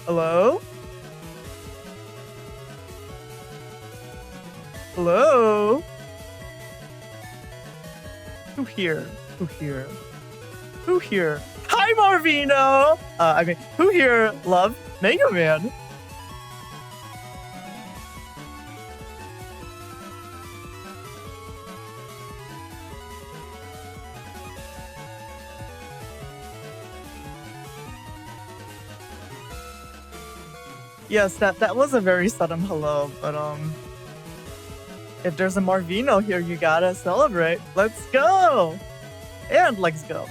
Hello? Hello? Who here? Who here? Who here? Hi, Marvino! Who here loved Mega Man? Yes, that was a very sudden hello, but if there's a Marvino here, you gotta celebrate. Let's go! And let's go.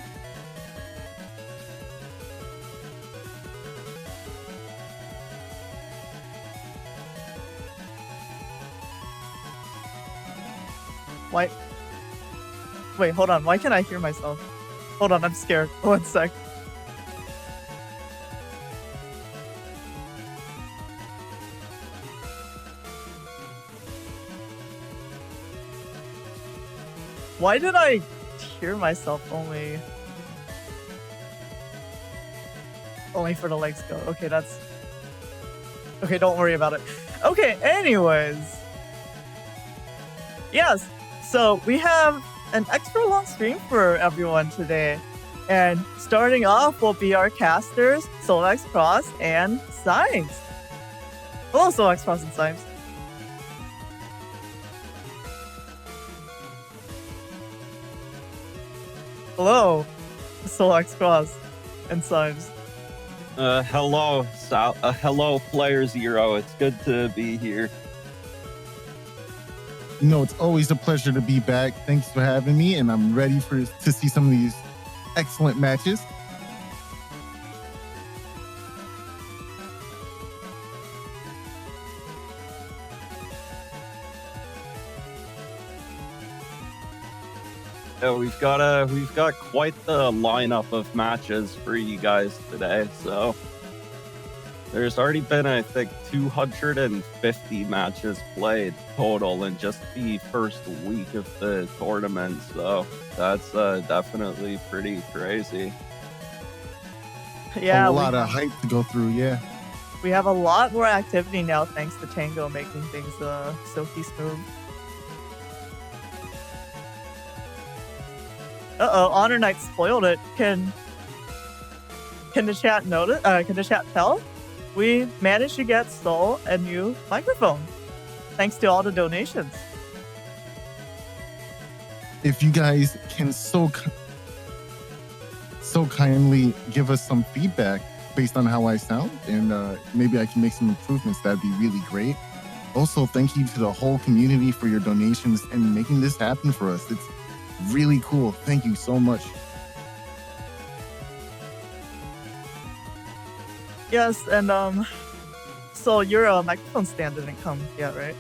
Why? Wait, hold on. Why can't I hear myself? Hold on, I'm scared. 1 sec. Why did I hear myself only for the legs go? Okay, that's... Okay, don't worry about it. Okay, anyways. Yes, so we have an extra long stream for everyone today. And starting off will be our casters, SoulXCross and Symes. Hello, SoulXCross and Symes. Hello, SoulXCross and Symes. Hello, Player Zero. It's good to be here. You know, it's always a pleasure to be back. Thanks for having me, and I'm ready to see some of these excellent matches. Yeah, we've got quite the lineup of matches for you guys today. So there's already been, I think, 250 matches played total in just the first week of the tournament. So that's definitely pretty crazy. Yeah, a lot of hype to go through. Yeah, we have a lot more activity now thanks to Tango making things silky smooth. Uh-oh, Honor Knight spoiled it. Can the chat notice? Can the chat tell? We managed to get Soul a new microphone, thanks to all the donations. if you guys can so kindly give us some feedback based on how I sound, and maybe I can make some improvements, that'd be really great. Also, thank you to the whole community for your donations and making this happen for us. It's really cool. Thank you so much. Yes, and so your microphone stand didn't come yet, right?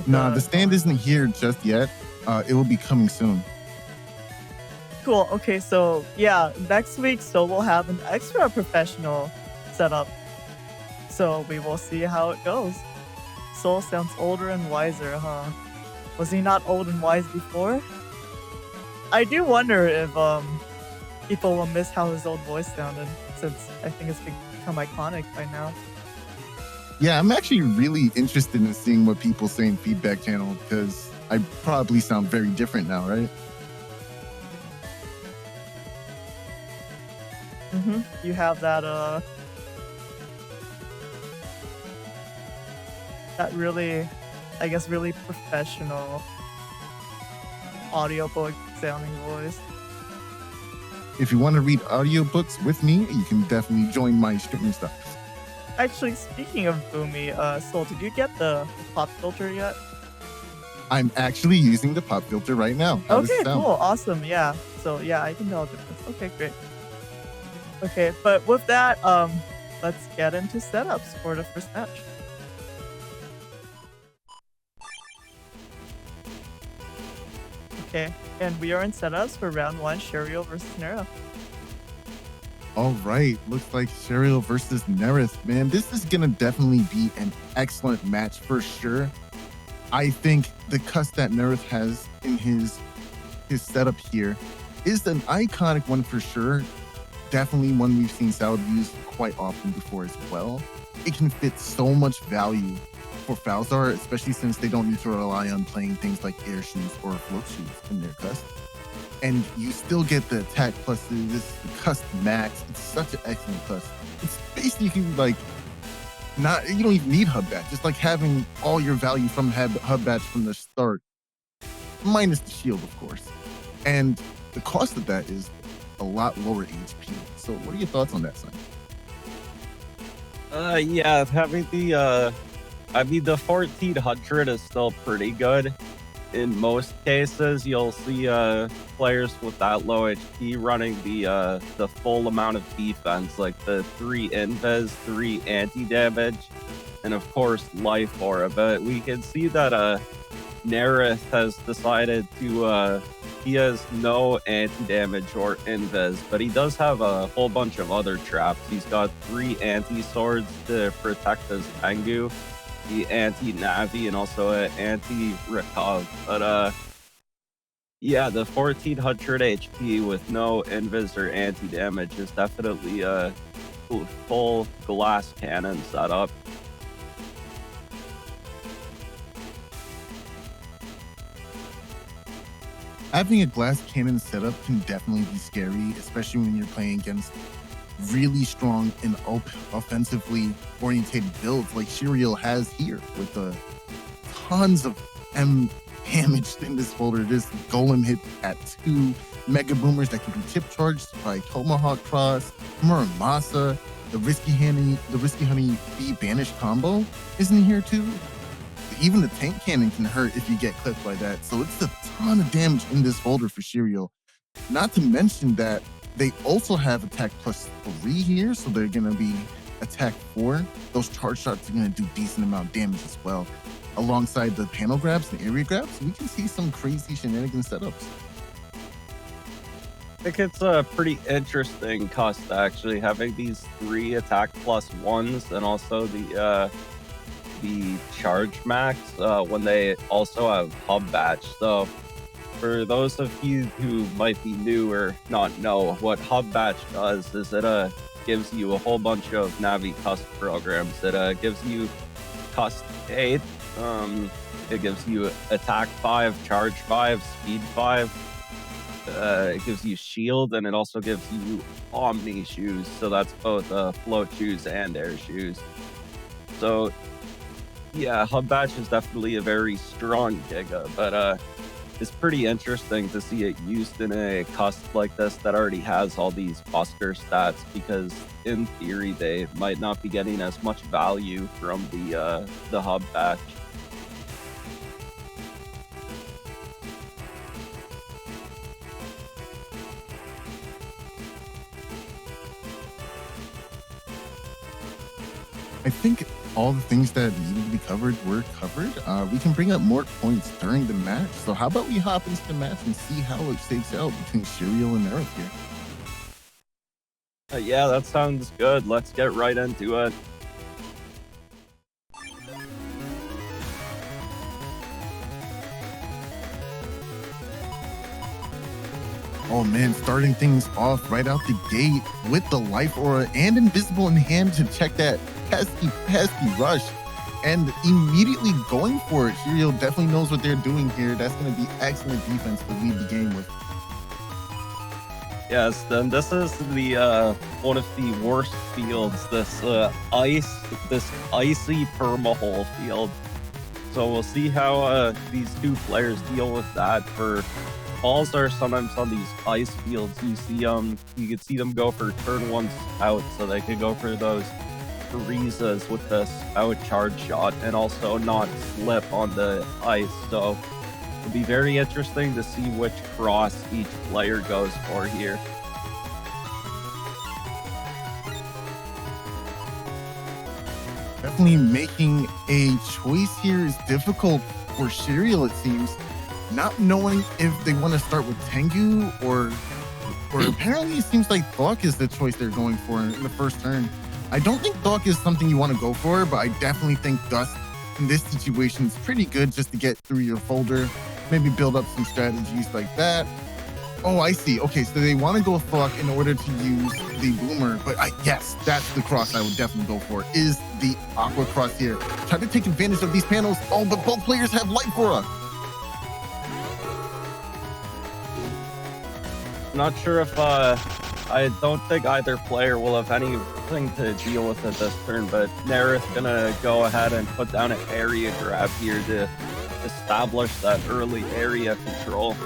Nah, the stand isn't here just yet. It will be coming soon. Cool. Okay, so yeah, next week so we'll have an extra professional setup. So we will see how it goes. Soul sounds older and wiser, huh? Was he not old and wise before? I do wonder if people will miss how his old voice sounded, since I think it's become iconic by now. Yeah, I'm actually really interested in seeing what people say in feedback channel, because I probably sound very different now, right? Mm-hmm. You have that really, I guess, really professional audiobook sounding voice. If you want to read audiobooks with me, you can definitely join my streaming stuff. Actually, speaking of Boomy, Soul, did you get the pop filter yet? I'm actually using the pop filter right now. How does Okay, it sound? cool, awesome, yeah. So yeah, I can tell the difference. Okay, great. Okay, but with that, let's get into setups for the first match. Okay, and we are in setups for round 1, Sheriel versus Neryth. All right, looks like Sheriel versus Neryth. Man, this is gonna definitely be an excellent match for sure. I think the cuss that Neryth has in his setup here is an iconic one for sure. definitely one we've seen Salad use quite often before as well. It can fit so much value for Falzar, especially since they don't need to rely on playing things like air shoes or float shoes in their custom. And you still get the attack pluses, this custom max. It's such an excellent custom. It's basically like you don't even need hub batch. It's like having all your value from hub batch from the start, minus the shield, of course. And the cost of that is a lot lower HP. So what are your thoughts on that, Symes? Yeah, having the 1400 is still pretty good. In most cases, you'll see players with that low HP running the full amount of defense, like the 3 invis, 3 anti-damage, and of course life aura. But we can see that Neryth has decided to he has no anti-damage or invis, but he does have a whole bunch of other traps. He's got 3 anti-swords to protect his Tengu, the anti-Navi, and also an anti-Rikav. But yeah, the 1400 HP with no invis or anti-damage is definitely a full glass cannon setup. Having a glass cannon setup can definitely be scary, especially when you're playing against really strong and offensively orientated builds like Sheriel has here, with tons of M damage in this folder. This golem hit at 2 mega boomers that can be tip charged by Tomahawk Cross, Muramasa, the risky honey B banish combo isn't here too. Even the tank cannon can hurt if you get clipped by that. So it's a ton of damage in this folder for Sheriel. Not to mention that they also have attack +3 here, so they're going to be attack 4. Those charge shots are going to do decent amount of damage as well. Alongside the panel grabs and area grabs, we can see some crazy shenanigans setups. I think it's a pretty interesting cost, actually, having these 3 attack +1s and also the charge max when they also have hub batch. So for those of you who might be new or not know, what hub batch does is it gives you a whole bunch of Navi cust programs. It gives you cust 8, it gives you attack 5, charge 5, speed 5, it gives you shield, and it also gives you omni shoes, so that's both float shoes and air shoes. So yeah, hub batch is definitely a very strong Giga, but it's pretty interesting to see it used in a cust like this that already has all these buster stats, because in theory they might not be getting as much value from the hub batch. I think all the things that needed to be covered were covered. We can bring up more points during the match. So how about we hop into the match and see how it shakes out between Sheriel and Neryth here. Yeah, that sounds good. Let's get right into it. Oh man, starting things off right out the gate with the life aura and invisible in hand to check that pesky rush, and immediately going for it. Sheriel definitely knows what they're doing here. That's going to be excellent defense to lead the game with. Yes, then this is the one of the worst fields. This icy permahole field. So we'll see how these two players deal with that. For balls are sometimes on these ice fields. You see you can see them go for turn 1 out, so they could go for those Risas with the spout charge shot and also not slip on the ice. So it'll be very interesting to see which cross each player goes for here. Definitely making a choice here is difficult for Sheriel, it seems. Not knowing if they want to start with Tengu or apparently it seems like Thok is the choice they're going for in the first turn. I don't think Thok is something you want to go for, but I definitely think Dust in this situation is pretty good just to get through your folder. Maybe build up some strategies like that. Oh, I see. Okay, so they want to go fuck in order to use the boomer, but yes, that's the cross I would definitely go for, is the aqua cross here. Try to take advantage of these panels. Oh, but both players have light for us. Not sure if I don't think either player will have anything to deal with at this turn, but Neryth gonna go ahead and put down an area grab here to establish that early area control.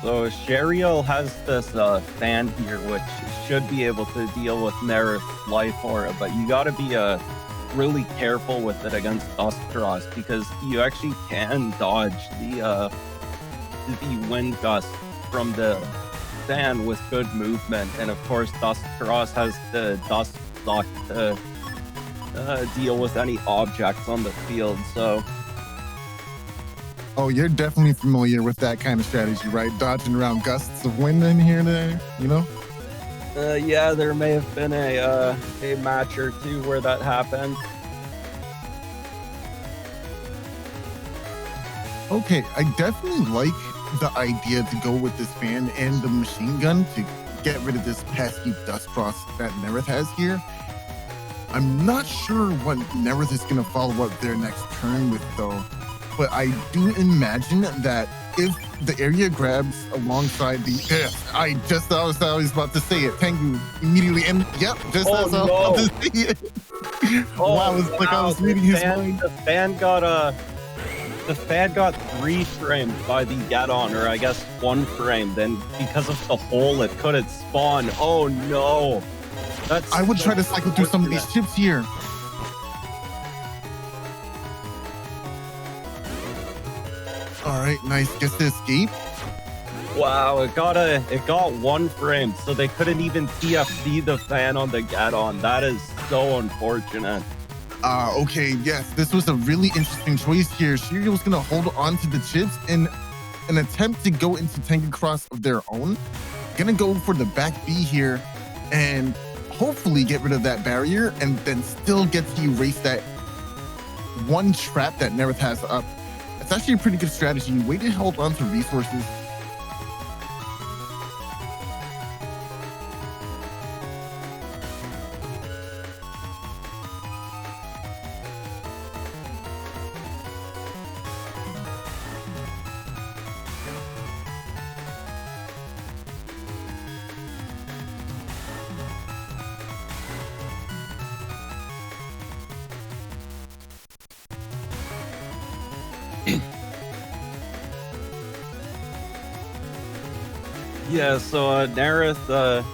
So Sheriel has this fan here, which should be able to deal with Neryth's life aura, but you gotta be really careful with it against SoulXCross because you actually can dodge the wind gust from the fan with good movement, and of course SoulXCross has the dust block to deal with any objects on the field. So. Oh, you're definitely familiar with that kind of strategy, right? Dodging around gusts of wind in here and there, you know? Yeah, there may have been a match or two where that happened. Okay, I definitely like the idea to go with this fan and the machine gun to get rid of this pesky dust cross that Neryth has here. I'm not sure what Neryth is going to follow up their next turn with, though. But I do imagine that if the area grabs alongside the... I was about to say it. Tengu immediately... And yep, just as I was about to say it. Wow, it's like I was reading his mind. The fan got 3 framed by the get-on, or I guess 1 frame. Then because of the hole, it couldn't spawn. Oh no. I would try to cycle through some of these chips here. All right, nice. Gets to escape. Wow, it got 1 frame, so they couldn't even TFC the fan on the get-on. That is so unfortunate. Okay, yes, this was a really interesting choice here. Sheriel's gonna hold on to the chips in an attempt to go into Tengu Cross of their own. Gonna go for the back B here and hopefully get rid of that barrier and then still get to erase that one trap that Neryth has up. It's actually a pretty good strategy. Way to hold on to resources. Yeah, so Neryth,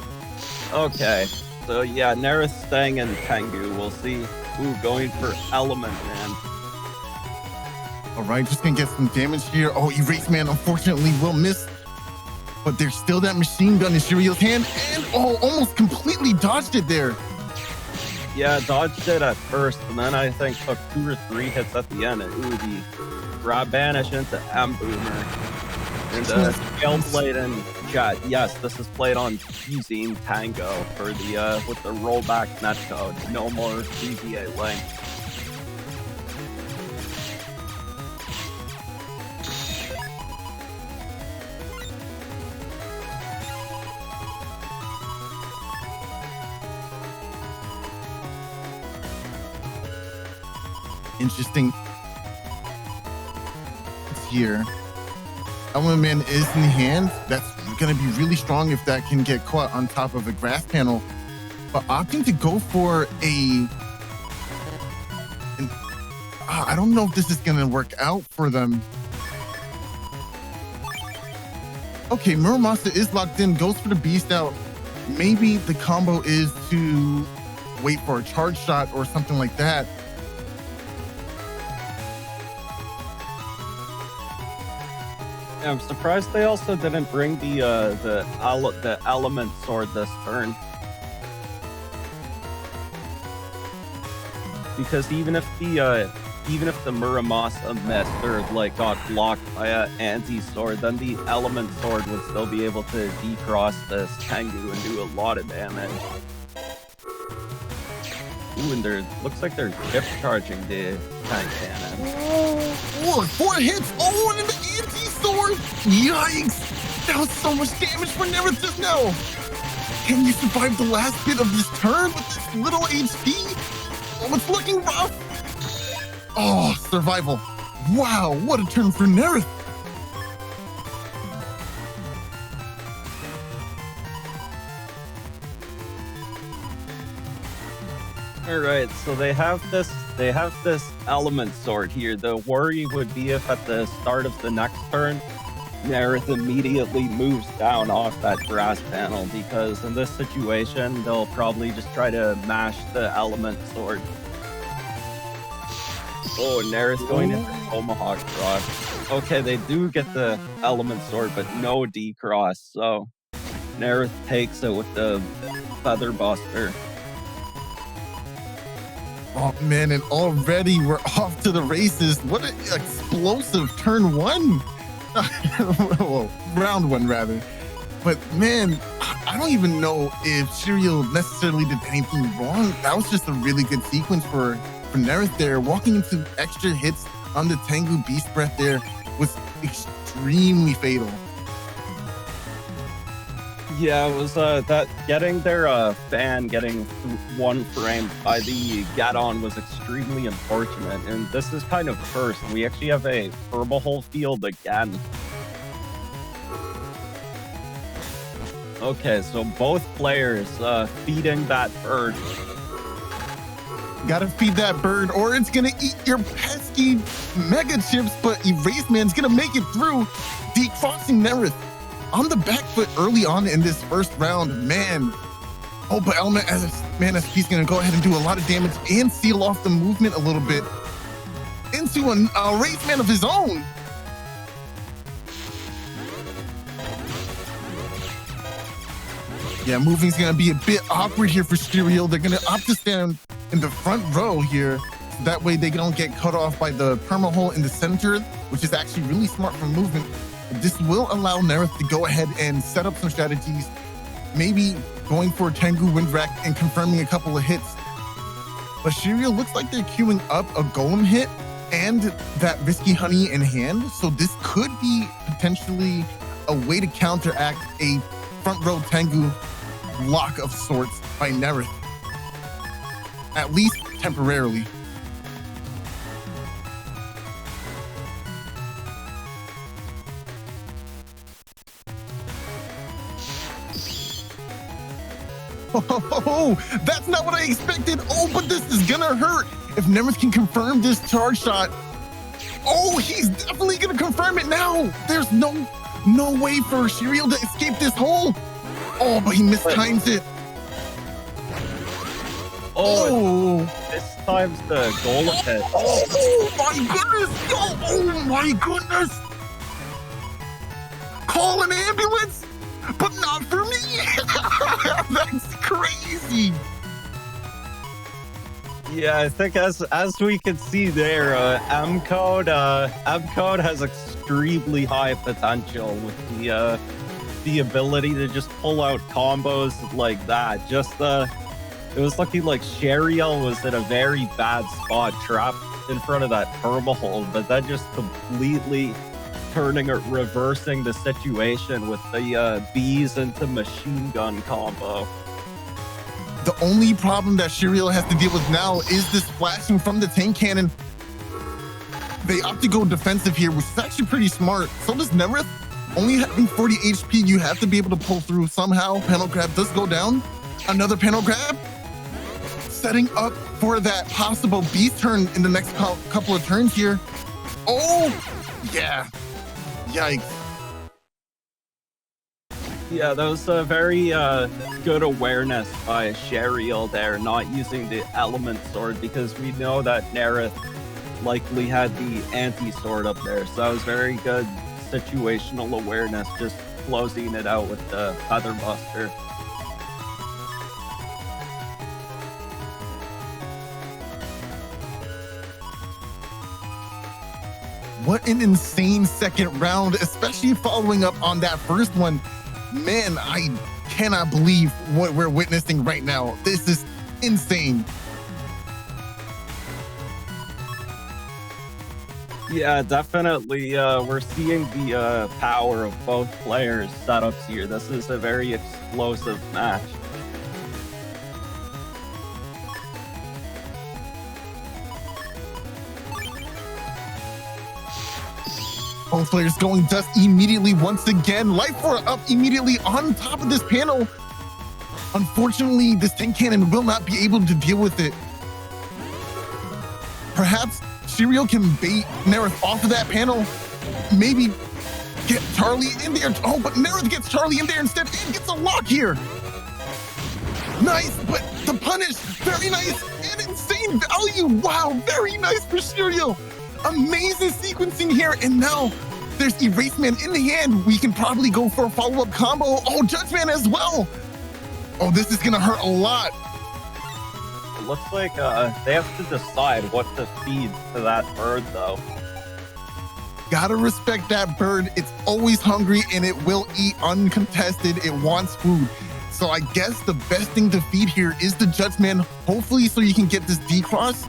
okay. So yeah, Neryth staying in Tengu. We'll see who going for Element Man. All right, just gonna get some damage here. Oh, Erase Man unfortunately will miss, but there's still that machine gun in Sheriel's hand, and almost completely dodged it there. Yeah, dodged it at first, and then I think took 2 or 3 hits at the end, and the grab banish into M Boomer. And scale blade and chat. Yes, this is played on using Tango for the with the rollback netcode. No more GBA link. Interesting. It's here. Element Man is in the hand. That's going to be really strong if that can get caught on top of a grass panel. But opting to go for I don't know if this is going to work out for them. Okay, Muramasa is locked in, goes for the beast out. Maybe the combo is to wait for a charge shot or something like that. Yeah, I'm surprised they also didn't bring the element sword this turn. Because even if the even if the Muramasa missed or like got blocked by an anti-sword, then the element sword would still be able to decross this Tengu and do a lot of damage. Ooh, and looks like they're chip charging the tank cannon. Oh, 4 hits. Oh, and the anti-sword. Yikes. That was so much damage for Neryth just now. Can you survive the last bit of this turn with this little HP? Oh, it's looking rough. Oh, survival. Wow, what a turn for Neryth. All right, so they have this element sword here. The worry would be if at the start of the next turn, Neryth immediately moves down off that grass panel, because in this situation, they'll probably just try to mash the element sword. Oh, Neryth going into Tomahawk Cross. Okay, they do get the element sword, but no D-cross, so Neryth takes it with the Feather Buster. Oh man, and already we're off to the races. What an explosive turn 1. Well, round 1 rather. But man, I don't even know if Sheriel necessarily did anything wrong. That was just a really good sequence for Neryth there. Walking into extra hits on the Tengu Beast Breath there was extremely fatal. Yeah, it was that getting their fan getting 1 frame by the Gadon was extremely unfortunate, and this is kind of cursed. We actually have a Herbal field again. Okay, so both players feeding that bird. Gotta feed that bird or it's gonna eat your pesky Mega Chips, but Erase Man's gonna make it through, decrossing Neryth on the back foot early on in this first round. Man, oh, but Element as SP's gonna go ahead and do a lot of damage and seal off the movement a little bit into a Erase Man of his own. Yeah, moving's gonna be a bit awkward here for Sheriel. They're gonna opt to stand in the front row here. That way they don't get cut off by the perma hole in the center, which is actually really smart for movement. This will allow Neryth to go ahead and set up some strategies, maybe going for a Tengu Windwrack and confirming a couple of hits. But Sheriel looks like they're queuing up a Golem hit and that Risky Honey in hand, so this could be potentially a way to counteract a front row Tengu lock of sorts by Neryth, at least temporarily. Oh, that's not what I expected. Oh, but this is gonna hurt. If Neryth can confirm this charge shot, oh, he's definitely gonna confirm it now. There's no way for Sheriel to escape this hole. Oh, but he mistimes it. Oh, this time's the goal hit. Oh my goodness. Oh my goodness. Call an ambulance, but not for me. That's crazy. Yeah, I think as we can see there, M-Code has extremely high potential with the ability to just pull out combos like that. It was looking like Sheriel was in a very bad spot, trapped in front of that perma hole, but then just completely reversing the situation with the bees into machine gun combo. The only problem that Sheriel has to deal with now is this flashing from the tank cannon. They opt to go defensive here, which is actually pretty smart. So does Neryth. Only having 40 HP, you have to be able to pull through somehow. Panel grab does go down. Another panel grab. Setting up for that possible beast turn in the next couple of turns here. Oh, yeah. Yikes. Yeah, that was a very good awareness by Sheriel there, not using the element sword, because we know that Neryth likely had the anti-sword up there. So that was very good situational awareness, just closing it out with the Feather Buster. What an insane second round, especially following up on that first one. Man, I cannot believe what we're witnessing right now. This is insane. Yeah, definitely. We're seeing the power of both players' setups here. This is a very explosive match. Both players going dust immediately once again. Life for up immediately on top of this panel. Unfortunately, this tank cannon will not be able to deal with it. Perhaps Sheriel can bait Neryth off of that panel. Maybe get Charlie in there. Oh, but Neryth gets Charlie in there instead and gets a lock here. Nice, but the punish, very nice and insane value. Wow, very nice for Sheriel. Amazing sequencing here, and now there's Erase Man in the hand. We can probably go for a follow-up combo. Oh, Judge Man as well. Oh, this is gonna hurt a lot. It looks like they have to decide what to feed to that bird, though. Gotta respect that bird. It's always hungry, and it will eat uncontested. It wants food. So I guess the best thing to feed here is the Judge Man, hopefully so you can get this D-Cross.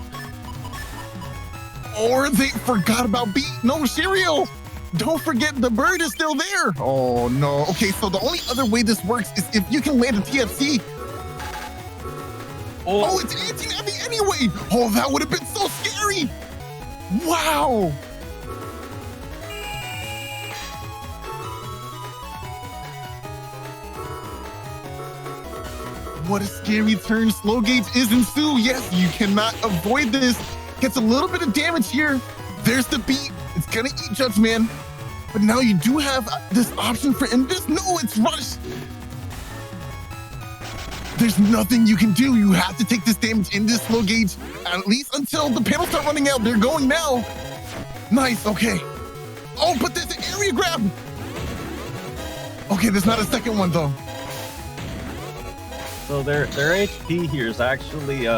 Or they forgot about B. No, Sheriel! Don't forget the bird is still there. Oh, no. Okay, so the only other way this works is if you can land a TFC. Oh, it's anti-heavy anyway. Oh, that would have been so scary. Wow. What a scary turn Slow Gauge is ensue. Yes, you cannot avoid this. Gets a little bit of damage here. There's the beat. It's gonna eat Judge Man. But now you do have this option for Invis. No, it's Rush. There's nothing you can do. You have to take this damage in this Slow Gauge, at least until the panels start running out. They're going now. Nice, okay. Oh, but there's an area grab. Okay, there's not a second one though. So their HP here is actually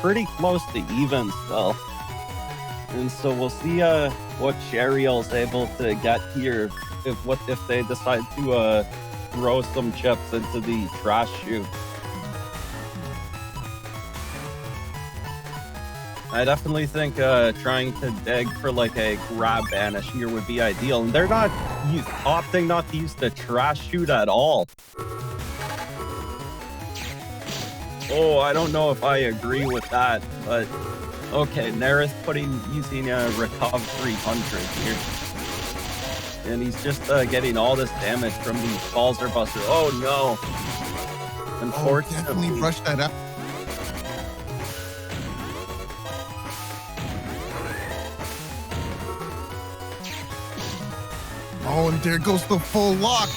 pretty close to even still. And so we'll see what Sheriel's able to get here if they decide to throw some chips into the trash chute. I definitely think trying to dig for like a grab banish here would be ideal. And they're not opting not to use the trash chute at all. Oh, I don't know if I agree with that, but okay, Neryth using a recover 300 here. And he's just getting all this damage from these balls or busters. Oh no. Unfortunately. Oh, definitely rush that up. Oh, and there goes the full lock.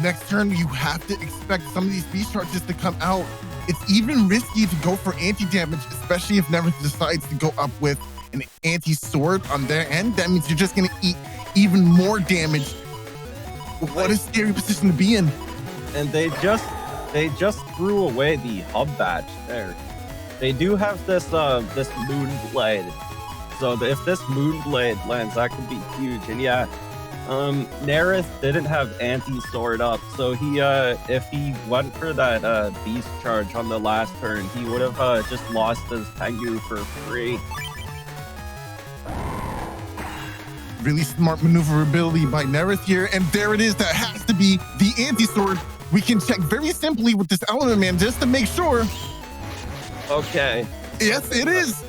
Next turn, you have to expect some of these beast charges to come out. It's even risky to go for anti-damage, especially if Neryth decides to go up with an anti-sword on their end. That means you're just going to eat even more damage. What a scary position to be in. And they just threw away the hub badge there. They do have this this Moonblade. So if this Moonblade lands, that could be huge. And yeah, Neryth didn't have anti-sword up, so he if he went for that beast charge on the last turn, he would have just lost his Tengu for free. Really smart maneuverability by Neryth here, and there it is. That has to be the anti-sword. We can check very simply with this Element Man just to make sure. Okay. Yes, it is.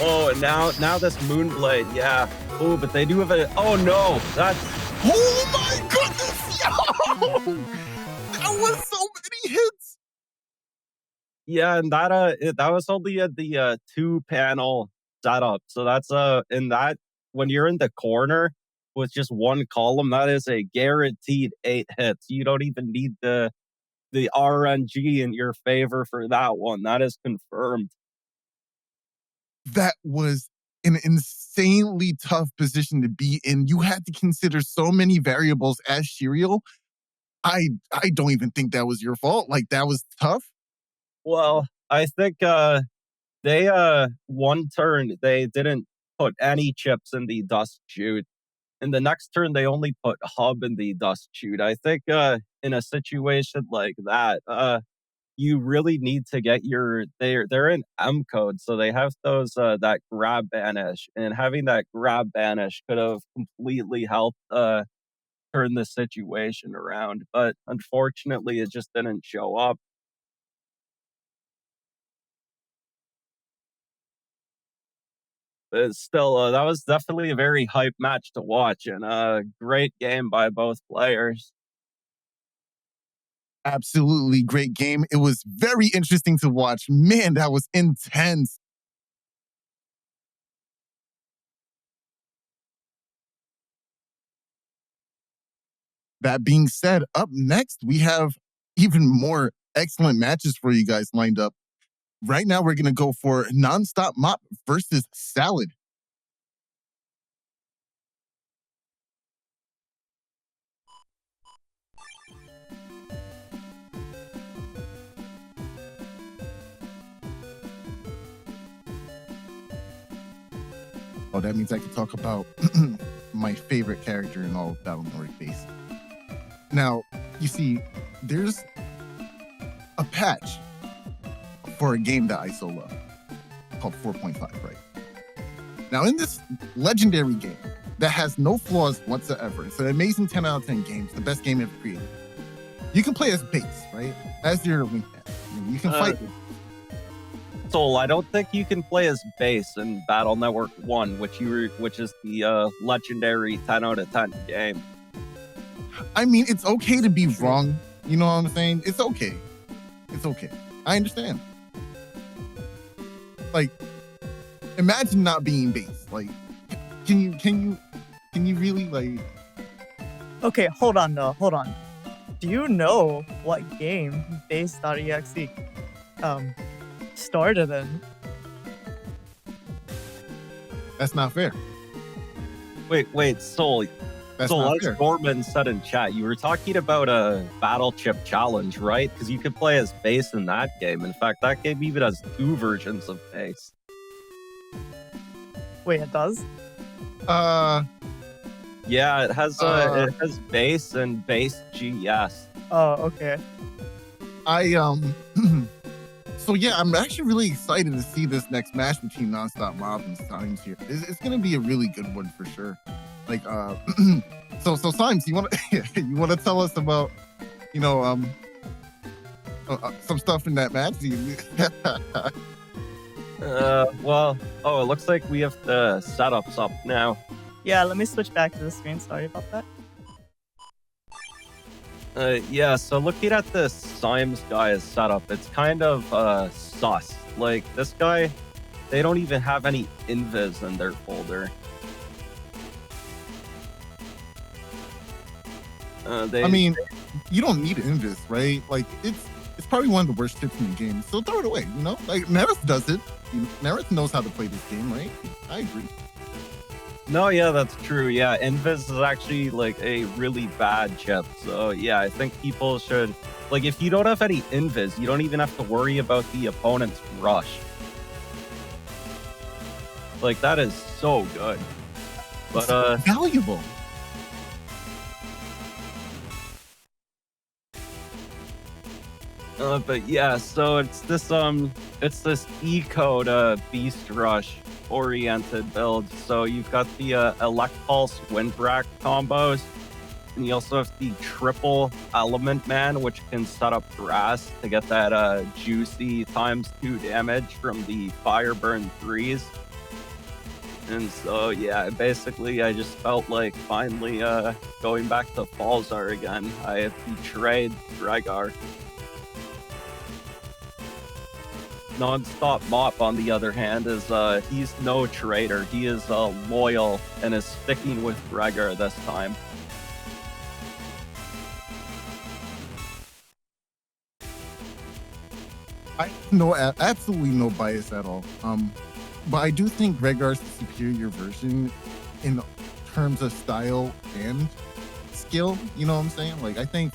Oh, and now this Moonblade, yeah. Oh, but they do have a. Oh no, that's. Oh my goodness, yo! That was so many hits. Yeah, and that was only the 2-panel setup. So that's in that when you're in the corner with just one column, that is a guaranteed 8 hits. You don't even need the RNG in your favor for that one. That is confirmed. That was an insanely tough position to be in. You had to consider so many variables as Sheriel. I don't even think that was your fault. Like, that was tough. Well, I think They one turn they didn't put any chips in the dust chute. In the next turn they only put hub in the dust chute. I think in a situation like that, you really need to get your they're in M code, so they have those that grab banish, and having that grab banish could have completely helped turn the situation around. But unfortunately it just didn't show up. But still, that was definitely a very hype match to watch, and a great game by both players. Absolutely great game. It was very interesting to watch. Man, that was intense. That being said, up next, we have even more excellent matches for you guys lined up. Right now, we're going to go for Nonstopmop versus Salad. Oh, that means I can talk about my favorite character in all of Battle Network base. Now, you see, there's a patch for a game that I so love called 4.5, right? Now, in this legendary game that has no flaws whatsoever, it's an amazing 10 out of 10 game, it's the best game ever created. You can play as base, right? As your wingman. You can fight. Soul, I don't think you can play as base in Battle Network 1, which is the legendary 10 out of 10 game. I mean, it's okay to be wrong. You know what I'm saying? It's okay. It's okay. I understand. Like, imagine not being base. Like, can you really like? Okay, hold on though. Hold on. Do you know what game base.exe started in? That's not fair. Wait, Soul. That's So, not like fair. Gorman said in chat, you were talking about a battle chip challenge, right? Because you could play as base in that game. In fact, that game even has 2 versions of base. Wait, it does? Yeah, it has base and base GS. Oh, okay. So yeah, I'm actually really excited to see this next match between Nonstopmop and Symes here. It's gonna be a really good one for sure. Like, so Symes, you wanna tell us about, some stuff in that match? It looks like we have the setups up now. Yeah, let me switch back to the screen. Sorry about that. Yeah, so looking at this Symes guy's setup, it's kind of sus. Like, this guy, they don't even have any invis in their folder. I mean, you don't need invis, right? Like, it's probably one of the worst tips in the game. So throw it away, you know? Like, Neryth does it. Neryth knows how to play this game, right? I agree. No, yeah, that's true. Yeah, invis is actually like a really bad chip. So yeah, I think people should, like, if you don't have any invis, you don't even have to worry about the opponent's rush. Like, that is so good. But it's valuable. But yeah, so it's this E-code beast rush oriented build. So you've got the Elect Pulse Windbreak combos, and you also have the triple Element Man, which can set up grass to get that juicy ×2 damage from the Fire Burn 3s. And so yeah, basically I just felt like finally going back to Falzar again. I have betrayed Rhaegar. Nonstopmop, on the other hand, is he's no traitor. He is loyal and is sticking with Rhaegar this time. I no absolutely no bias at all. But I do think Rhaegar's the superior version in terms of style and skill. You know what I'm saying? Like, I think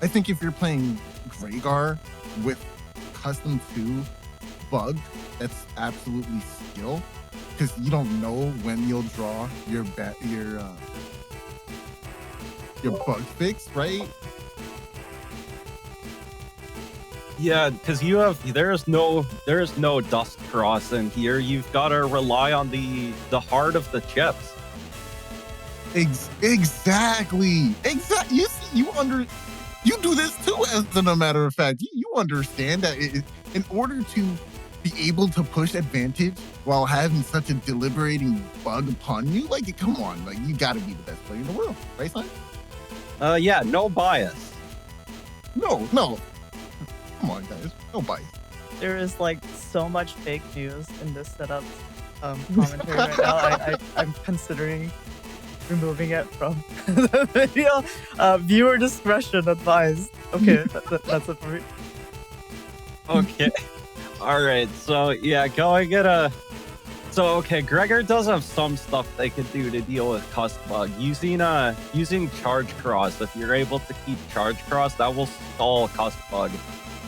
if you're playing Rhaegar with custom 2 bug that's absolutely skill, because you don't know when you'll draw your bug fix, right? Yeah, because there's no dust cross in here. You've got to rely on the heart of the chips. Exactly. You see, you do this too. As a matter of fact, you understand that in order to be able to push advantage while having such a deliberating bug upon you, like, come on, like, you got to be the best player in the world, right, son? Yeah, no bias. No. Come on, guys, no bias. There is like so much fake news in this setup commentary right now. I'm considering removing it from the video. Viewer discretion advised. Okay, that's it for me. Okay. All right. So yeah, going at a. So okay, Gregor does have some stuff they can do to deal with Cust Bug. Using Charge Cross. If you're able to keep Charge Cross, that will stall Cust Bug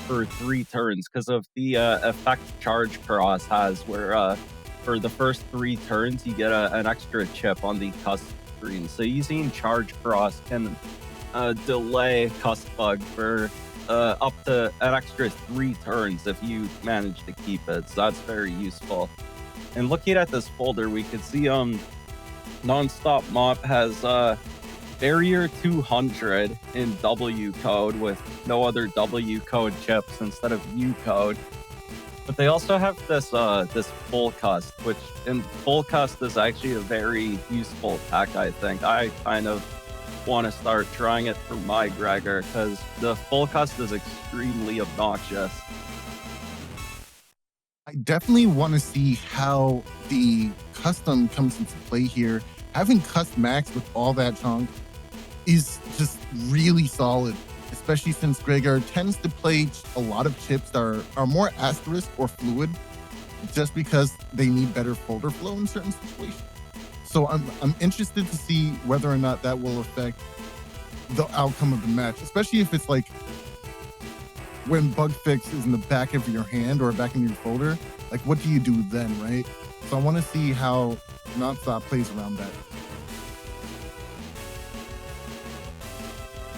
for 3 turns because of the effect Charge Cross has, where for the first 3 turns you get an extra chip on the Cust screen. So using Charge Cross can delay Cust Bug for up to an extra 3 turns if you manage to keep it. So that's very useful. And looking at this folder, we can see Nonstopmop has Barrier 200 in W code with no other W code chips instead of U code. But they also have this full cust, which in full cust is actually a very useful tech, I think. I kind of want to start trying it for my Gregor because the full cust is extremely obnoxious. I definitely want to see how the custom comes into play here. Having cust max with all that chunk is just really solid, especially since Gregor tends to play a lot of chips that are more asterisk or fluid just because they need better folder flow in certain situations. So I'm interested to see whether or not that will affect the outcome of the match, especially if it's like when bug fix is in the back of your hand or back in your folder. Like, what do you do then, right? So I want to see how Nonstop plays around that.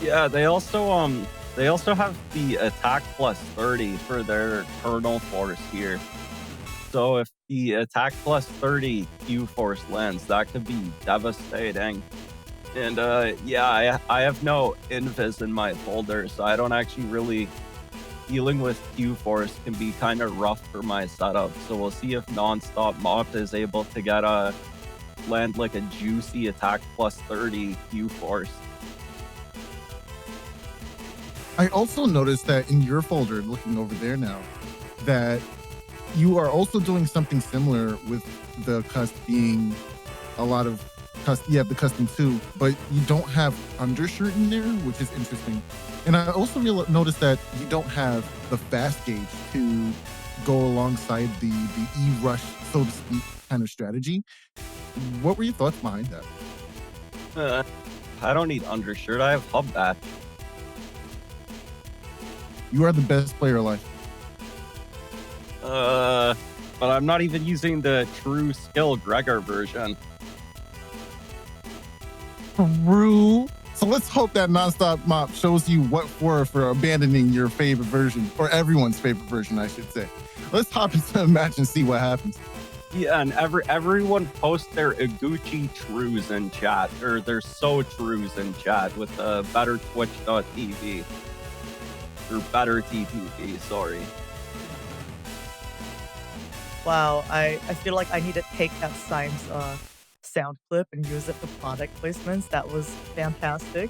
Yeah, they also have the attack plus 30 for their kernel force here. So if the attack plus 30 Q force lands, that could be devastating. And yeah, I have no invis in my folder, so I don't actually really dealing with Q force can be kind of rough for my setup. So we'll see if Nonstopmop is able to get land like a juicy attack plus 30 Q force. I also noticed that in your folder, looking over there now, that you are also doing something similar with the cust being a lot of cust. You have the custom too, but you don't have undershirt in there, which is interesting. And I also noticed that you don't have the fast gauge to go alongside the E-rush, so to speak, kind of strategy. What were your thoughts behind that? I don't need undershirt. I have hub batch. You are the best player alive. But I'm not even using the true skill Gregor version. True. So let's hope that Nonstopmop shows you what for abandoning your favorite version, or everyone's favorite version, I should say. Let's hop into the match and see what happens. Yeah, and everyone post their Iguchi trues in chat, or their so trues in chat with better Twitch.tv. Or better TTV, sorry. Wow, I feel like I need to take that Symes sound clip and use it for product placements. That was fantastic.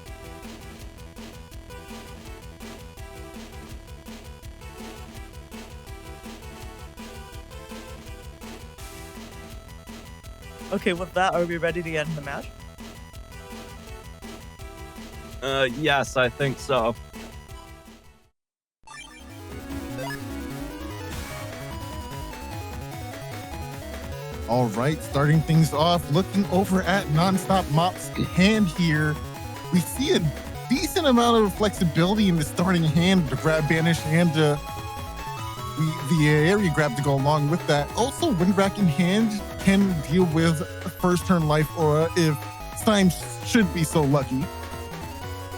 Okay, with that, are we ready to get in the match? Yes, I think so. All right, starting things off, looking over at Nonstopmop's hand here, we see a decent amount of flexibility in the starting hand to grab banish and the area grab to go along with that. Also, Windrack in hand can deal with first turn life aura if Symes should be so lucky.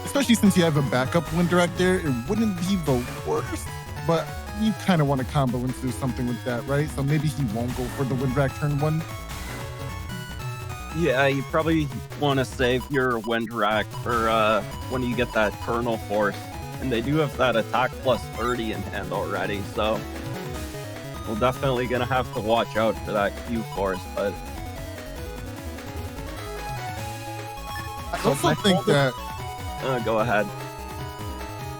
Especially since you have a backup Windrack there, it wouldn't be the worst, but you kind of want to combo into something with that, right? So maybe he won't go for the Windrack turn 1. Yeah, you probably want to save your Windrack for when you get that Kernel Force. And they do have that attack plus 30 in hand already, so we're definitely going to have to watch out for that Q Force, but... I also think that... go ahead.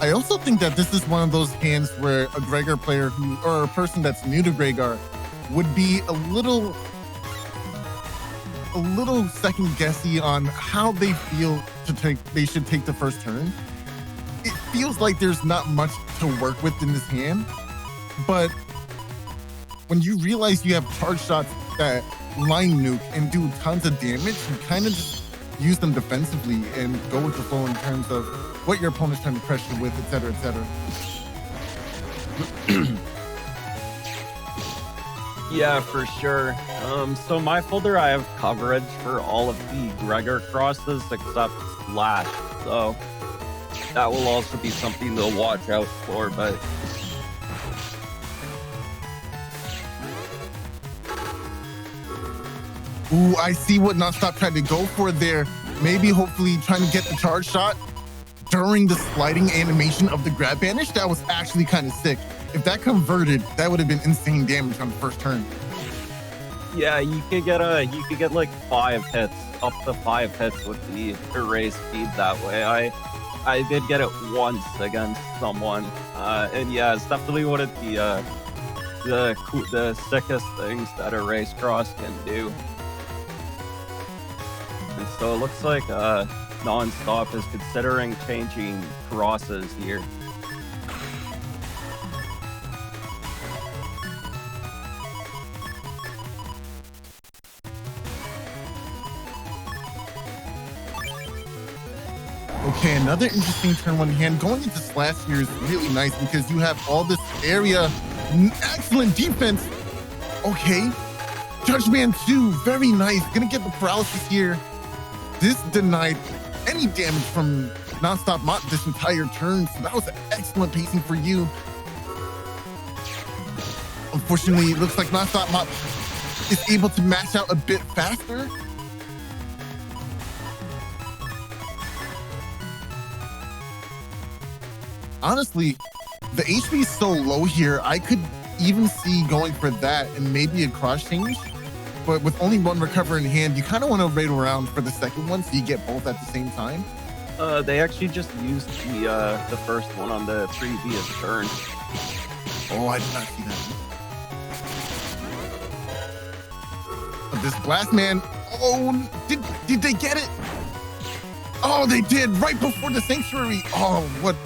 I also think that this is one of those hands where a Gregor player or a person that's new to Gregor would be a little second guessy on how they feel they should take the first turn. It feels like there's not much to work with in this hand, but when you realize you have charge shots that line nuke and do tons of damage, you kind of just use them defensively and go with the flow in terms of what your opponent's trying to pressure with, etc., etc. Yeah, for sure. So my folder, I have coverage for all of the Gregor crosses except Slash, so that will also be something to watch out for, but... Ooh, I see what Nonstop tried to go for there. Maybe, hopefully, trying to get the charge shot during the sliding animation of the grab banish. That was actually kind of sick. If that converted, that would have been insane damage on the first turn. Yeah, you could get like 5 hits, up to 5 hits with the erase speed that way. I did get it once against someone, and yeah, it's definitely one of the sickest things that erase cross can do. And so it looks like Nonstop is considering changing crosses here. Okay, another interesting turn 1 hand. Going into Slash here is really nice because you have all this area. Excellent defense. Okay. Judgment 2, very nice. Gonna get the paralysis here. This denied any damage from Nonstopmop this entire turn, so that was an excellent pacing for you. Unfortunately, it looks like Nonstopmop is able to max out a bit faster. Honestly, the HP is so low here, I could even see going for that and maybe a cross change. But with only 1 recover in hand, you kind of want to raid around for the second one so you get both at the same time. They actually just used the first one on the previous turn. Oh, I did not see that. But this Blast Man, oh, did they get it? Oh, they did, right before the Sanctuary. Oh, what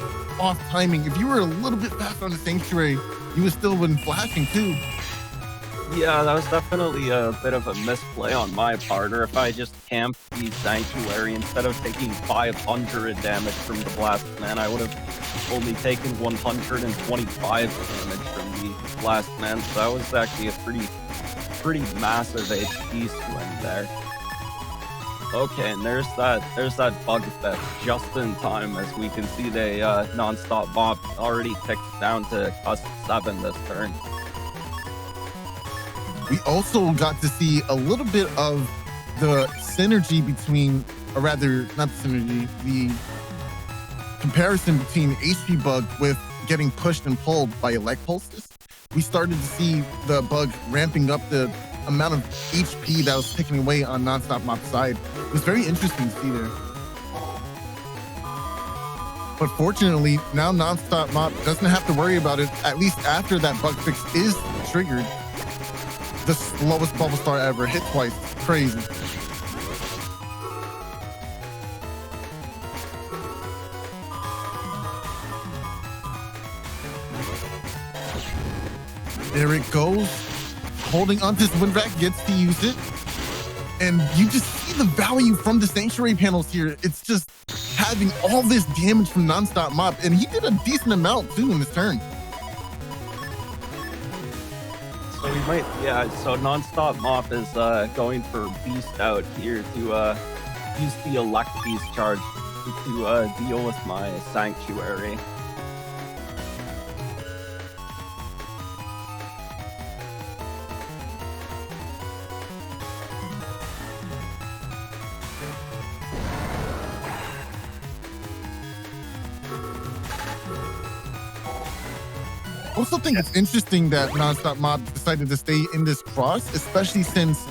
off timing. If you were a little bit faster on the Sanctuary, you would still been flashing too. Yeah, that was definitely a bit of a misplay on my part, or if I just camped the Sanctuary instead of taking 500 damage from the Blast Man, I would have only taken 125 damage from the Blast Man, so that was actually a pretty massive HP swing there. Okay, and there's that bug effect just in time, as we can see the Nonstopmop already ticked down to +7 this turn. We also got to see a little bit of the synergy between, or rather, not the synergy, the comparison between HP Bug with getting pushed and pulled by Elect Pulses. We started to see the bug ramping up the amount of HP that was taken away on Nonstopmop's side. It was very interesting to see there. But fortunately, now Nonstopmop doesn't have to worry about it, at least after that bug fix is triggered. The slowest bubble star ever, hit twice, crazy. There it goes. Holding onto this Windrack, gets to use it. And you just see the value from the Sanctuary panels here. It's just having all this damage from Nonstopmop, and he did a decent amount too in this turn. Yeah, so Nonstopmop is going for Beast out here to use the Elect Beast charge to deal with my Sanctuary. I also think it's interesting that Nonstopmop decided to stay in this cross, especially since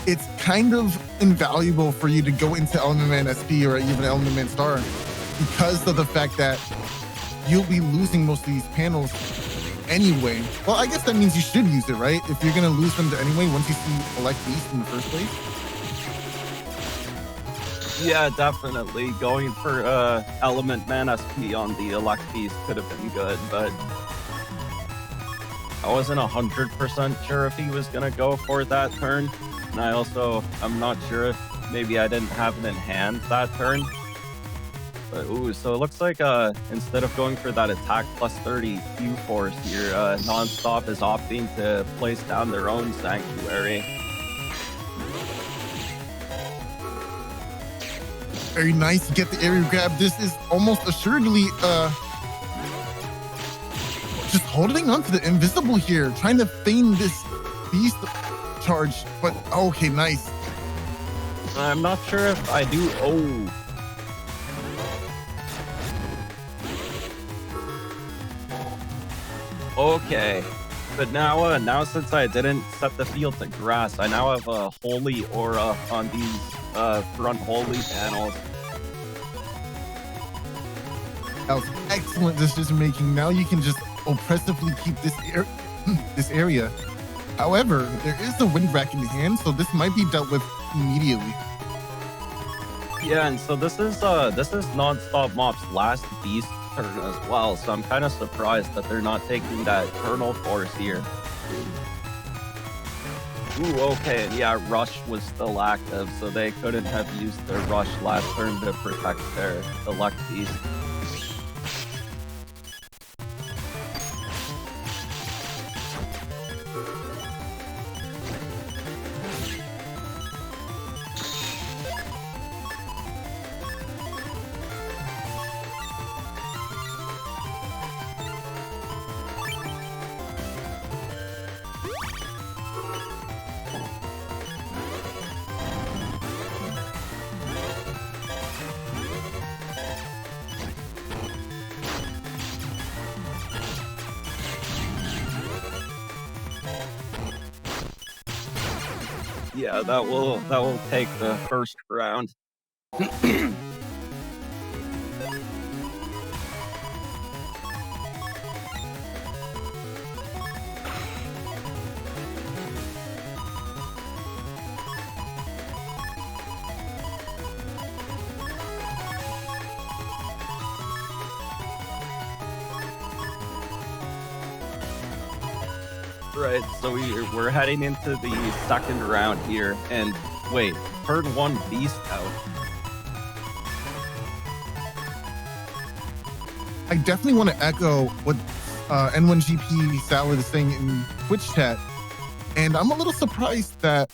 it's kind of invaluable for you to go into Element Man SP or even Element Man Star because of the fact that you'll be losing most of these panels anyway. Well, I guess that means you should use it, right? If you're going to lose them anyway once you see Elect Beast in the first place. Yeah, definitely. Going for Element Man SP on the Elect Beast could have been good, but I wasn't 100% sure if he was going to go for that turn. And I'm not sure if maybe I didn't have it in hand that turn. But ooh, so it looks like instead of going for that attack plus 30 Q force here, Nonstop is opting to place down their own Sanctuary. Very nice to get the area grab. This is almost assuredly just holding on to the invisible here, trying to feign this beast charge, but okay, nice. I'm not sure if I do. Oh. Okay. But now since I didn't set the field to grass, I now have a Holy Aura on these front Holy panels. That was excellent decision making. Now you can just oppressively keep this area. However, there is the wind rack in hand, so this might be dealt with immediately. Yeah, and so this is Nonstopmop's last beast turn as well, so I'm kind of surprised that they're not taking that Eternal Force here. Ooh, okay, and yeah, Rush was still active, so they couldn't have used their Rush last turn to protect their Elect Beast. Yeah, that will take the first round. Right, so we're heading into the second round here, and wait, turn one beast out. I definitely want to echo what N1GP Salad is saying in Twitch chat, and I'm a little surprised that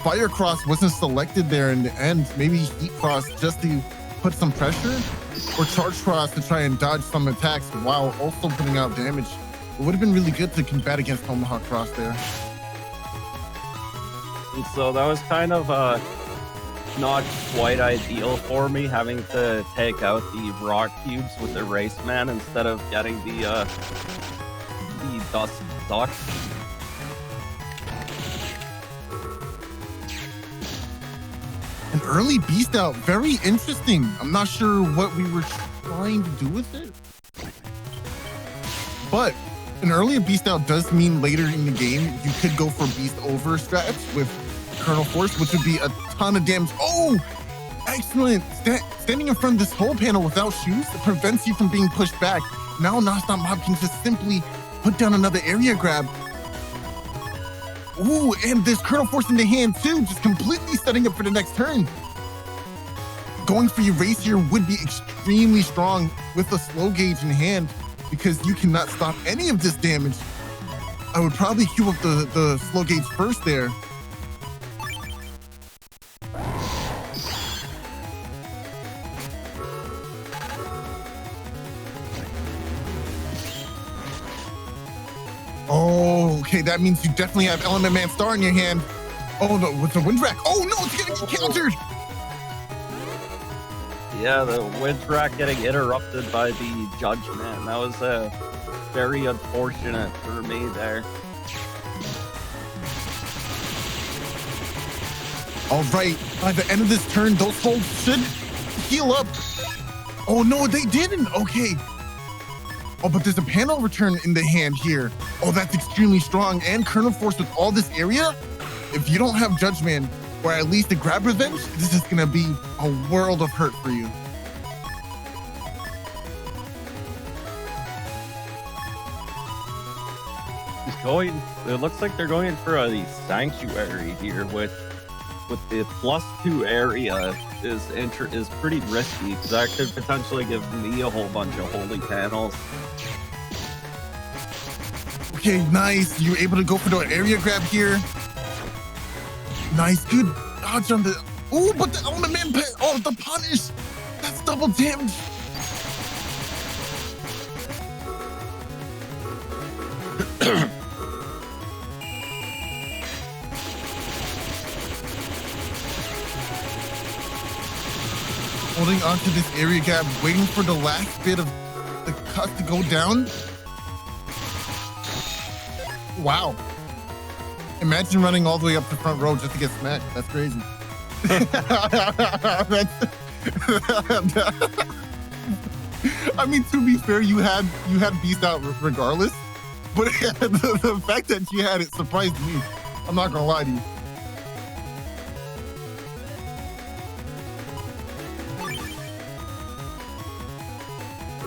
Fire Cross wasn't selected there in the end. Maybe Heat Cross just to put some pressure, or Charge Cross to try and dodge some attacks while also putting out damage. It would have been really good to combat against Tomahawk Cross there. And so that was kind of not quite ideal for me, having to take out the rock cubes with the Race Man instead of getting the Dust Duck. An early beast out, very interesting. I'm not sure what we were trying to do with it, but an earlier beast out does mean later in the game you could go for beast over strats with Kernel Force, which would be a ton of damage. Oh, excellent. Standing in front of this whole panel without shoes prevents you from being pushed back. Now Nonstopmop can just simply put down another area grab. Ooh, and there's Kernel Force in the hand too, just completely setting up for the next turn. Going for your race here would be extremely strong with a slow gauge in hand, because you cannot stop any of this damage. I would probably queue up the slow gauge first there. Oh, okay, that means you definitely have Element Man Star in your hand. Oh no, with the wind rack. Oh no, it's getting countered. Yeah, the wind rack getting interrupted by the judgment. That was very unfortunate for me there. All right, by the end of this turn, those souls should heal up. Oh no, they didn't. Okay. Oh, but there's a panel return in the hand here. Oh, that's extremely strong. And Kernel Force with all this area. If you don't have Judgment, or at least a grab revenge, this is gonna be a world of hurt for you. It looks like they're going for a sanctuary here, which with the +2 area is pretty risky because that could potentially give me a whole bunch of holy panels. Okay, nice. You're able to go for the area grab here. Nice, good dodge on the. Oh, but the Element Man, oh, the punish. That's double damage. Holding onto this area gap, waiting for the last bit of the cut to go down. Wow. Imagine running all the way up the front row just to get smacked. That's crazy. I mean, to be fair, you had Beast out regardless, but the fact that you had it surprised me. I'm not gonna lie to you.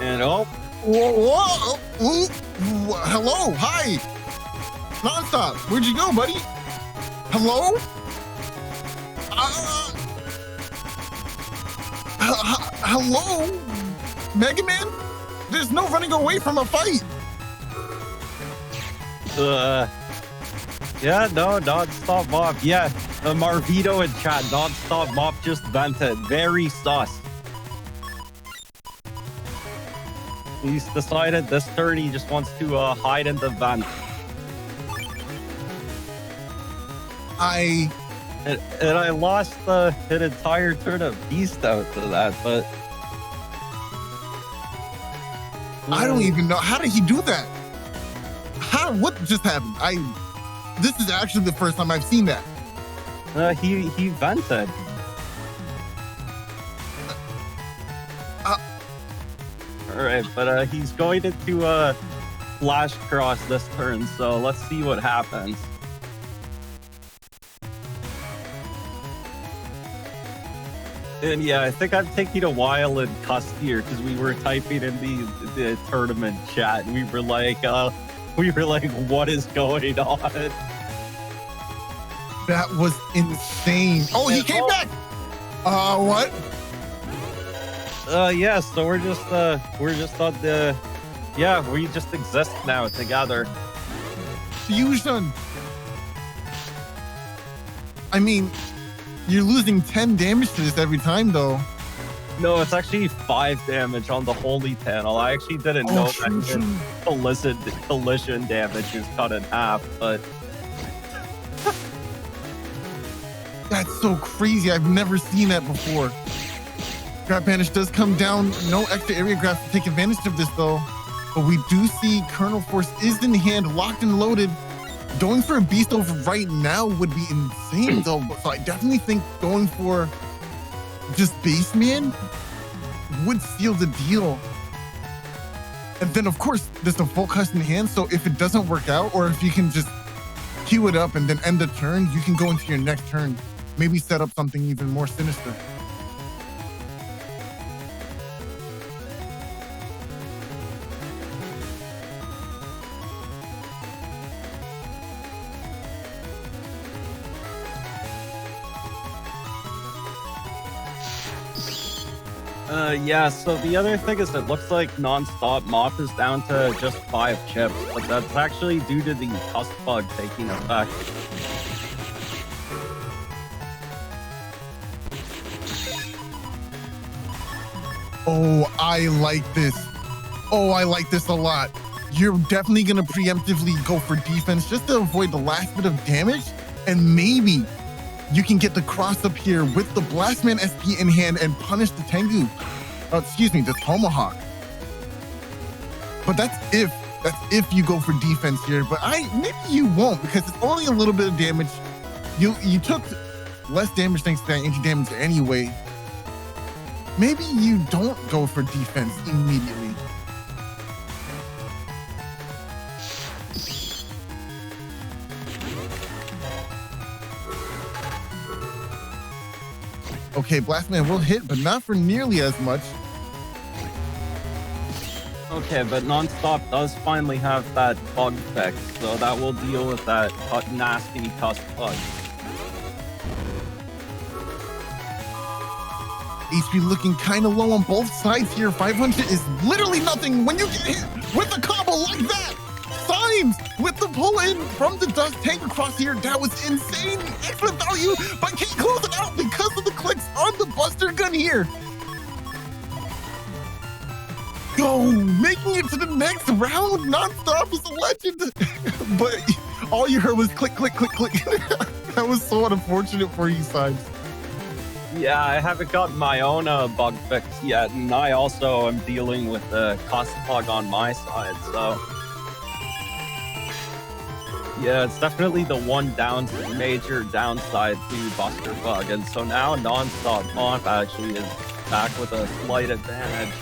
And oh, whoa, ooh, hello, hi, Nonstop. Where'd you go, buddy? Hello? Hello, Mega Man? There's no running away from a fight. Yeah, no, Nonstopmop. Yeah, the Marvito in chat. Nonstopmop just vented. Very sus. He's decided this turn he just wants to hide in the vent. And I lost an entire turn of Beast out to that, but I don't even know. How did he do that? What just happened? This is actually the first time I've seen that. He vented. All right, but he's going into Flash Cross this turn, so let's see what happens. And yeah, I think I'm taking a while in cuss here because we were typing in the tournament chat, and we were like, what is going on? That was insane. Oh, he came back. What? Yeah, so we're just on the, yeah, we just exist now together. Fusion. I mean, you're losing 10 damage to this every time, though. No, it's actually 5 damage on the holy panel. I actually didn't know that collision damage is cut in half, but that's so crazy. I've never seen that before. Grab Banish does come down. No extra area grabs to take advantage of this, though. But we do see Kernel Force is in hand, locked and loaded. Going for a Beast over right now would be insane, though. So I definitely think going for just Baseman would seal the deal. And then, of course, there's a full custom hand. So if it doesn't work out, or if you can just queue it up and then end the turn, you can go into your next turn. Maybe set up something even more sinister. Yeah, so the other thing is it looks like Nonstopmop is down to just 5 chips, but that's actually due to the cusp bug taking effect. Oh, I like this. Oh, I like this a lot. You're definitely going to preemptively go for defense just to avoid the last bit of damage, and maybe you can get the cross up here with the Blastman SP in hand and punish the Tengu. Excuse me, the Tomahawk. But that's if you go for defense here. But maybe you won't, because it's only a little bit of damage. You took less damage thanks to that anti-damage anyway. Maybe you don't go for defense immediately. Okay, Blastman will hit, but not for nearly as much. Okay, but Nonstop does finally have that bug fix, so that will deal with that nasty cusp bug. HP looking kind of low on both sides here. 500 is literally nothing when you get hit with a combo like that. Symes with the pull-in from the dust tank across here. That was insane. Extra value, but can't close it out because of the clicks on the Buster Gun here. Go, making it to the next round. Nonstop is a legend. But all you heard was click, click, click, click. That was so unfortunate for you, Symes. Yeah, I haven't gotten my own bug fix yet, and I also am dealing with the cusp bug on my side, so... Yeah, it's definitely the one major downside to Buster Bug, and so now Nonstopmop actually is back with a slight advantage.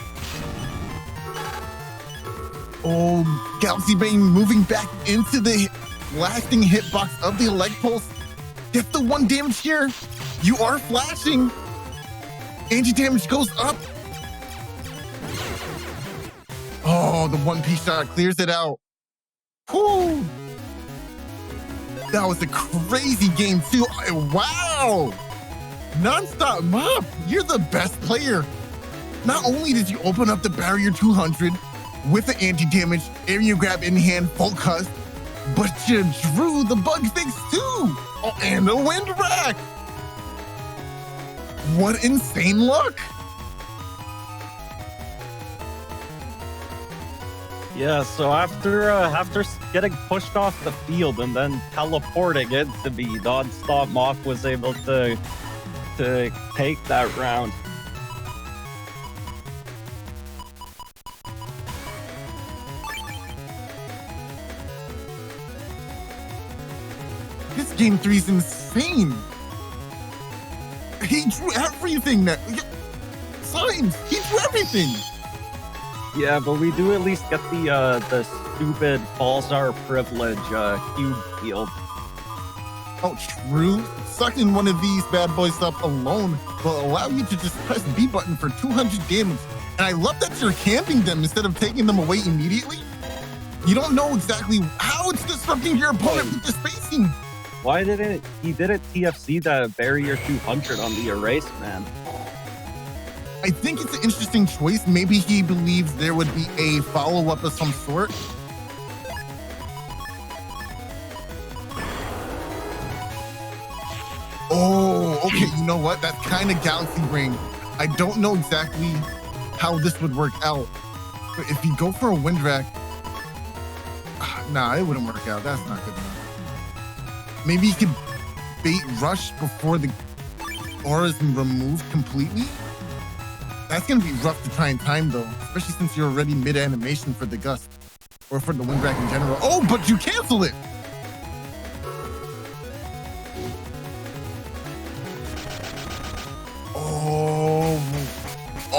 Oh, Galaxy Bane moving back into the lasting hitbox of the Elect Pulse. Get the 1 damage here. You are flashing. Anti-damage goes up. Oh, the 1-piece shot clears it out. Whew. That was a crazy game too. Wow! Nonstopmop, you're the best player. Not only did you open up the barrier 200 with the anti-damage, area grab in hand, full cusp, but you drew the bug fix too. Oh, and the wind rack. What insane luck. Yeah, so after getting pushed off the field and then teleporting into me, Nonstopmop was able to take that round. This game 3 is insane. He drew everything that Symes. He drew everything. Yeah, but we do at least get the stupid Balzar privilege cube field. Oh, true. Sucking one of these bad boys up alone will allow you to just press B button for 200 damage. And I love that you're camping them instead of taking them away immediately. You don't know exactly how it's disrupting your opponent with the spacing. Why didn't he TFC the barrier 200 on the erase, man? I think it's an interesting choice. Maybe he believes there would be a follow-up of some sort. Oh, okay. You know what? That's kind of Galaxy Brain. I don't know exactly how this would work out. But if you go for a wind rack, nah, it wouldn't work out. That's not good enough. Maybe you could bait rush before the aura is removed completely. That's going to be rough to try and time, though, especially since you're already mid-animation for the gust, or for the wind rack in general. Oh, but you cancel it!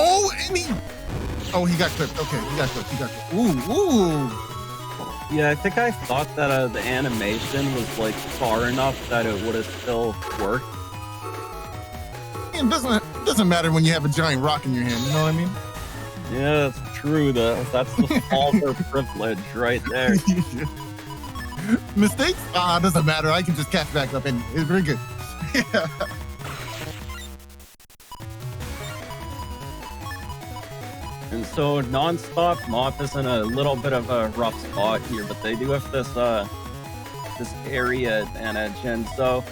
Oh, and he... Oh, he got clipped. Okay, he got clipped. Ooh. Yeah, I think I thought that the animation was, like, far enough that it would have still worked. It doesn't matter when you have a giant rock in your hand, you know what I mean? Yeah, that's true, though. That's the Balzar privilege right there. Mistakes? Doesn't matter. I can just catch back up and it's very good. Yeah. so Nonstopmop is in a little bit of a rough spot here, but they do have this area advantage, and so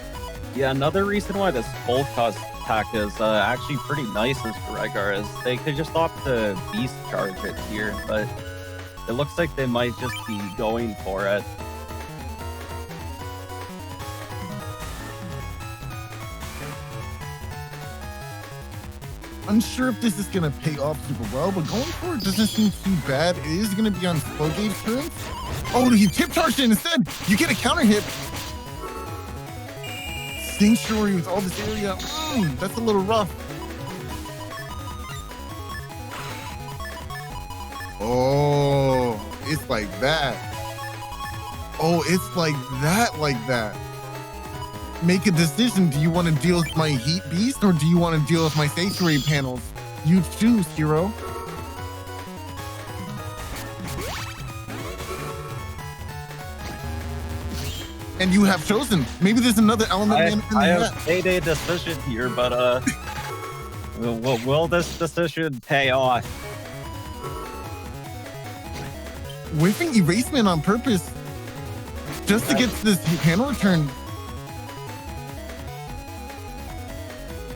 yeah, another reason why this SoulXCross attack is actually pretty nice as Gregor is they could just opt to beast charge it here, but it looks like they might just be going for it. Unsure if this is going to pay off super well, but going for it doesn't seem too bad. It is going to be on slow gauge turns. Oh, he tip charged it instead. You get a counter hit. Sanctuary with all this area. That's a little rough. Oh, it's like that. Oh, it's like that. Make a decision. Do you want to deal with my Heat Beast or do you want to deal with my Sanctuary panels? You choose, hero. And you have chosen. Maybe there's another element. I have made a decision here, but will this decision pay off? Whiffing Erasement on purpose just to get to this panel return.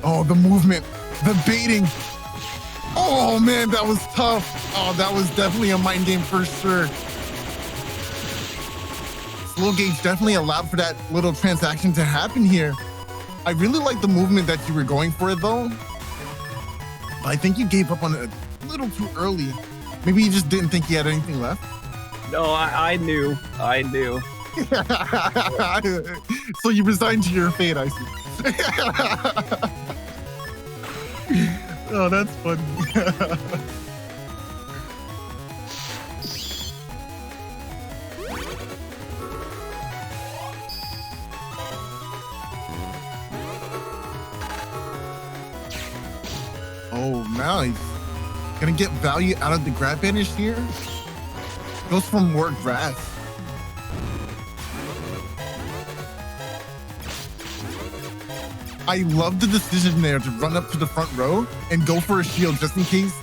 Oh, the movement, the baiting. Oh man, that was tough. Oh, that was definitely a mind game for sure. Slow gauge definitely allowed for that little transaction to happen here. I really like the movement that you were going for though. But I think you gave up on it a little too early. Maybe you just didn't think you had anything left. No, I knew. So you resigned to your fate, I see. Oh, that's funny. Oh, nice. Gonna get value out of the grab banish here. Goes for more grass. I love the decision there to run up to the front row and go for a shield just in case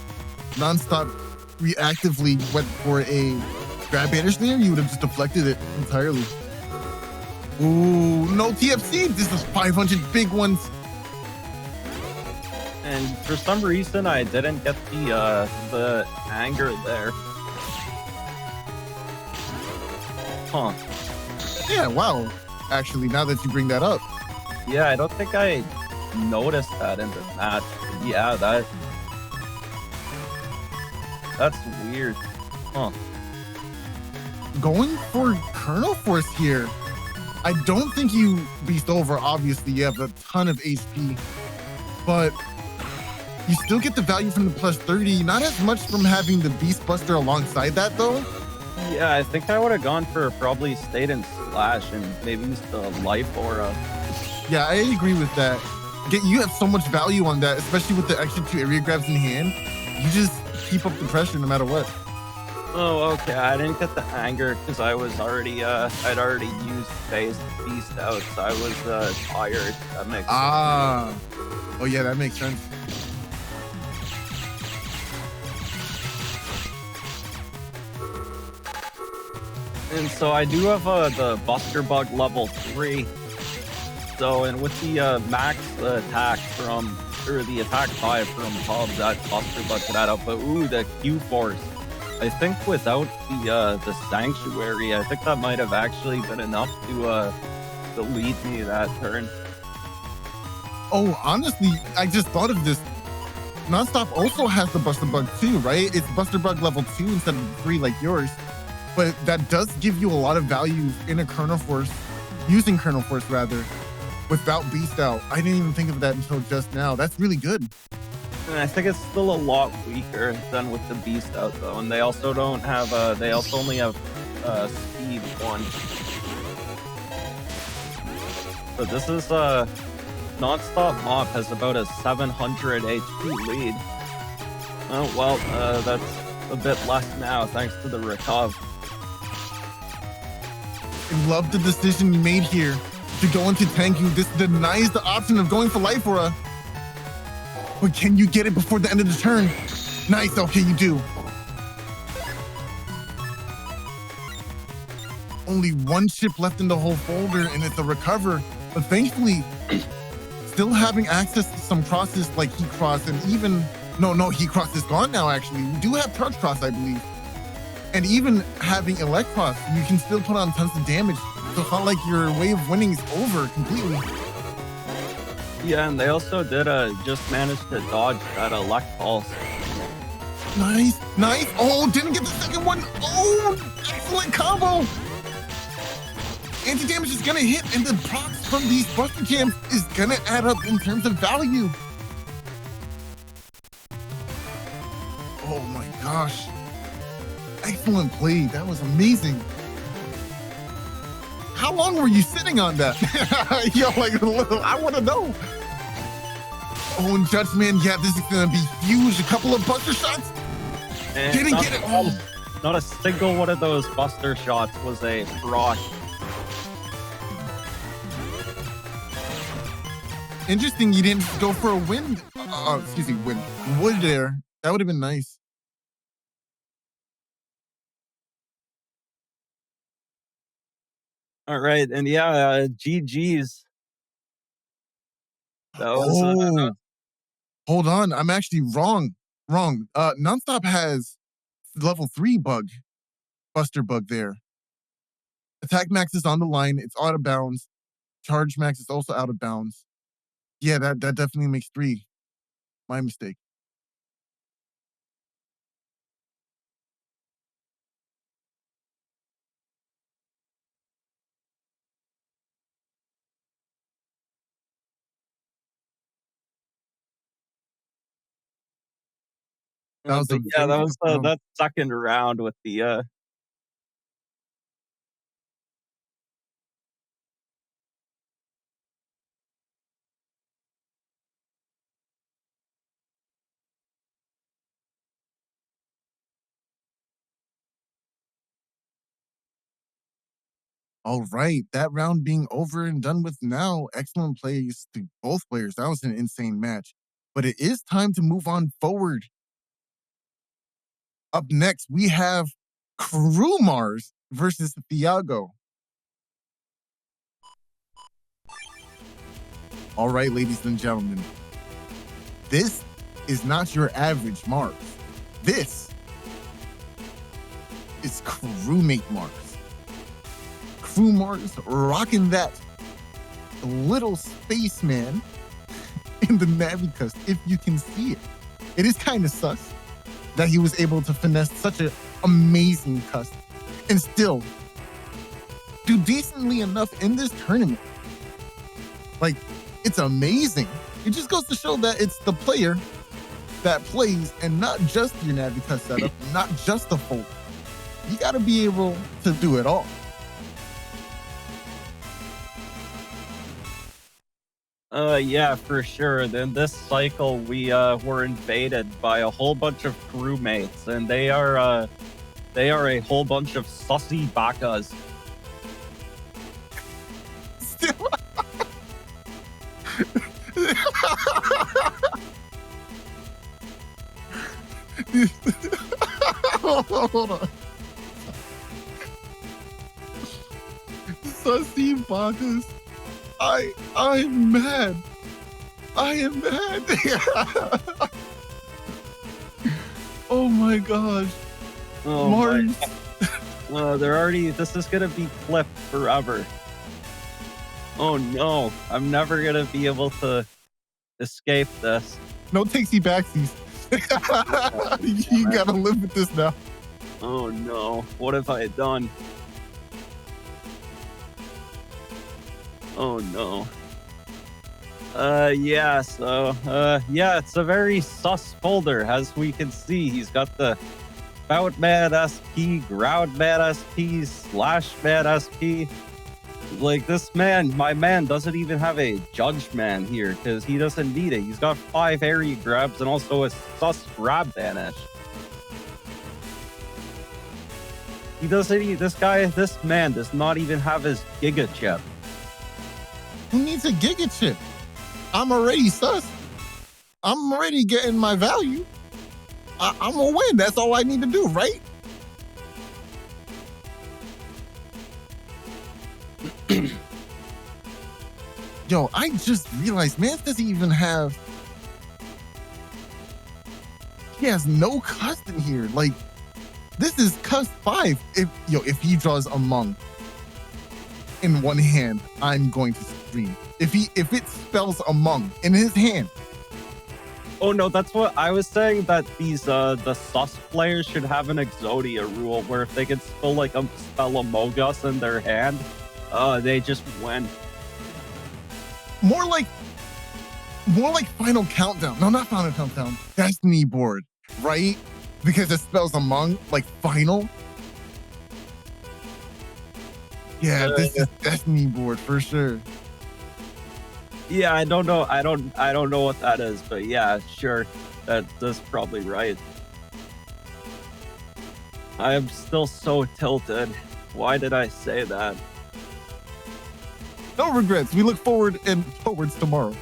Nonstop reactively went for a grab banish there. You would have just deflected it entirely. Ooh, no TFC. This is 500 big ones. And for some reason, I didn't get the anger there. Huh. Yeah, wow. Actually, now that you bring that up. Yeah, I don't think I noticed that in the match. Yeah, that's weird. Huh. Going for Kernel Force here. I don't think you beast over, obviously. You have a ton of HP. But you still get the value from the plus 30. Not as much from having the Beast Buster alongside that, though. Yeah, I think I would have gone for probably stayed in Slash and maybe used the Life Aura. Yeah, I agree with that. You have so much value on that, especially with the extra 2 area grabs in hand. You just keep up the pressure no matter what. Oh, okay. I didn't get the anger because I was already, I'd already used phase Beast out, so I was tired. That makes sense. Oh yeah, that makes sense. And so I do have the Buster Bug level 3. So, and with the max attack from, or the attack 5 from Hub, that Buster Bug could add up. But ooh, the Q Force. I think without the Sanctuary, I think that might have actually been enough to lead me that turn. Oh, honestly, I just thought of this. Nonstop also has the Buster Bug too, right? It's Buster Bug level 2 instead of 3 like yours. But that does give you a lot of value in a Kernel Force, using Kernel Force rather, without Beast out. I didn't even think of that until just now. That's really good. And I think it's still a lot weaker than with the Beast out though. And they also don't have, they also only have speed 1. So this is, Nonstopmop has about a 700 HP lead. Oh, well, that's a bit less now thanks to the Recov. I love the decision you made here to go into Tengu. This denies the option of going for Life Aura. But can you get it before the end of the turn? Nice. Okay, you do. Only one chip left in the whole folder, and it's a recover. But thankfully, still having access to some crosses like Heat Cross, and even no, Heat Cross is gone now. Actually, we do have Touch Cross, I believe, and even having Elect Cross, you can still put on tons of damage. So it's not like your way of winning is over completely. Yeah, and they also did just manage to dodge that Elect Pulse. Nice. Oh, didn't get the second one. Oh, excellent combo. Anti-damage is gonna hit, and the procs from these Buster Jams is gonna add up in terms of value. Oh my gosh. Excellent play. That was amazing. How long were you sitting on that? Yo, like, I want to know. Oh, and Judgment, yeah, this is gonna be huge. A couple of Buster shots. And Didn't get it. Oh. Not a single one of those Buster shots was a fraud. Interesting, you didn't go for a wind. Wind. Wood there. That would have been nice. All right, and yeah, GG's. That was, hold on. I'm actually wrong. Nonstop has level 3 bug. Buster bug there. Attack max is on the line. It's out of bounds. Charge max is also out of bounds. Yeah, that definitely makes 3. My mistake. that was that second round with the All right, that round being over and done with now. Excellent plays to both players. That was an insane match. But it is time to move on forward. Up next, we have Crew Mars versus Thiago. All right, ladies and gentlemen. This is not your average Mars. This is crewmate Mars. Crew Mars rocking that little spaceman in the Navicus, if you can see it. It is kind of sus that he was able to finesse such an amazing custom and still do decently enough in this tournament. Like, it's amazing. It just goes to show that it's the player that plays and not just your Navicus setup, not just the folk. You got to be able to do it all. Yeah, for sure. Then this cycle, we were invaded by a whole bunch of crewmates, and they are a whole bunch of sussy bakas. Hold on. Sussy bakas. I'm mad. I am mad. Oh my gosh. Oh Mars. They're already. This is gonna be clipped forever. Oh no! I'm never gonna be able to escape this. No takesy backsies. You gotta live with this now. Oh no! What have I done? Oh no. Yeah, so, yeah, it's a very sus folder, as we can see. He's got the Bout Mad SP, Ground Mad SP, Slash Mad SP. Like, this man, my man, doesn't even have a Judge Man here, because he doesn't need it. He's got 5 area grabs and also a sus grab banish. He doesn't need, this man does not even have his Giga Chip. Who needs a Giga Chip? I'm already sus. I'm already getting my value. I'm gonna win. That's all I need to do, right? Yo, I just realized, man, doesn't even have. He has no custom here. Like, this is cust 5. If he draws Among in one hand, I'm going to scream. If it spells Among in his hand. Oh no, that's what I was saying, that these the sus players should have an Exodia rule where if they could spell Among Us in their hand, they just win. More like Final Countdown. No, not Final Countdown. Destiny board, right? Because it spells Among, like final. Yeah, this is Destiny board for sure. Yeah, I don't know. I don't know what that is, but yeah, sure. That's probably right. I am still so tilted. Why did I say that? No regrets. We look forward and towards tomorrow.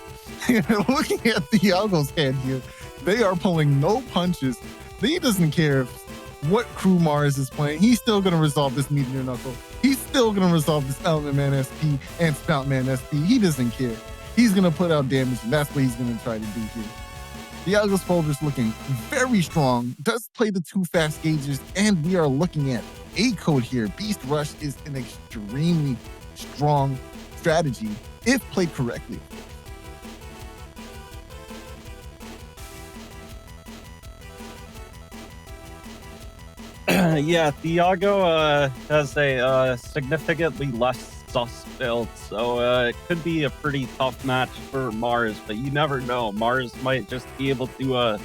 Looking at Thiago's hand here, they are pulling no punches. He doesn't care what crew Mars is playing. He's still going to resolve this Meteor Knuckle. He's still going to resolve this Element Man SP and Spout Man SP. He doesn't care. He's going to put out damage, and that's what he's going to try to do here. Thiago's folder's looking very strong, does play the 2 fast gauges, and we are looking at a code here. Beast Rush is an extremely strong strategy if played correctly. Yeah, Thiago has a significantly less sus build, so it could be a pretty tough match for Mars, but you never know. Mars might just be able to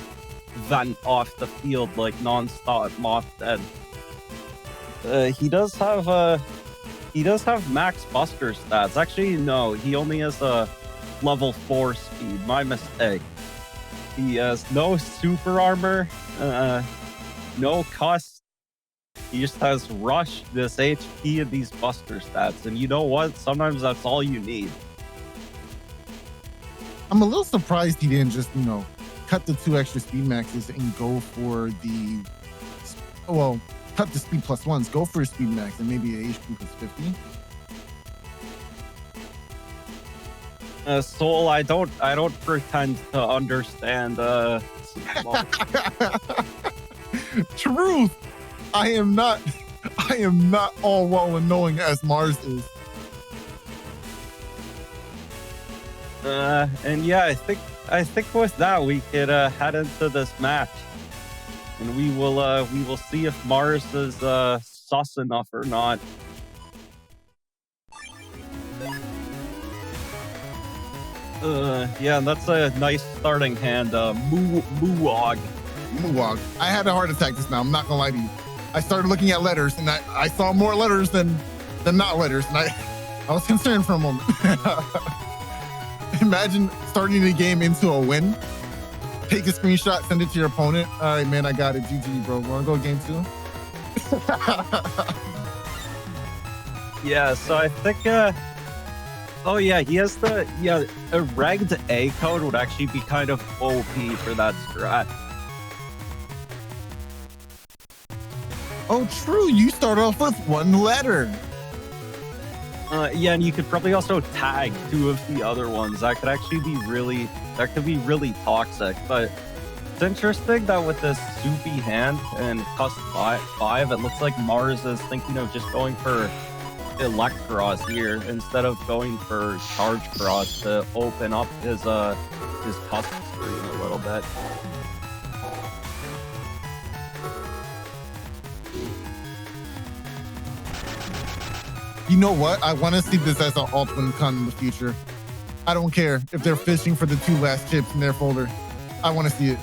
vent off the field like Nonstopmop did. He does have max buster stats. Actually, no, he only has a level 4 speed. My mistake. He has no super armor, no cost. He just has rush, this HP, and these buster stats. And you know what? Sometimes that's all you need. I'm a little surprised he didn't just, cut the 2 extra speed maxes and go for the, cut the speed plus 1s, go for a speed max and maybe a HP plus 50. Soul, I don't pretend to understand Truth. I am not all well and knowing as Mars is. And yeah, I think with that we could head into this match, and we will see if Mars is sus enough or not. Yeah, that's a nice starting hand. Muwog. I had a heart attack just now. I'm not gonna lie to you. I started looking at letters, and I saw more letters than not letters, and I was concerned for a moment. Imagine starting the game into a win. Take a screenshot, send it to your opponent. All right, man, I got it. GG, bro. Wanna go game 2? Yeah, so I think oh yeah, he has a regged A code would actually be kind of OP for that strat. Oh, true. You start off with 1 letter. Yeah, and you could probably also tag 2 of the other ones. That could actually be really toxic. But it's interesting that with this soupy hand and cust 5, it looks like Mars is thinking of just going for Electros here instead of going for Charge Cross to open up his cust screen a little bit. You know what? I want to see this as an alt-win con in the future. I don't care if they're fishing for the 2 last chips in their folder. I want to see it.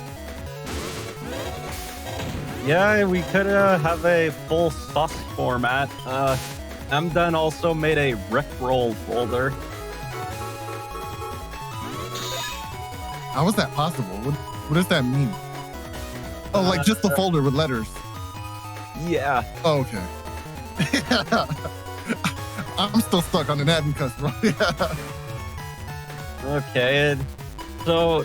Yeah, we could have a full sus format. Mden also made a Rickroll folder. How is that possible? What does that mean? Oh, like just the folder with letters. Yeah. Oh, okay. I'm still stuck on an admin customer. Okay, and so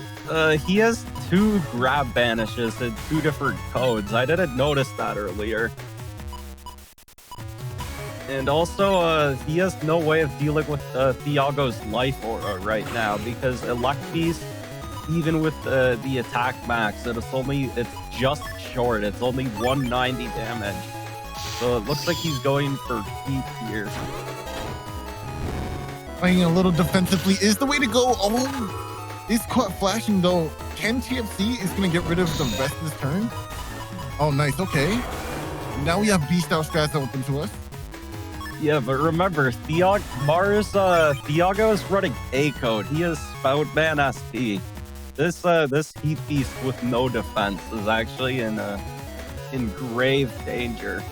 he has 2 grab banishes in 2 different codes. I didn't notice that earlier. And also, he has no way of dealing with Thiago's life aura right now because Elect Beast, even with the attack max, it's just short. It's only 190 damage. So it looks like he's going for keep here. Playing a little defensively is the way to go. Oh, he's caught flashing though. Ken TFC is going to get rid of the rest this turn. Oh, nice. Okay. Now we have Beast Out strats open to us. Yeah, but remember, Thiago is running A code. He is Spoutman SP. This Heat Beast with no defense is actually in grave danger.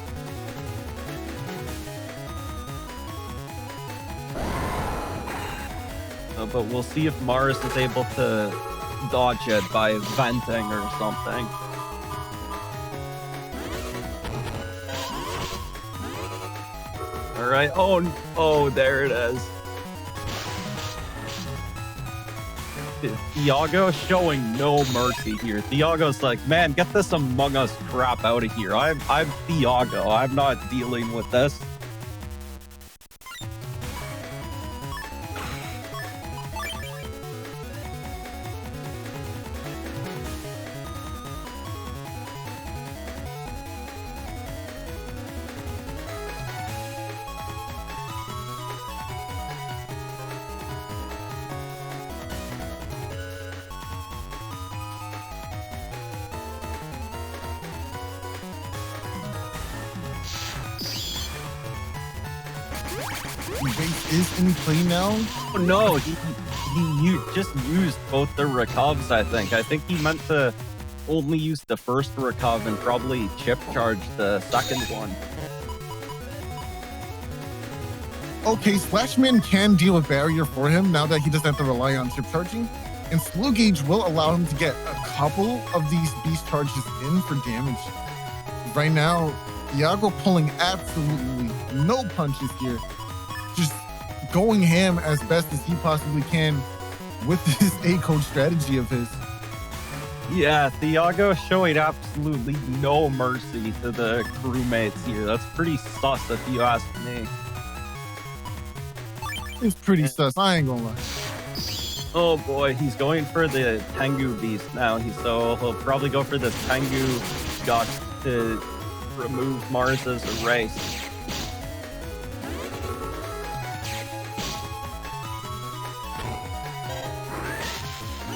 But we'll see if Mars is able to dodge it by venting or something. All right. Oh, there it is. Thiago showing no mercy here. Thiago's like, man, get this Among Us crap out of here. I'm Thiago. I'm not dealing with this. Base is in play now. Oh, no, he just used both the recovs, I think. I think he meant to only use the first recov and probably chip charge the second one. Okay, Splashman can deal with barrier for him now that he doesn't have to rely on chip charging. And Slow Gauge will allow him to get a couple of these beast charges in for damage. Right now, Thiago pulling absolutely no punches here. Just going ham as best as he possibly can with this A-code strategy of his. Yeah, Thiago showing absolutely no mercy to the crewmates here. That's pretty sus if you ask me. It's pretty sus, I ain't gonna lie. Oh boy, he's going for the Tengu Beast now. So he'll probably go for the Tengu Gust to remove Mars's erase.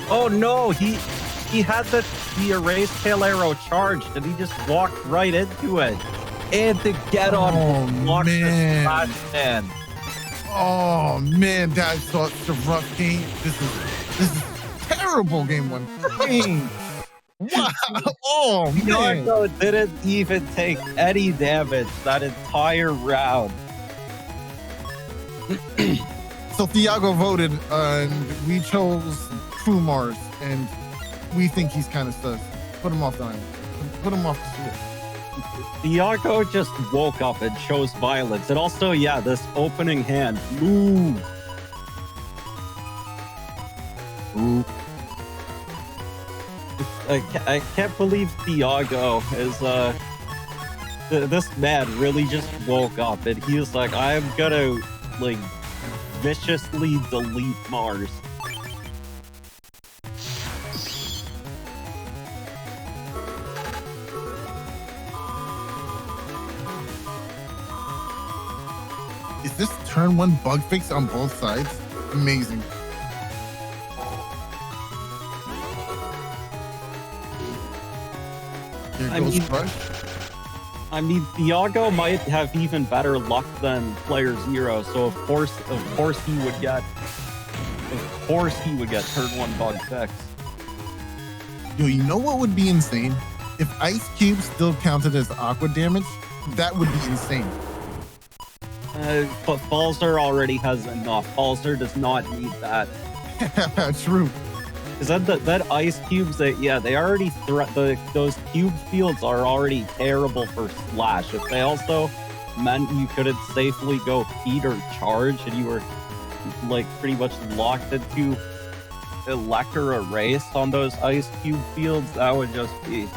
Oh no, he had the erase tail arrow charged and he just walked right into it. And to get on block the splash man. Oh man, that's such a rough game. This is terrible game one. Dang. Wow. Oh man. Thiago didn't even take any damage that entire round. So Thiago voted and we chose True Mars and we think he's kind of sus. Put him off the island. Put him off the shit. Thiago just woke up and chose violence. And also, yeah, this opening hand. Ooh. I can't believe Thiago is this man really just woke up and he was like, I'm gonna like viciously delete Mars. Is this turn one bug fix on both sides? Amazing. I mean, Thiago might have even better luck than player 0, so of course he would get turn one bug fix. Yo, you know what would be insane? If Ice Cube still counted as aqua damage, that would be insane. But Balzer already has enough. Balzer does not need that. True. Because that ice cubes, they already those cube fields are already terrible for slash. If they also meant you couldn't safely go feed or charge, and you were like pretty much locked into Electra race on those ice cube fields, that would just be.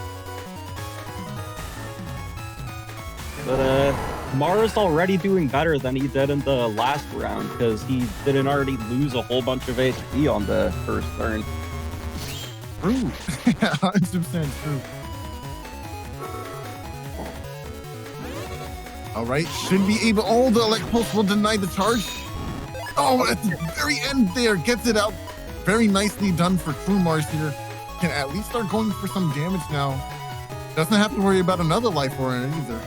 But Mara's already doing better than he did in the last round because he didn't already lose a whole bunch of HP on the first turn. True. 100% true. All right, should be able. Oh, the Elect Pulse will deny the charge. Oh, at the very end there, gets it out. Very nicely done for True Mars here. Can at least start going for some damage now. Doesn't have to worry about another life or it either.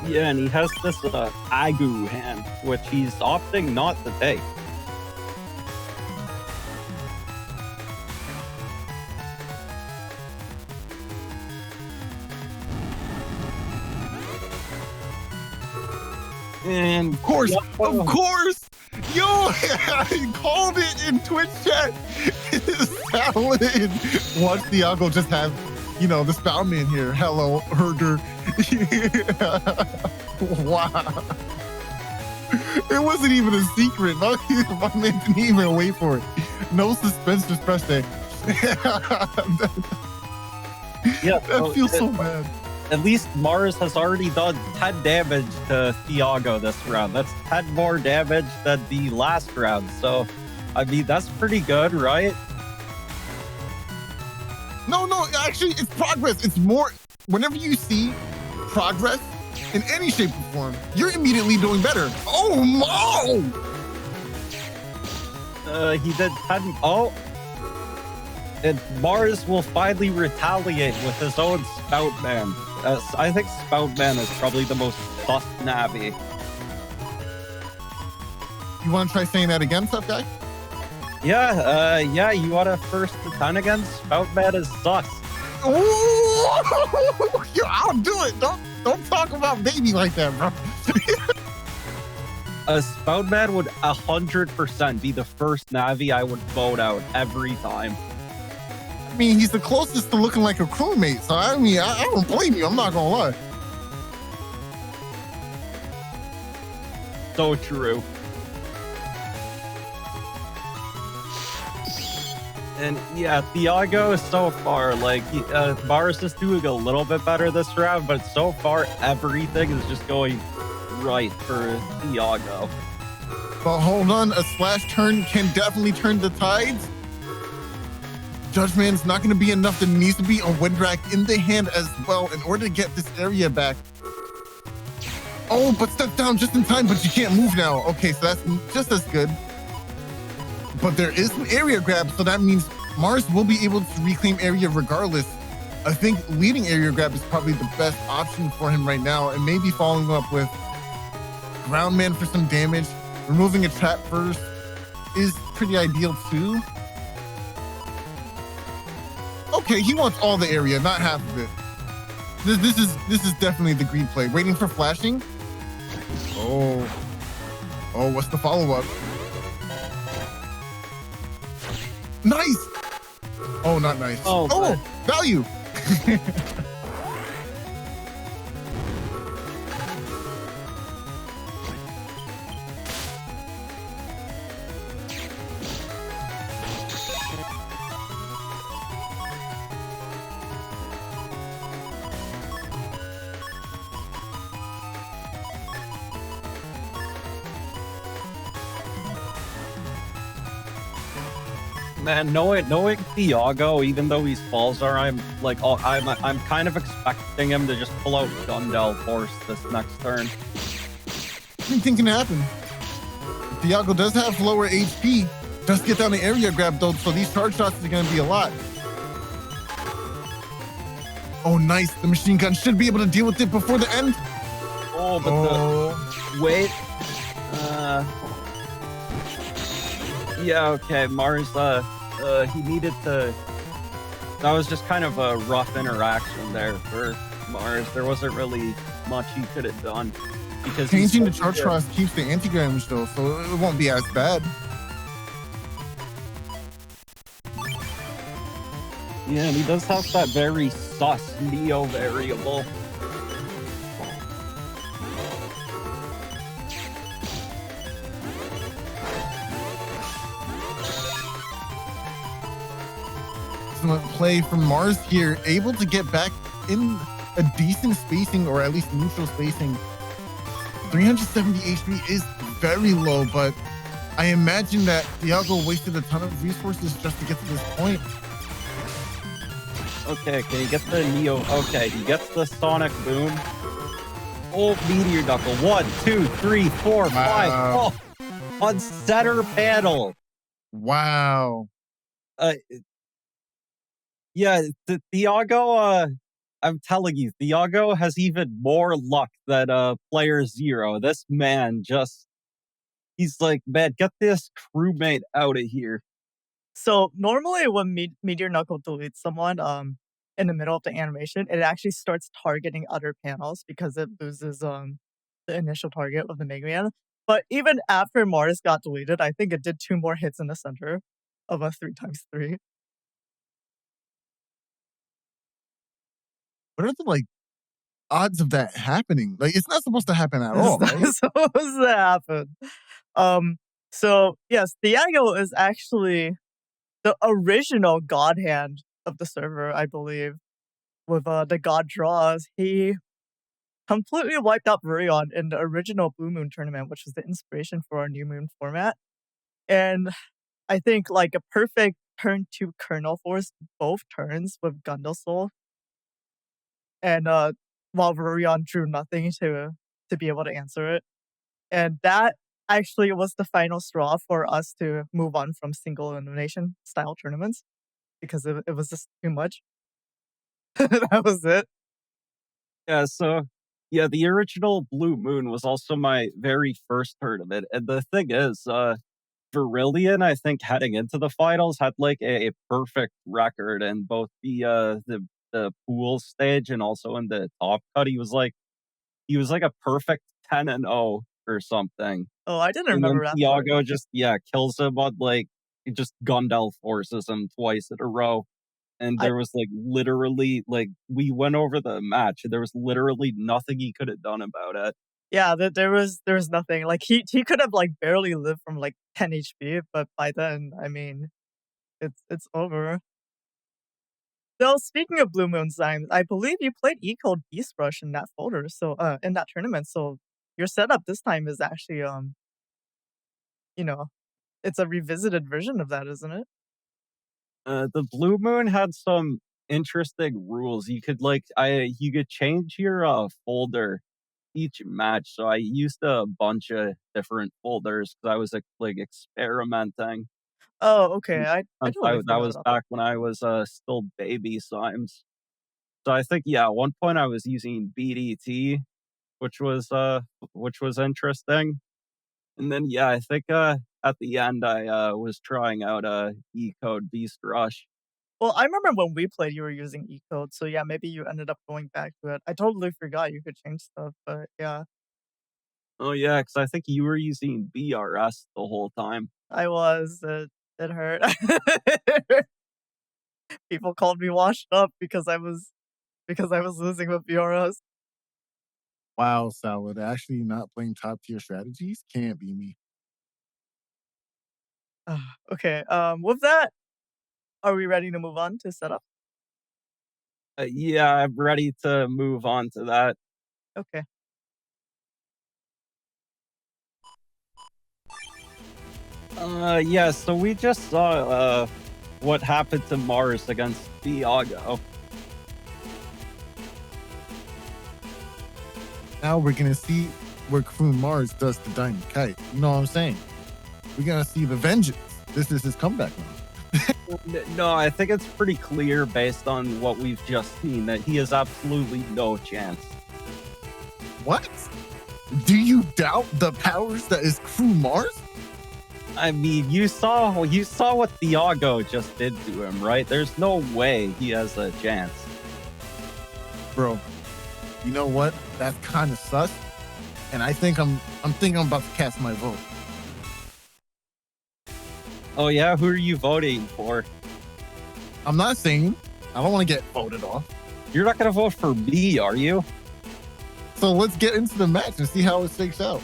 Yeah, and he has this Agu hand, which he's opting not to take. And of course, yo, I called it in Twitch chat. Salad. Watch Thiago just have, you know, the Spoutman here. Hello, herder. Wow. It wasn't even a secret. My man didn't even wait for it. No suspense, just press A. Yeah, that feels so bad. At least Mars has already done 10 damage to Thiago this round. That's 10 more damage than the last round. So, I mean, that's pretty good, right? No, actually, it's progress. It's more, whenever you see progress in any shape or form, you're immediately doing better. Oh, no! He did 10. Oh! And Mars will finally retaliate with his own Spoutman. I think Spoutman is probably the most sus Navi. You want to try saying that again, tough guy? Yeah, you want to first to 10 again? Spoutman is sus. Ooh! Yo, I'll do it. Don't talk about baby like that, bro. A Spoutman would 100% be the first Navi I would vote out every time. I mean, he's the closest to looking like a crewmate, so I mean, I don't blame you. I'm not gonna lie. So true. And yeah, Thiago is so far, like, Mars is doing a little bit better this round, but so far everything is just going right for Thiago. But hold on, a slash turn can definitely turn the tides. Judgment's not going to be enough. There needs to be a Windrak in the hand as well in order to get this area back. Oh, but step down just in time, but you can't move now. Okay, so that's just as good. But there is an area grab, so that means Mars will be able to reclaim area regardless. I think leading area grab is probably the best option for him right now, and maybe following up with Groundman for some damage. Removing a trap first is pretty ideal too. Okay, he wants all the area, not half of it. This is definitely the green play. Waiting for flashing. Oh, what's the follow-up? Nice. Oh, not nice. Oh, value. Man, knowing Thiago, even though he's Falzar, I'm kind of expecting him to just pull out Gundel Force this next turn. Anything can happen. Thiago does have lower HP. Just get down the area grab though, so these charge shots are going to be a lot. Oh, nice. The machine gun should be able to deal with it before the end. Oh, but wait. Yeah, okay, Mars, he needed to... That was just kind of a rough interaction there for Mars. There wasn't really much he could have done. Because changing the charge cross keeps the anti-damage though, so it won't be as bad. Yeah, and he does have that very sus Neo variable. excellent play from Mars here, able to get back in a decent spacing, or at least neutral spacing. 370 HP is very low, but I imagine that Thiago wasted a ton of resources just to get to this point. Okay, can you get the Neo? Okay, he gets the Sonic Boom. Oh, Meteor Knuckle. 1, 2, 3, 4, 5. Wow. Oh, on center panel. Wow. Yeah, Thiago, I'm telling you, Thiago has even more luck than player 0. This man just, he's like, man, get this crewmate out of here. So normally when Meteor Knuckle deletes someone in the middle of the animation, it actually starts targeting other panels because it loses the initial target of the Mega Man. But even after Mars got deleted, I think it did 2 more hits in the center of a 3x3. What are the like odds of that happening? Like, it's not supposed to happen at It's all, not right? supposed to happen. So yes, Thiago is actually the original God Hand of the server, I believe. With the God Draws, he completely wiped out Virion in the original Blue Moon tournament, which was the inspiration for our New Moon format. And I think like a perfect turn 2 Kernel Force both turns with Gundle Soul. And while Virion drew nothing to be able to answer it. And that actually was the final straw for us to move on from single elimination style tournaments because it was just too much. That was it. Yeah, so yeah, the original Blue Moon was also my very first tournament. And the thing is, Virillion, I think heading into the finals had like a perfect record in both the pool stage and also in the top cut. He was like a perfect 10-0 or something. Oh, I didn't And then remember that part. Thiago just kills him on like, he just Gundel forces him twice in a row. And there was like literally like, we went over the match and there was literally nothing he could have done about it. Yeah, there was nothing. Like he could have like barely lived from like 10 HP, but by then, I mean, it's over. So speaking of Blue Moon Symes, I believe you played E-Code Beast Rush in that folder, so in that tournament. So your setup this time is actually you know, it's a revisited version of that, isn't it? The Blue Moon had some interesting rules. You could you could change your folder each match. So I used a bunch of different folders because I was like experimenting. Oh, okay. I totally That forgot was about that. back when I was still baby Symes. So I think at one point I was using BDT, which was interesting. And then I think at the end I was trying out E-Code Beast Rush. Well, I remember when we played, you were using E-Code, so yeah, maybe you ended up going back to it. I totally forgot you could change stuff, but yeah, Oh yeah, because I think you were using BRS the whole time. I was. It hurt. People called me washed up because I was losing with BRS. Wow, Salad. Actually not playing top tier strategies can't be me. Okay. With that, are we ready to move on to setup? Yeah, I'm ready to move on to that. Okay. Yeah, so we just saw what happened to Mars against Thiago. Now we're gonna see where Crew Mars does the Diamond Kite. You know what I'm saying? We're gonna see the vengeance. This is his comeback now. No, I think it's pretty clear based on what we've just seen that he has absolutely no chance. What? Do you doubt the powers that is Crew Mars? I mean, you saw what Thiago just did to him, right? There's no way he has a chance. Bro, you know what? That's kind of sus. And I think I'm about to cast my vote. Oh yeah, who are you voting for? I'm not saying I don't want to get voted off. You're not gonna vote for me, are you? So let's get into the match and see how it shakes out.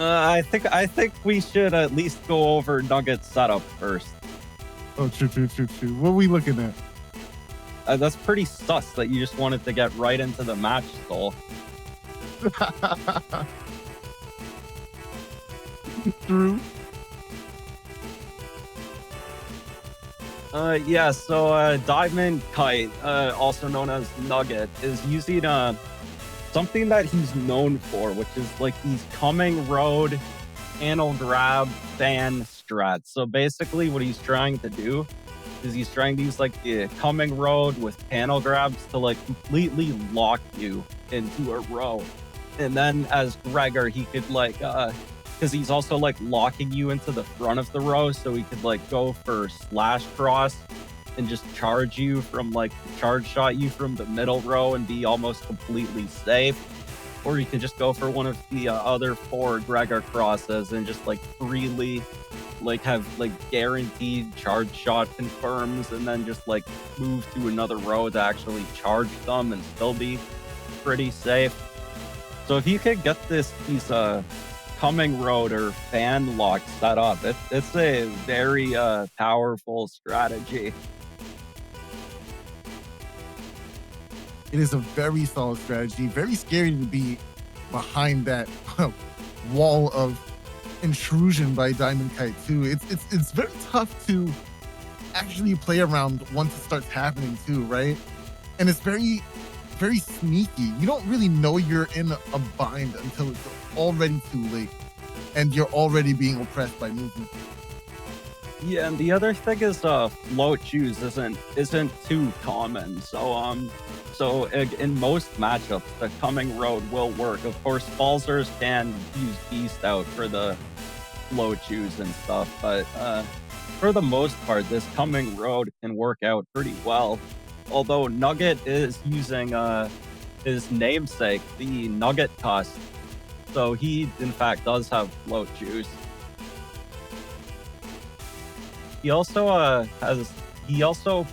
I think we should at least go over Nugget's setup first. Oh, true. What are we looking at? That's pretty sus that you just wanted to get right into the match, Soul. True. Yeah, so Diamond Kite, also known as Nugget, is using something that he's known for, which is like these coming road panel grab fan strats. So basically what he's trying to do is he's trying to use like the coming road with panel grabs to like completely lock you into a row. And then as Gregor, he could like because he's also like locking you into the front of the row, so he could like go for slash cross and just charge you from like charge shot you from the middle row and be almost completely safe. Or you could just go for one of the other 4 Gregor crosses and just like freely like have like guaranteed charge shot confirms and then just like move to another row to actually charge them and still be pretty safe. So if you could get these coming road or fan lock set up, it's a very powerful strategy. It is a very solid strategy. Very scary to be behind that wall of intrusion by Diamond Kite too. It's very tough to actually play around once it starts happening too, right? And it's very sneaky. You don't really know you're in a bind until it's already too late and you're already being oppressed by movement. Yeah, and the other thing is float shoes isn't too common. So in most matchups the coming road will work. Of course Balzers can use Beast out for the float shoes and stuff, but for the most part this coming road can work out pretty well. Although Nugget is using his namesake, the Nugget Tusk. So he, in fact, does have float juice. He also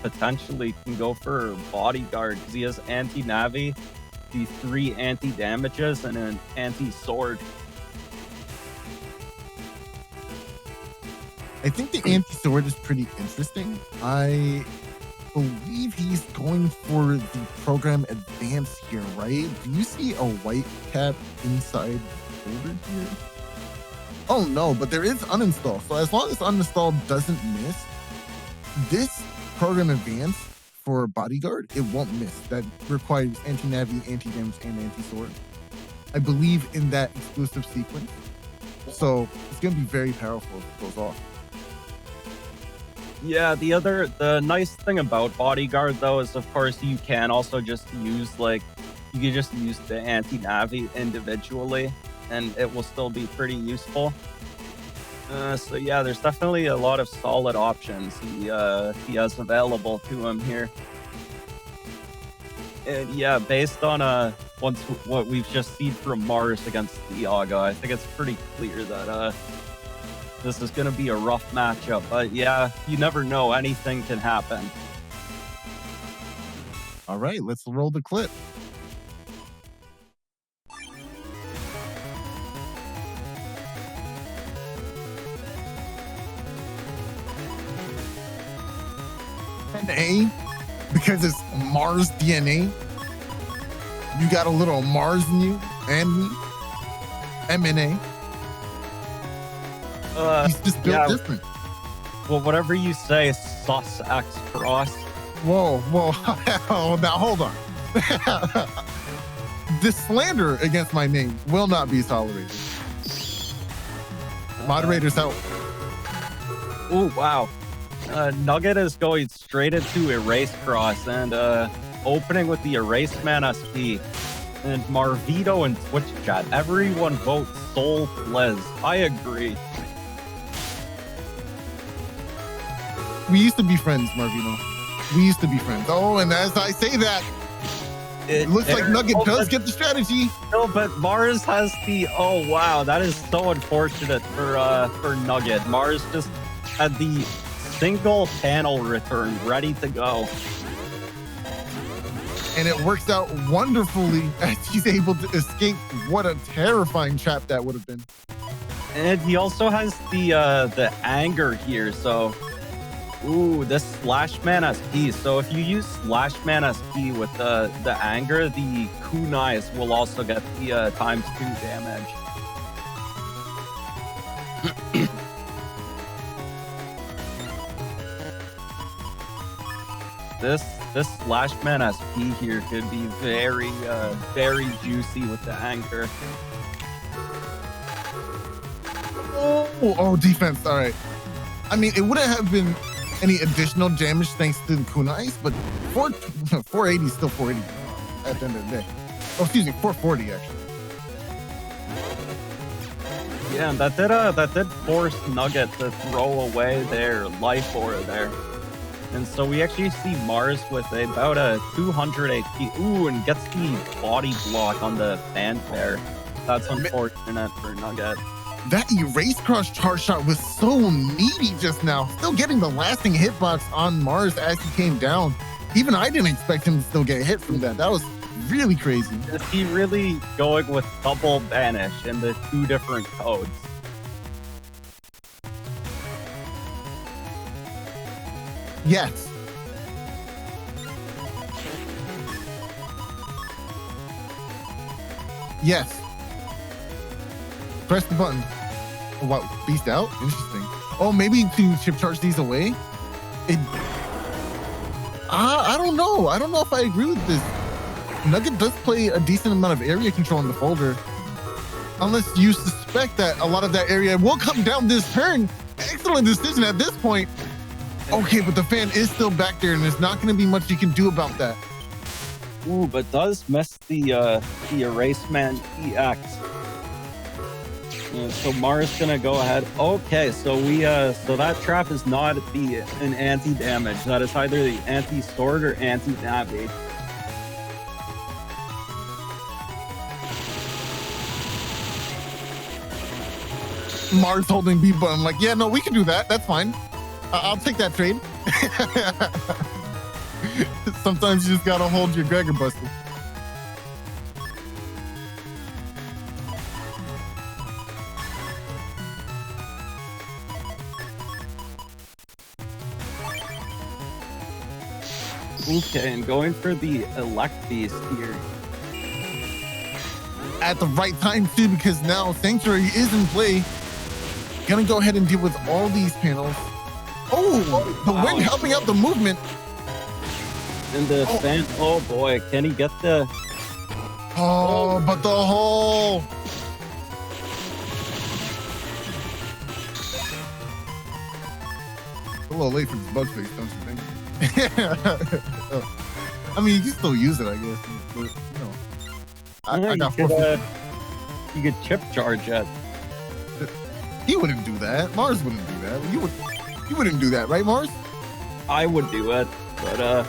potentially can go for bodyguard because he has anti-navi, the 3 anti-damages, and an anti-sword. I think the anti-sword is pretty interesting. I believe he's going for the program advance here, right? Do you see a white cap inside the folder here? Oh no, but there is uninstall. So as long as uninstall doesn't miss, this program advance for bodyguard, it won't miss. That requires anti-navi, anti-damage, and anti-sword. I believe in that exclusive sequence. So it's going to be very powerful if it goes off. Yeah, the nice thing about bodyguard though is of course you can also just use you can just use the anti-navi individually and it will still be pretty useful. So yeah, there's definitely a lot of solid options he has available to him here. And yeah, based on what we've just seen from Mars against Thiago, I think it's pretty clear that this is going to be a rough matchup. But yeah, you never know. Anything can happen. All right, let's roll the clip. DNA, because it's Mars DNA. You got a little Mars in you and me. MNA. He's just built different. Well, whatever you say, SoulXCross. Whoa. Oh, now hold on. This slander against my name will not be tolerated. Moderators help. Oh, wow. Nugget is going straight into Erase Cross and opening with the Erase Man SP. And Marvito and Twitch chat. Everyone vote Soul Liz. I agree. We used to be friends, Marvino. We used to be friends. Oh, and as I say that, it looks like Nugget does get the strategy. No, but Mars has the... Oh, wow. That is so unfortunate for Nugget. Mars just had the single panel return ready to go. And it works out wonderfully as he's able to escape. What a terrifying trap that would have been. And he also has the anger here, so Ooh, this Slash Man SP. So if you use Slash Man SP with the anger, the kunais will also get the ×2 damage. This Slash Man SP here could be very juicy with the anger. Oh, defense. All right. I mean, it wouldn't have been any additional damage thanks to the kunais, but 480 is still 480 at the end of the day. Oh, excuse me, 440 actually. Yeah, and that did force Nugget to throw away their life aura there. And so we actually see Mars with about a 200 HP. Ooh, and gets the body block on the fanfare. That's unfortunate for Nugget. That erase cross charge shot was so meaty just now. Still getting the lasting hitbox on Mars as he came down. Even I didn't expect him to still get hit from that. That was really crazy. Is he really going with double banish in the 2 different codes? Yes. Yes. Press the button. Oh, what? Beast out? Interesting. Oh, maybe to chip charge these away? I don't know. I don't know if I agree with this. Nugget does play a decent amount of area control in the folder. Unless you suspect that a lot of that area will come down this turn. Excellent decision at this point. Okay, but the fan is still back there, and there's not going to be much you can do about that. Ooh, but does miss the Erase Man EX. So Mars gonna go ahead. Okay, so so that trap is not an anti-damage. That is either the anti-sword or anti-navi. Mars holding B button, like, yeah, no, we can do that. That's fine. I'll take that trade. Sometimes you just gotta hold your Gregor Buster. Okay, and going for the Elect Beast here. At the right time too, because now Sanctuary is in play. Gonna go ahead and deal with all these panels. Oh, the wind helping out the movement. And the fan, oh boy, can he get the... Oh, but the hole. A little late for this bug fix, don't you think? I mean, you can still use it, I guess. But, you know, I got 450. You could chip charge it. He wouldn't do that. Mars wouldn't do that. You wouldn't do that, right, Mars? I would do it, but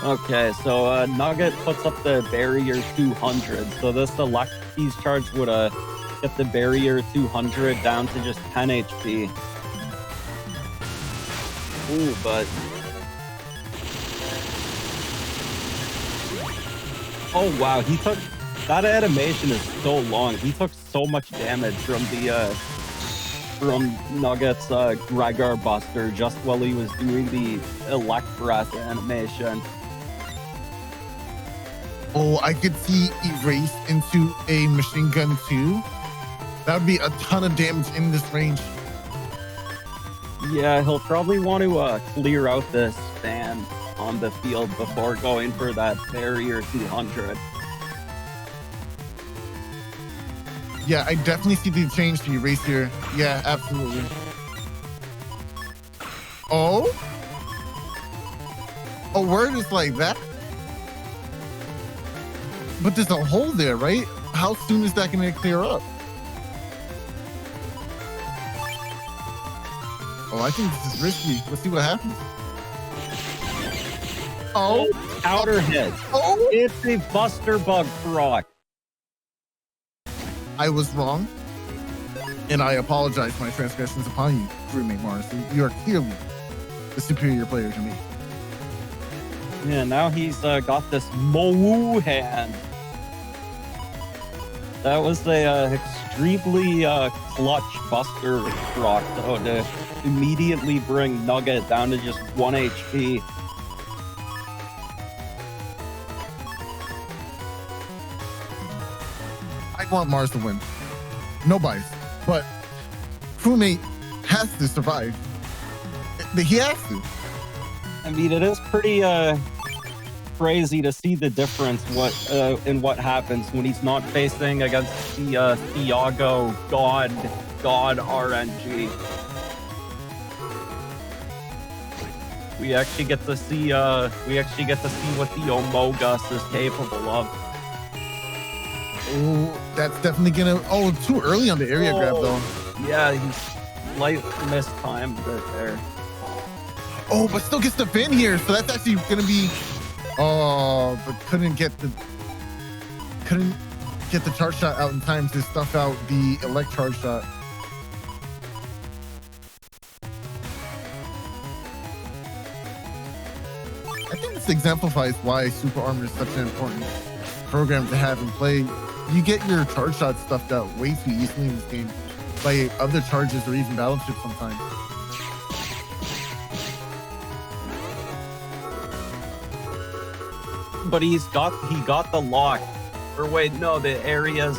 okay, so Nugget puts up the barrier 200. So this Elect Beast charge would get the barrier 200 down to just 10 HP. Ooh, but... Oh wow, he took... That animation is so long. He took so much damage from the from Nugget's Gregor Buster just while he was doing the Elect Breath animation. Oh, I could see Erase into a machine gun too. That would be a ton of damage in this range. Yeah, he'll probably want to clear out this fan on the field before going for that barrier 200. Yeah, I definitely see the change to Erase here. Yeah, absolutely. Oh? A word is like that? But there's a hole there, right? How soon is that going to clear up? Oh, I think this is risky. Let's see what happens. Oh, counter hit. Oh, It's a Buster Bug proc. I was wrong, and I apologize for my transgressions upon you, crewmate Mars. You are clearly the superior player to me. Yeah, now he's got this Moo hand. That was a extremely clutch buster rock though to immediately bring Nugget down to just 1 HP. I want Mars to win. No bias. But crewmate has to survive. He has to. I mean, it is pretty crazy to see the difference in what happens when he's not facing against the Thiago God RNG. We actually get to see what the Omogus is capable of. Oh, that's definitely gonna. Oh, too early on the area grab though. Yeah, he's slightly mistimed right there. Oh, but still gets the fin here, so that's actually gonna be. Oh, but couldn't get the charge shot out in time to stuff out the elect charge shot. I think this exemplifies why Super Armor is such an important program to have in play. You get your charge shots stuffed out way too easily in this game by other charges or even battleships sometimes. But he got the lock. Or wait, no, the area's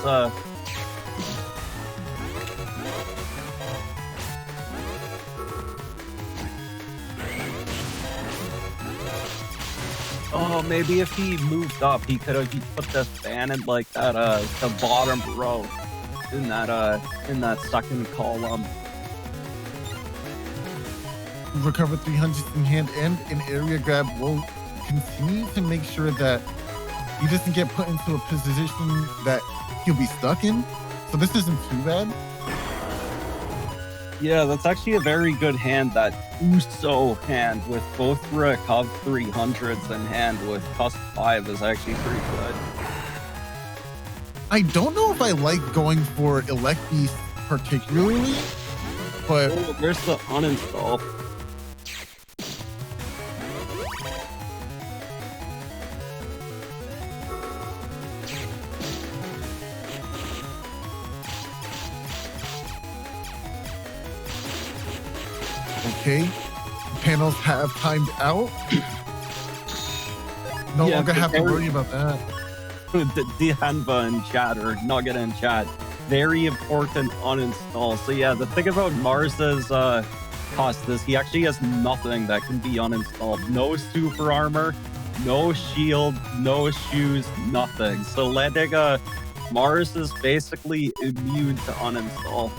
oh, maybe if he moved up, he could have put the fan in like that the bottom row in that second column. Recover 300s in hand and an area grab will continue to make sure that he doesn't get put into a position that he'll be stuck in. So this isn't too bad. Yeah, that's actually a very good hand, that Uso hand with both Recover 300s in hand with Cusp 5 is actually pretty good. I don't know if I like going for Elect Beast particularly, but... Oh, where's the uninstall? Okay, panels have timed out. No longer have to worry about that. The Hanva in chat, or Nugget in chat. Very important uninstall. So yeah, the thing about Mars's cost is he actually has nothing that can be uninstalled. No super armor, no shield, no shoes, nothing. So letting Mars is basically immune to uninstall.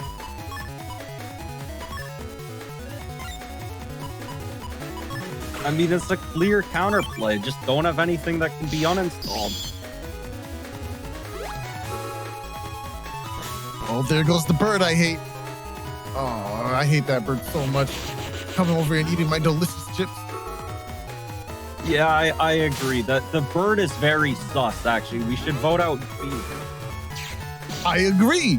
I mean, it's a clear counterplay. Just don't have anything that can be uninstalled. Oh, there goes the bird I hate. Oh, I hate that bird so much. Coming over and eating my delicious chips. Yeah, I agree. The bird is very sus, actually. We should vote out B. I agree.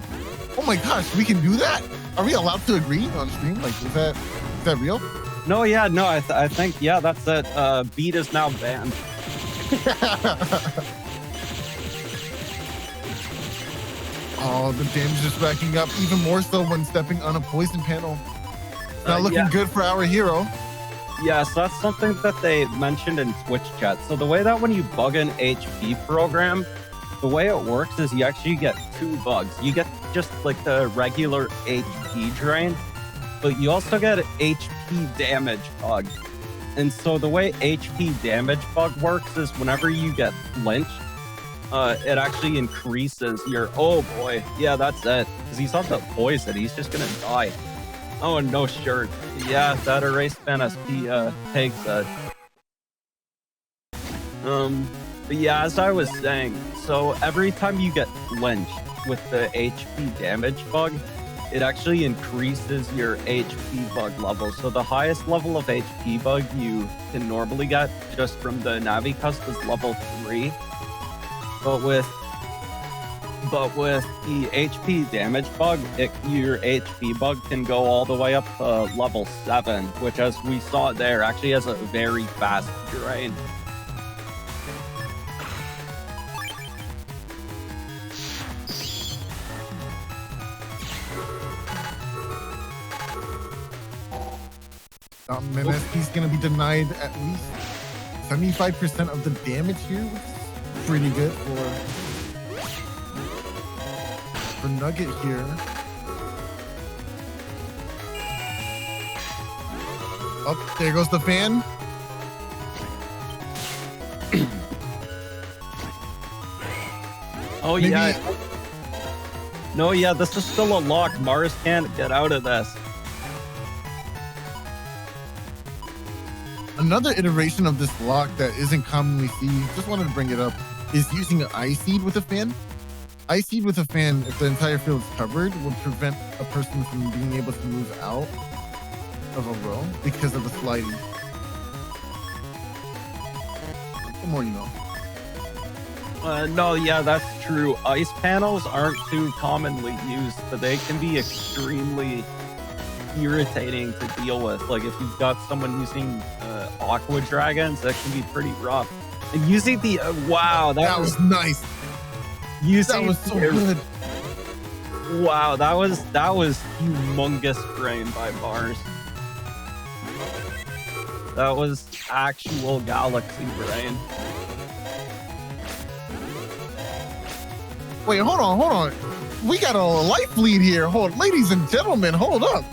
Oh my gosh, we can do that? Are we allowed to agree on stream? Like, is that real? No, yeah, no, I think, yeah, that's it. Beat is now banned. Oh, the damage is racking up even more so when stepping on a poison panel. Not looking good for our hero. Yeah, so that's something that they mentioned in Twitch chat. So the way that when you bug an HP program, the way it works is you actually get two bugs. You get just like the regular HP drain, but you also get an HP damage bug. And so the way HP damage bug works is whenever you get flinched, it actually increases your... Oh boy, yeah, that's it. Because he's on the poison, he's just gonna die. Oh, and no shirt. Yeah, that erased fan SP takes it. But yeah, as I was saying, so every time you get flinched with the HP damage bug, it actually increases your HP bug level. So the highest level of HP bug you can normally get just from the Navi Cusp is level 3. But with the HP damage bug, your HP bug can go all the way up to level 7, which, as we saw there, actually has a very fast drain. Menesky's gonna be denied at least 75% of the damage here, which is pretty good for Nugget here. Oh, there goes the fan. Oh, Maybe- yeah. No, yeah, this is still a lock. Mars can't get out of this. Another iteration of this lock that isn't commonly seen, just wanted to bring it up, is using an Ice Seed with a fan. Ice Seed with a fan, if the entire field is covered, will prevent a person from being able to move out of a row because of the sliding. The more you know. No, yeah, that's true. Ice panels aren't too commonly used, but they can be extremely irritating to deal with. Like if you've got someone using aqua dragons, that can be pretty rough. And using the wow, That was nice. using That was so good. Wow, that was humongous brain by Mars. That was actual galaxy brain. Wait, hold on. We got a life lead here. Ladies and gentlemen, hold up.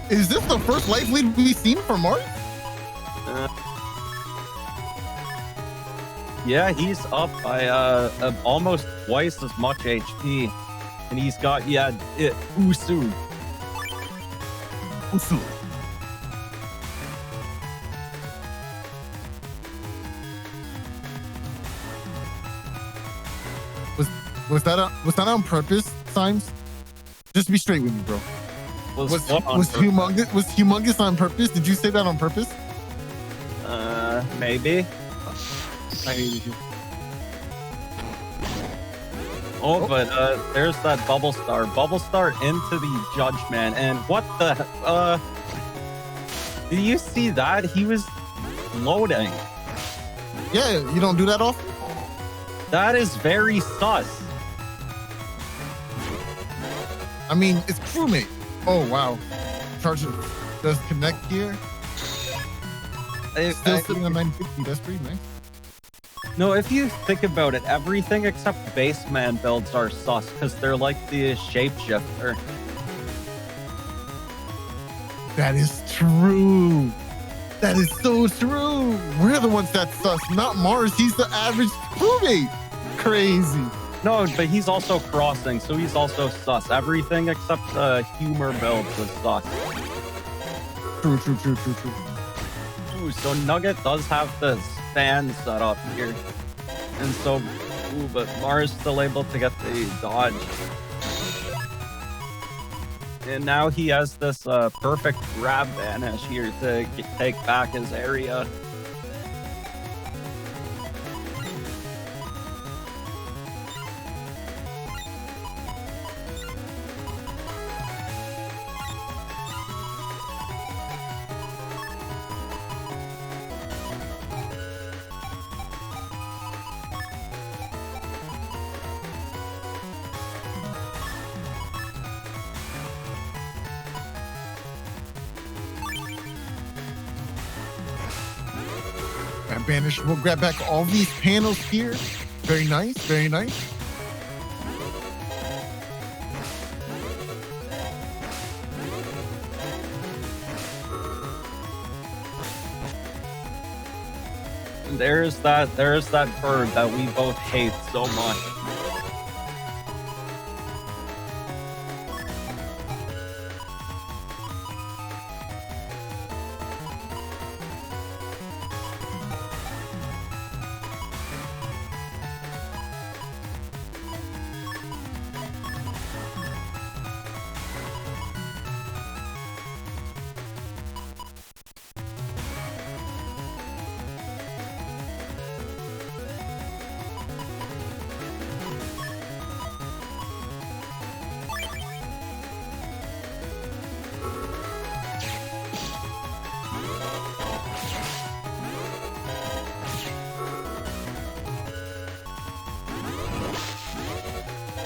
Is this the first life lead we've seen from Mars? Yeah, he's up by almost twice as much HP. And he's got, Usu. Usu. Was that on purpose, Symes? Just be straight with me, bro. Was humongous on purpose? Did you say that on purpose? Maybe. I hated you. Oh, but there's that bubble star into the judgment, and what the did you see that? He was floating. Yeah, you don't do that often. That is very sus. I mean, it's crewmate. Oh wow, Charger does connect here. Still sitting on 950. That's pretty nice. No, if you think about it, everything except baseman builds are sus because they're like the shapeshifter. That is true. That is so true. We're the ones that sus, not Mars. He's the average crewmate. Crazy. No, but he's also crossing, so he's also sus. Everything except humor builds is sus. True. Ooh, so Nugget does have the fan set up here. And so, but Mars still able to get the dodge. And now he has this perfect grab vanish here to take back his area. Banish. We'll grab back all these panels here. Very nice. Very nice. There's that bird that we both hate so much.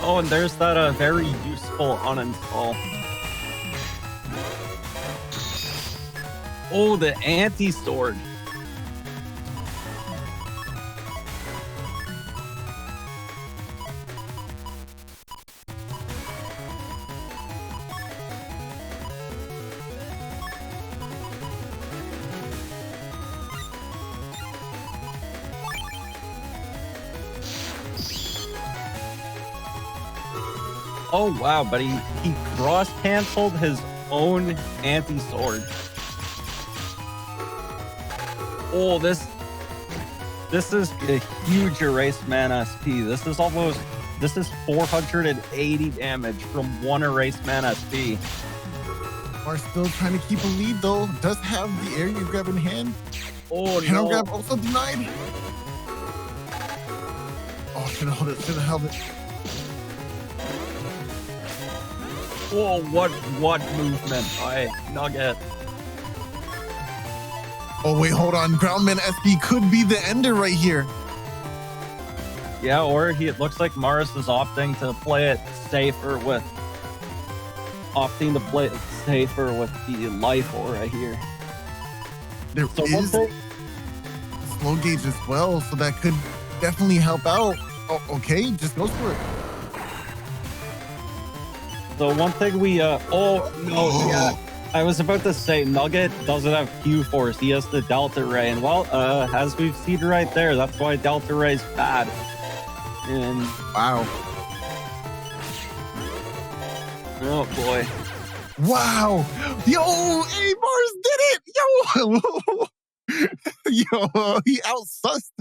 Oh, and there's that very useful uninstall. Oh, the anti-sword. Oh wow, but he cross-canceled his own anti-sword. Oh, this is a huge erase mana SP. This is 480 damage from one erase mana SP. Are still trying to keep a lead though. Does have the area grab in hand. Oh Handle no. grab also denied. Oh, should have held it. Should have held it. Oh, what movement by Nugget. Oh wait, hold on. Groundman SP could be the ender right here. Yeah, or it looks like Mars is opting to play it safer with the life aura here. There So is slow gauge as well, so that could definitely help out. Oh, okay, just goes for it. So one thing we yeah, I was about to say Nugget doesn't have Q Force. He has the Delta Ray, and well, as we've seen right there, that's why Delta Ray's bad. And wow. Oh boy. Wow. Yo, hey, Mars did it. Yo. Yo, he outsussed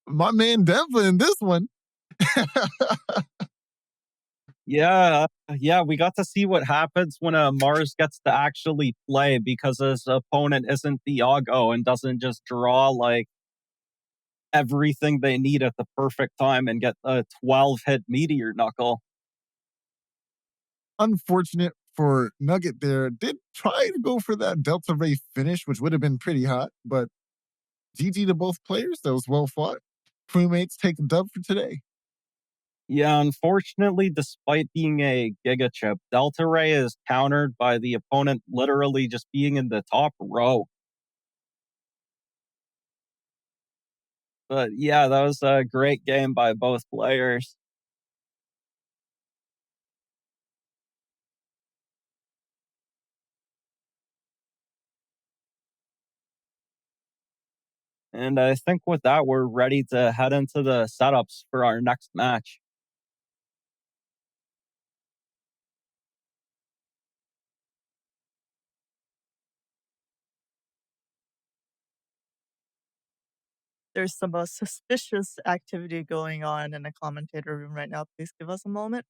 my man Denver in this one. Yeah, we got to see what happens when Mars gets to actually play because his opponent isn't Thiago and doesn't just draw like everything they need at the perfect time and get a 12-hit Meteor Knuckle. Unfortunate for Nugget there. Did try to go for that Delta Ray finish, which would have been pretty hot, but GG to both players. That was well fought. Crewmates take a dub for today. Yeah, unfortunately, despite being a Giga Chip, Delta Ray is countered by the opponent literally just being in the top row. But yeah, that was a great game by both players. And I think with that, we're ready to head into the setups for our next match. There's some suspicious activity going on in the commentator room right now. Please give us a moment.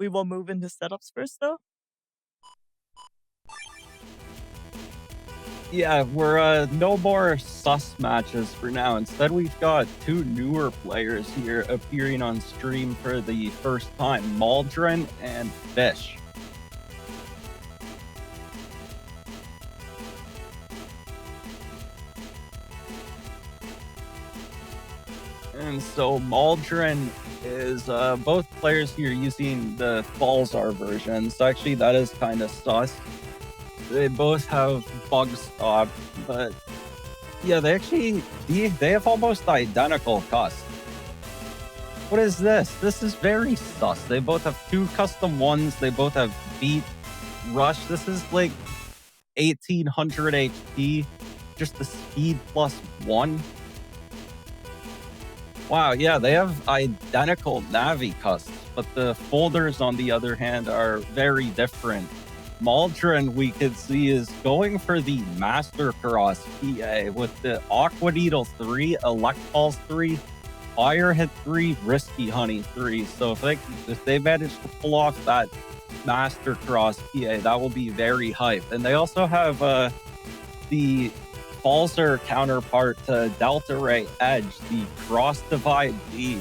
We will move into setups first, though. Yeah, we're no more sus matches for now. Instead, we've got two newer players here appearing on stream for the first time, Mauldren and Fish. And so Mauldren is both players here using the Falzar version. So actually that is kind of sus. They both have bug stop, but yeah, they have almost identical custs. What is this? This is very sus. They both have two custom ones. They both have beat rush. This is like 1800 HP, just the speed +1. Wow, yeah, they have identical Navi custs, but the folders, on the other hand, are very different. Mauldren, we could see, is going for the Master Cross PA with the Aqua Needle 3, Elect Pulse 3, Fire Hit 3, Risky Honey 3. So if they manage to pull off that Master Cross PA, that will be very hype. And they also have the Falzer counterpart to Delta Ray Edge, the Cross Divide D.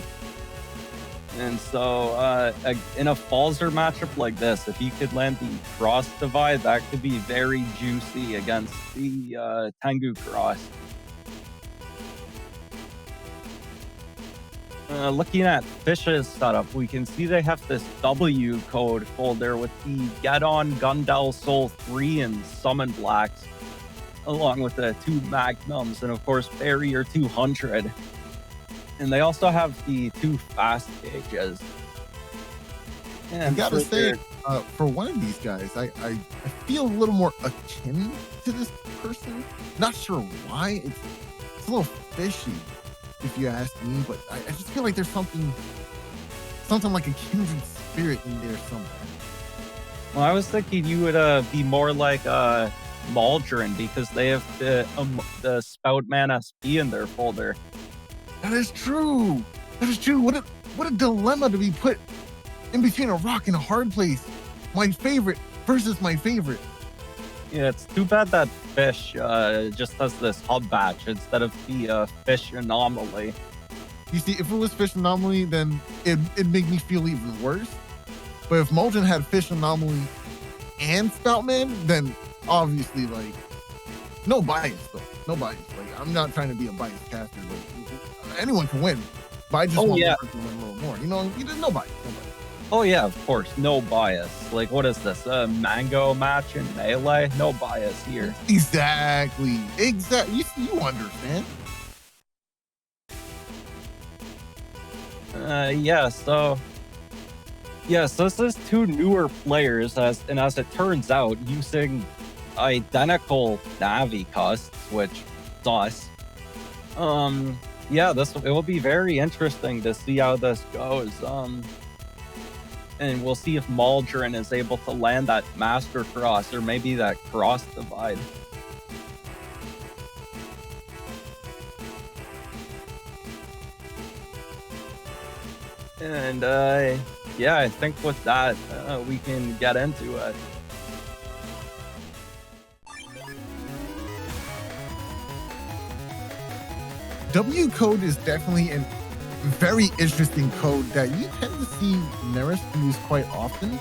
And so in a Falzer matchup like this, if you could land the Cross Divide, that could be very juicy against the Tengu Cross. Looking at Fish's setup, we can see they have this W code folder with the Get On Gundel Soul 3 and Summon Blacks, along with the 2 Magnums and, of course, Barrier 200. And they also have the 2 fast gauges. I And gotta for say, their- for one of these guys, I feel a little more akin to this person. Not sure why. It's a little fishy, if you ask me, but I just feel like there's something like a kindred spirit in there somewhere. Well, I was thinking you would be more like Mauldren because they have the Spoutman SP in their folder. That is true. That is true. What a dilemma to be put in between a rock and a hard place. My favorite versus my favorite. Yeah, it's too bad that Fish just has this hub batch instead of the Fish anomaly. You see, if it was Fish Anomaly, then it'd make me feel even worse. But if Mauldren had Fish Anomaly and Spoutman, then obviously, like, no bias, though. No bias. Like, I'm not trying to be a biased caster. Like, anyone can win. But I just want the person to win a little more. You know, no bias. No bias. Oh yeah, of course, no bias. Like, what is this? A mango match in Melee? No bias here. Exactly. You understand. So this is 2 newer players, as it turns out, using identical Navi custs, which sus. It will be very interesting to see how this goes. And we'll see if Mauldren is able to land that Master Cross or maybe that Cross Divide. And I think with that, we can get into it. W code is definitely a very interesting code that you tend to see Neryth use quite often.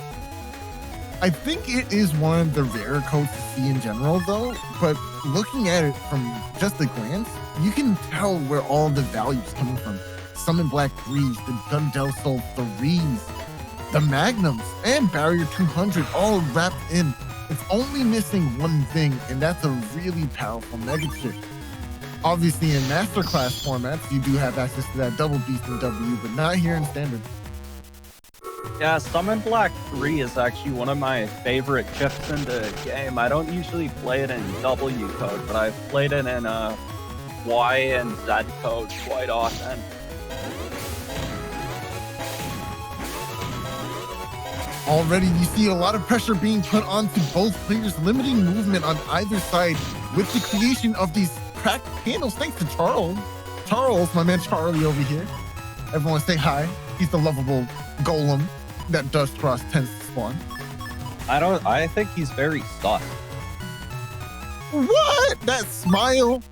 I think it is one of the rarer codes to see in general, though, but looking at it from just a glance, you can tell where all the value's coming from. Summon Black 3s, the Gundel Soul 3s, the Magnums, and Barrier 200 all wrapped in. It's only missing one thing, and that's a really powerful Mega Chip. Obviously, in Masterclass formats, you do have access to that double beast in W, but not here in Standard. Yeah, Summon Black 3 is actually one of my favorite chips in the game. I don't usually play it in W code, but I've played it in Y and Z code quite often. Already, you see a lot of pressure being put onto both players, limiting movement on either side with the creation of these cracked panels. Thanks to Charles. Charles, my man Charlie over here. Everyone say hi. He's the lovable golem that SoulXCross tends to spawn. I think he's very sus. What? That smile?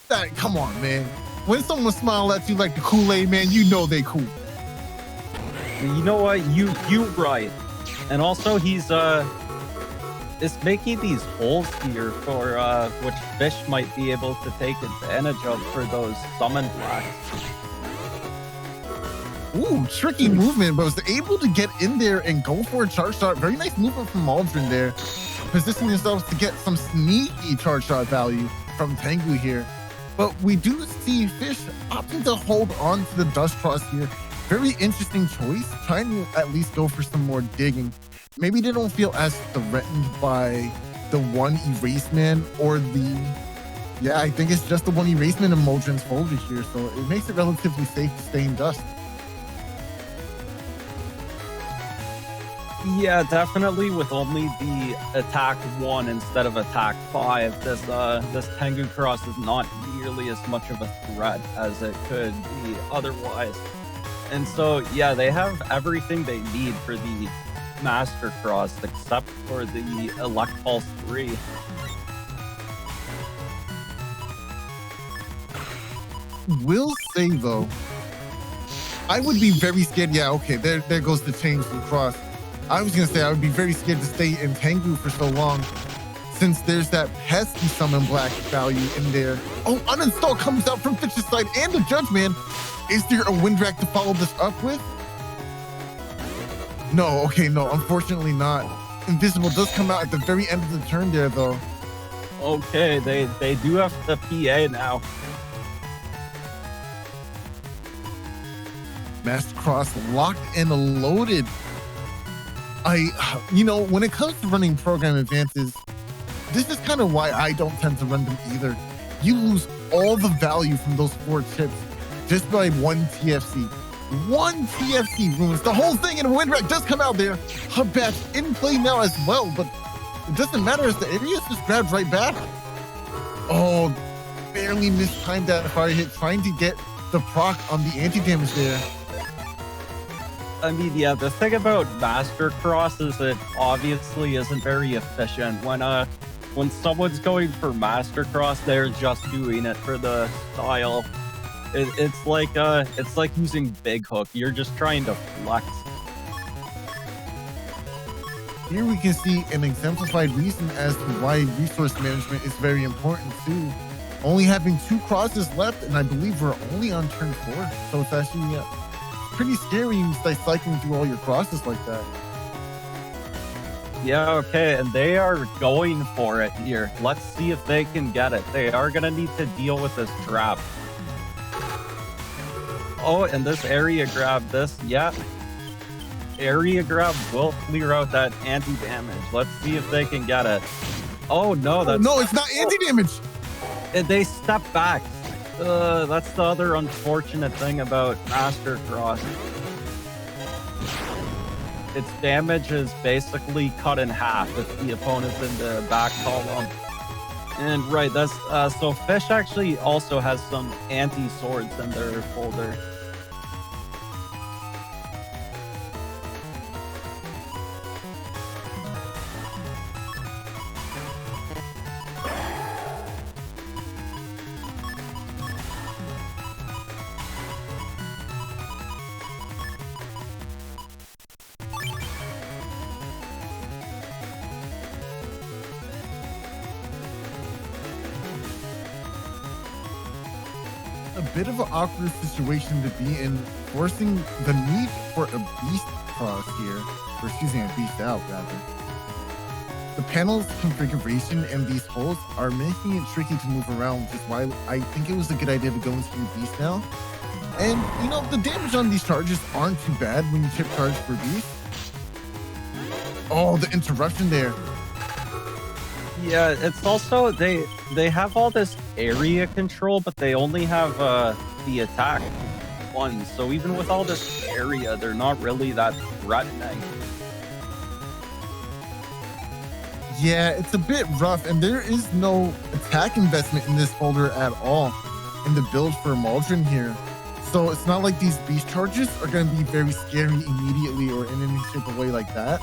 Come on, man. When someone smiles at you like the Kool-Aid, man, you know they cool. You know what? You right. And also, he's is making these holes here for which Fish might be able to take advantage of for those summon blacks. Ooh, tricky movement, but was able to get in there and go for a charge shot. Very nice movement from Mauldren there, positioning themselves to get some sneaky charge shot value from Tengu here. But we do see Fish opting to hold on to the SoulXCross here. Very interesting choice, trying to at least go for some more digging. Maybe they don't feel as threatened by the one Erase Man or I think it's just the one Erase Man in Mauldren's folder here, so it makes it relatively safe to stay in dust. Yeah, definitely with only the attack 1 instead of attack 5, this Tengu Cross is not nearly as much of a threat as it could be otherwise. And so, yeah, they have everything they need for the Master Cross except for the Elect Pulse 3. Will say, though, I would be very scared. Yeah, okay, there goes the change to the cross. I was going to say I would be very scared to stay in Tengu for so long, since there's that pesky summon black value in there. Oh, uninstall comes out from Fitch's side and the Judge Man. Is there a wind rack to follow this up with? No, okay, no, unfortunately not. Invisible does come out at the very end of the turn there, though. Okay, they do have the PA now. SoulXCross locked and loaded. When it comes to running program advances, this is kind of why I don't tend to run them either. You lose all the value from those 4 chips just by 1 TFC. 1 TFC ruins the whole thing, and a wind rack does come out there. Hub Batch in play now as well, but it doesn't matter as the areas just grabbed right back. Oh, barely mistimed that fire hit, trying to get the proc on the anti-damage there. I mean, yeah, the thing about SoulXCross is it obviously isn't very efficient. When someone's going for SoulXCross, they're just doing it for the style. It's like using Big Hook. You're just trying to flex. Here we can see an exemplified reason as to why resource management is very important too. Only having 2 crosses left, and I believe we're only on turn 4. So it's actually pretty scary cycling through all your crosses like that. Yeah, okay, and they are going for it here. Let's see if they can get it. They are gonna need to deal with this trap. Oh, and this area grab, area grab will clear out that anti-damage. Let's see if they can get it. Oh no, no, it's not anti-damage. They step back. That's the other unfortunate thing about SoulXCross. Its damage is basically cut in half if the opponent's in the back column. And right, that's so Fish actually also has some anti-swords in their folder. A bit of an awkward situation to be in, forcing the need for a beast cross here, or excuse me, a beast out rather. The panel's configuration and these holes are making it tricky to move around, which is why I think it was a good idea to go into your beast now. And the damage on these charges aren't too bad when you chip charge for beast. Oh, the interruption there. Yeah, it's also they have all this area control, but they only have the attack one. So even with all this area, they're not really that threatening. Yeah, it's a bit rough, and there is no attack investment in this folder at all in the build for Mauldren here. So it's not like these beast charges are going to be very scary immediately or in any type of way like that.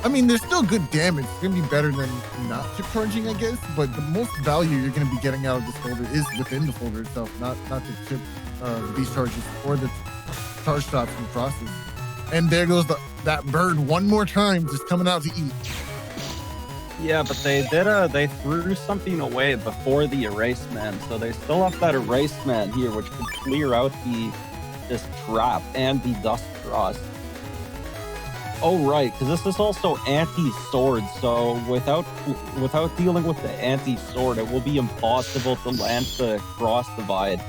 I mean, they're still good damage. It's going to be better than not chip charging, I guess. But the most value you're going to be getting out of this folder is within the folder itself, not the chip beast charges or the charge stops and crosses. And there goes that bird one more time, just coming out to eat. Yeah, but they threw something away before the erase man, so they still have that erase man here, which could clear out this trap and the dust cross. Oh right, because this is also anti-sword, so without dealing with the anti-sword, it will be impossible to land the cross divide.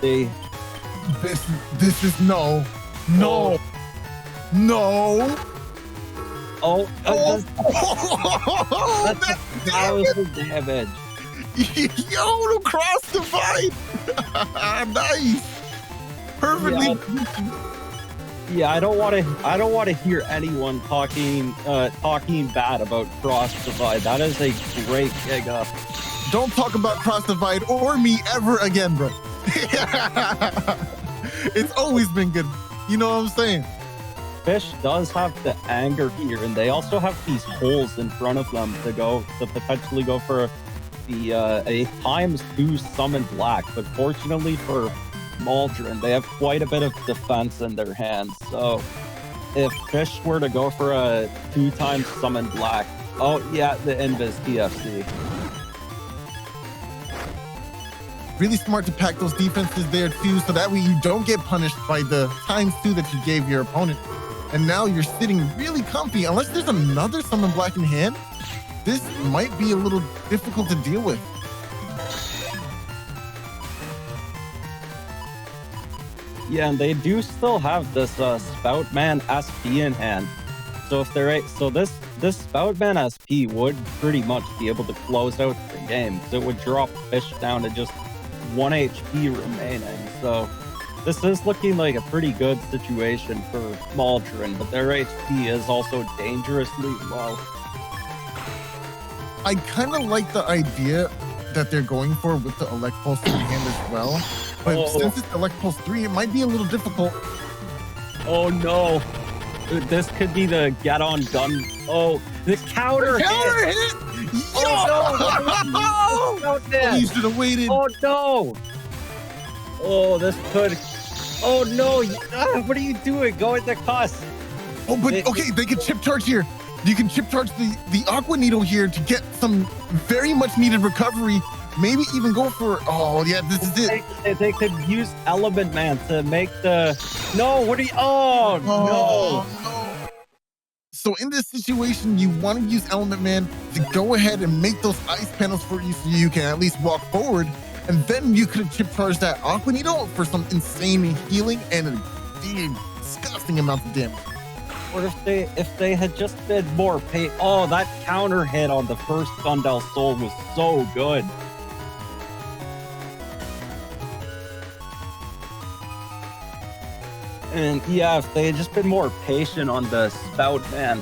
This is no. Oh, that was the damage. Yo, the cross divide. Nice. Perfectly. Yeah, I don't want to hear anyone talking bad about cross divide. That is a great gig up. Don't talk about cross divide or me ever again, bro. It's always been good. You know what I'm saying? Fish does have the anger here, and they also have these holes in front of them to potentially go for the a ×2 summon black. But fortunately for Mauldren, they have quite a bit of defense in their hands, so if Fish were to go for a 2-time summon black. Oh yeah, the Invis TFC. Really smart to pack those defenses there too, so that way you don't get punished by the ×2 that you gave your opponent. And now you're sitting really comfy. Unless there's another summon black in hand, this might be a little difficult to deal with. Yeah, and they do still have this Spoutman SP in hand. So if they're this Spoutman SP would pretty much be able to close out the game. So it would drop Fish down to just 1 HP remaining. So this is looking like a pretty good situation for Mauldren, but their HP is also dangerously low. I kind of like the idea that they're going for with the Elect Pulse in hand as well. But since it's Elect Pulse 3, it might be a little difficult. Oh no. This could be the get on gun. Oh, the counter hit! Oh no! You should have waited. Oh no! Oh, this could. Oh no! What are you doing? Go at the cuss. Oh, but okay, they can chip charge here. You can chip charge the Aqua Needle here to get some very much needed recovery. Maybe even go for, oh yeah, this is it. They could use Element Man to make the, no, what are you, oh no. So in this situation, you want to use Element Man to go ahead and make those ice panels for you so you can at least walk forward. And then you could chip charge that Aqua Needle for some insane healing and a disgusting amount of damage. Or if they had just been more oh, that counter hit on the first Gundel Soul was so good. And yeah, if they had just been more patient on the Spoutman.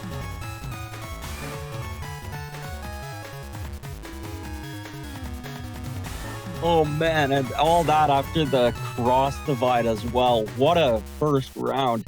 Oh man, and all that after the cross divide as well. What a first round.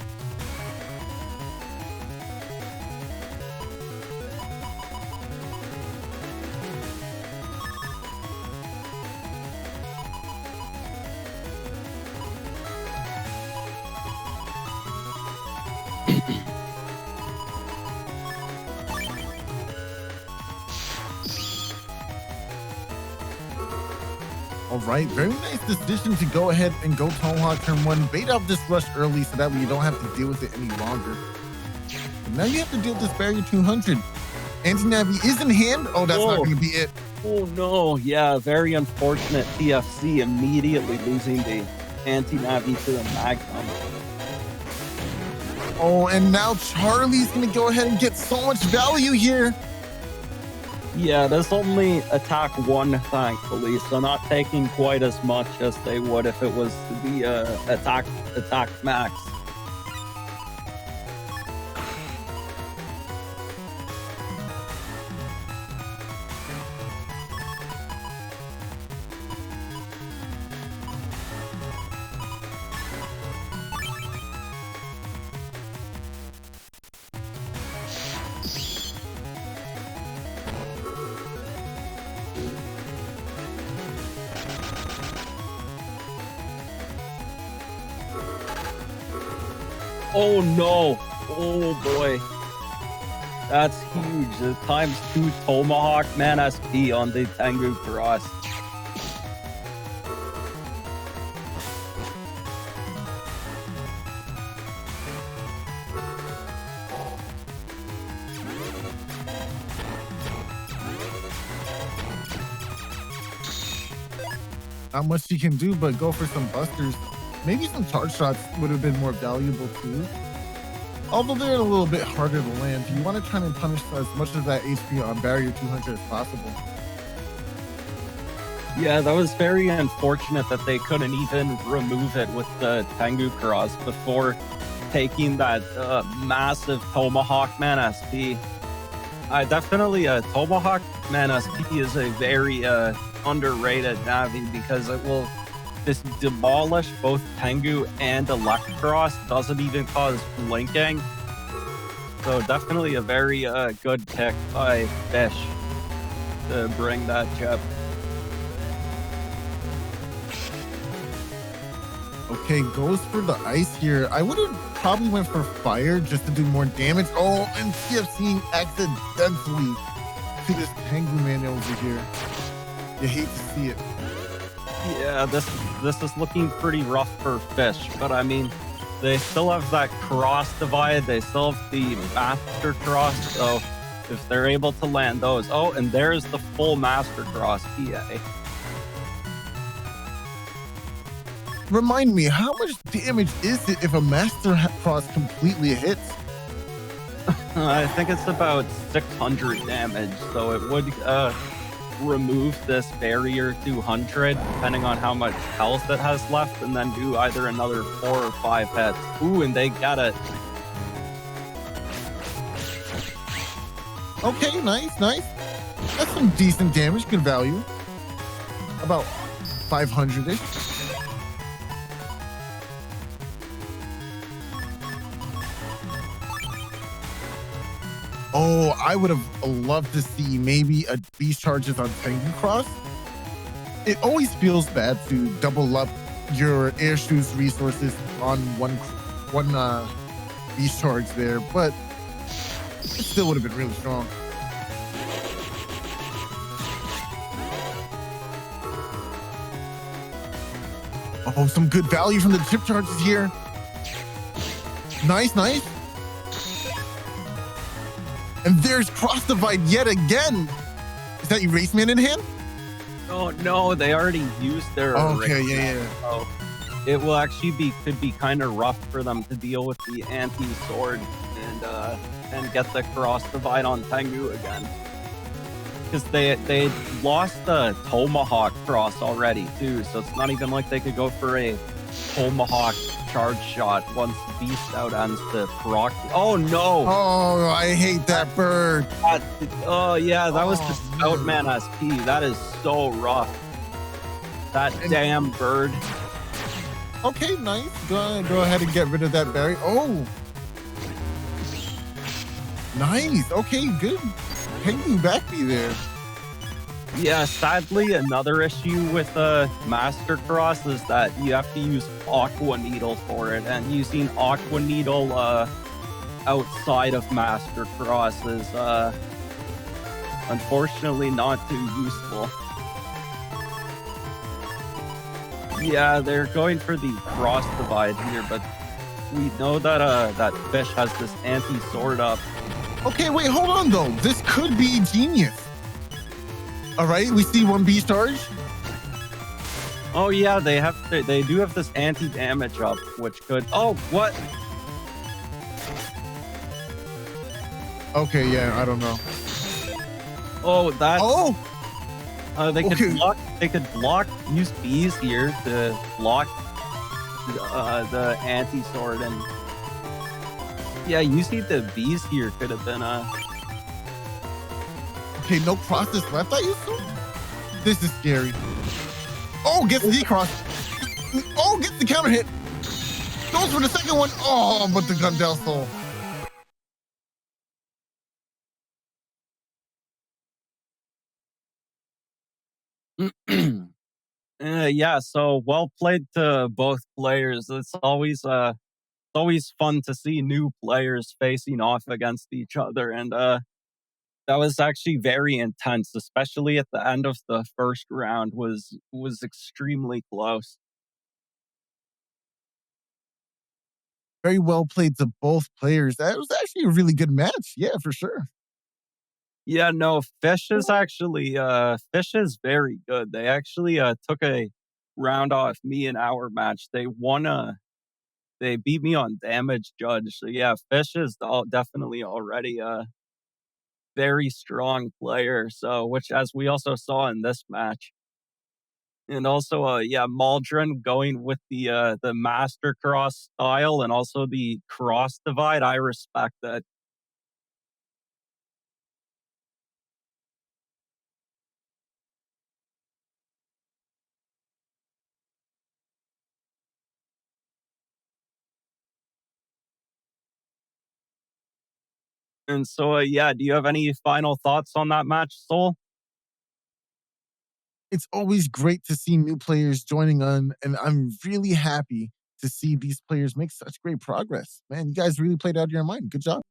All right, very nice decision to go ahead and go Tomahawk turn 1. Bait out this rush early so that way you don't have to deal with it any longer. But now you have to deal with this barrier 200. Anti-Navi is in hand. Oh, that's not going to be it. Oh no, yeah, very unfortunate. TFC immediately losing the Anti-Navi to the Magnum. Oh, and now Charlie's going to go ahead and get so much value here. Yeah, this only attack 1, thankfully, so not taking quite as much as they would if it was the attack max. Oh no! Oh boy. That's huge. The ×2 Tomahawk Man SP on the Tengu Cross. Not much you can do but go for some busters. Maybe some charge shots would have been more valuable too. Although they're a little bit harder to land, you want to try and punish as much of that HP on barrier 200 as possible. Yeah, that was very unfortunate that they couldn't even remove it with the Tengu Cross before taking that massive Tomahawk Man SP. Definitely Tomahawk Man SP is a very underrated Navi because it will just demolish both Tengu and Electros, doesn't even cause blinking. So definitely a very good pick by Fish to bring that chip. Okay, goes for the ice here. I would have probably went for fire just to do more damage. Oh, and CFCing accidentally to this Tengu man over here. You hate to see it. Yeah, this is looking pretty rough for Fish, but I mean, they still have that cross divide. They still have the master cross, so if they're able to land those. Oh, and there's the full master cross PA. Remind me, how much damage is it if a master cross completely hits? I think it's about 600 damage, so it would remove this barrier 200 depending on how much health it has left, and then do either another 4 or 5 hits. Ooh, and they got it. Okay, nice. That's some decent damage, good value. About 500-ish. Oh, I would have loved to see maybe a beast charges on Tengu Cross. It always feels bad to double up your air shoes resources on one beast charge there, but it still would have been really strong. Oh, some good value from the chip charges here. Nice. And there's cross divide yet again. Is that Erase Man in hand? Oh no, they already used their. Okay, yeah. So it will actually could be kind of rough for them to deal with the anti-sword and get the cross divide on Tengu again. Because they lost the Tomahawk cross already too, so it's not even like they could go for a Tomahawk charge shot once Beast out ends the proc. Oh no! Oh, I hate that bird. Oh yeah, that was the Scoutman SP. That is so rough. That damn bird. Okay, nice. Go ahead and get rid of that berry. Oh, nice. Okay, good. Hanging back me there. Yeah, sadly, another issue with Master Cross is that you have to use Aqua Needle for it, and using Aqua Needle outside of Master Cross is unfortunately not too useful. Yeah, they're going for the cross divide here, but we know that that Fish has this anti-sword up. Okay, wait, hold on though. This could be genius. All right, we see one beast charge. Oh yeah, they do have this anti-damage up, which could. Oh, what? Okay, yeah, I don't know. Oh, that's. Oh. They could block. Use bees here to block the anti-sword, and yeah, using the bees here could have been a. Okay, no process left, I assume? This is scary. Oh, gets the cross. Oh, gets the counter hit. Goes for the second one. Oh, but the Gundel Soul. Yeah, so well played to both players. It's always fun to see new players facing off against each other, and that was actually very intense, especially at the end of the first round was extremely close. Very well played to both players. That was actually a really good match. Yeah, for sure. Yeah, no, Fish is very good. They actually took a round off me in our match. They beat me on damage judge. So yeah, Fish is definitely already a very strong player. So which, as we also saw in this match. And also, yeah, Mauldren going with the Master Cross style and also the cross divide. I respect that. And so, yeah, do you have any final thoughts on that match, Soul? It's always great to see new players joining on, and I'm really happy to see these players make such great progress. Man, you guys really played out of your mind. Good job.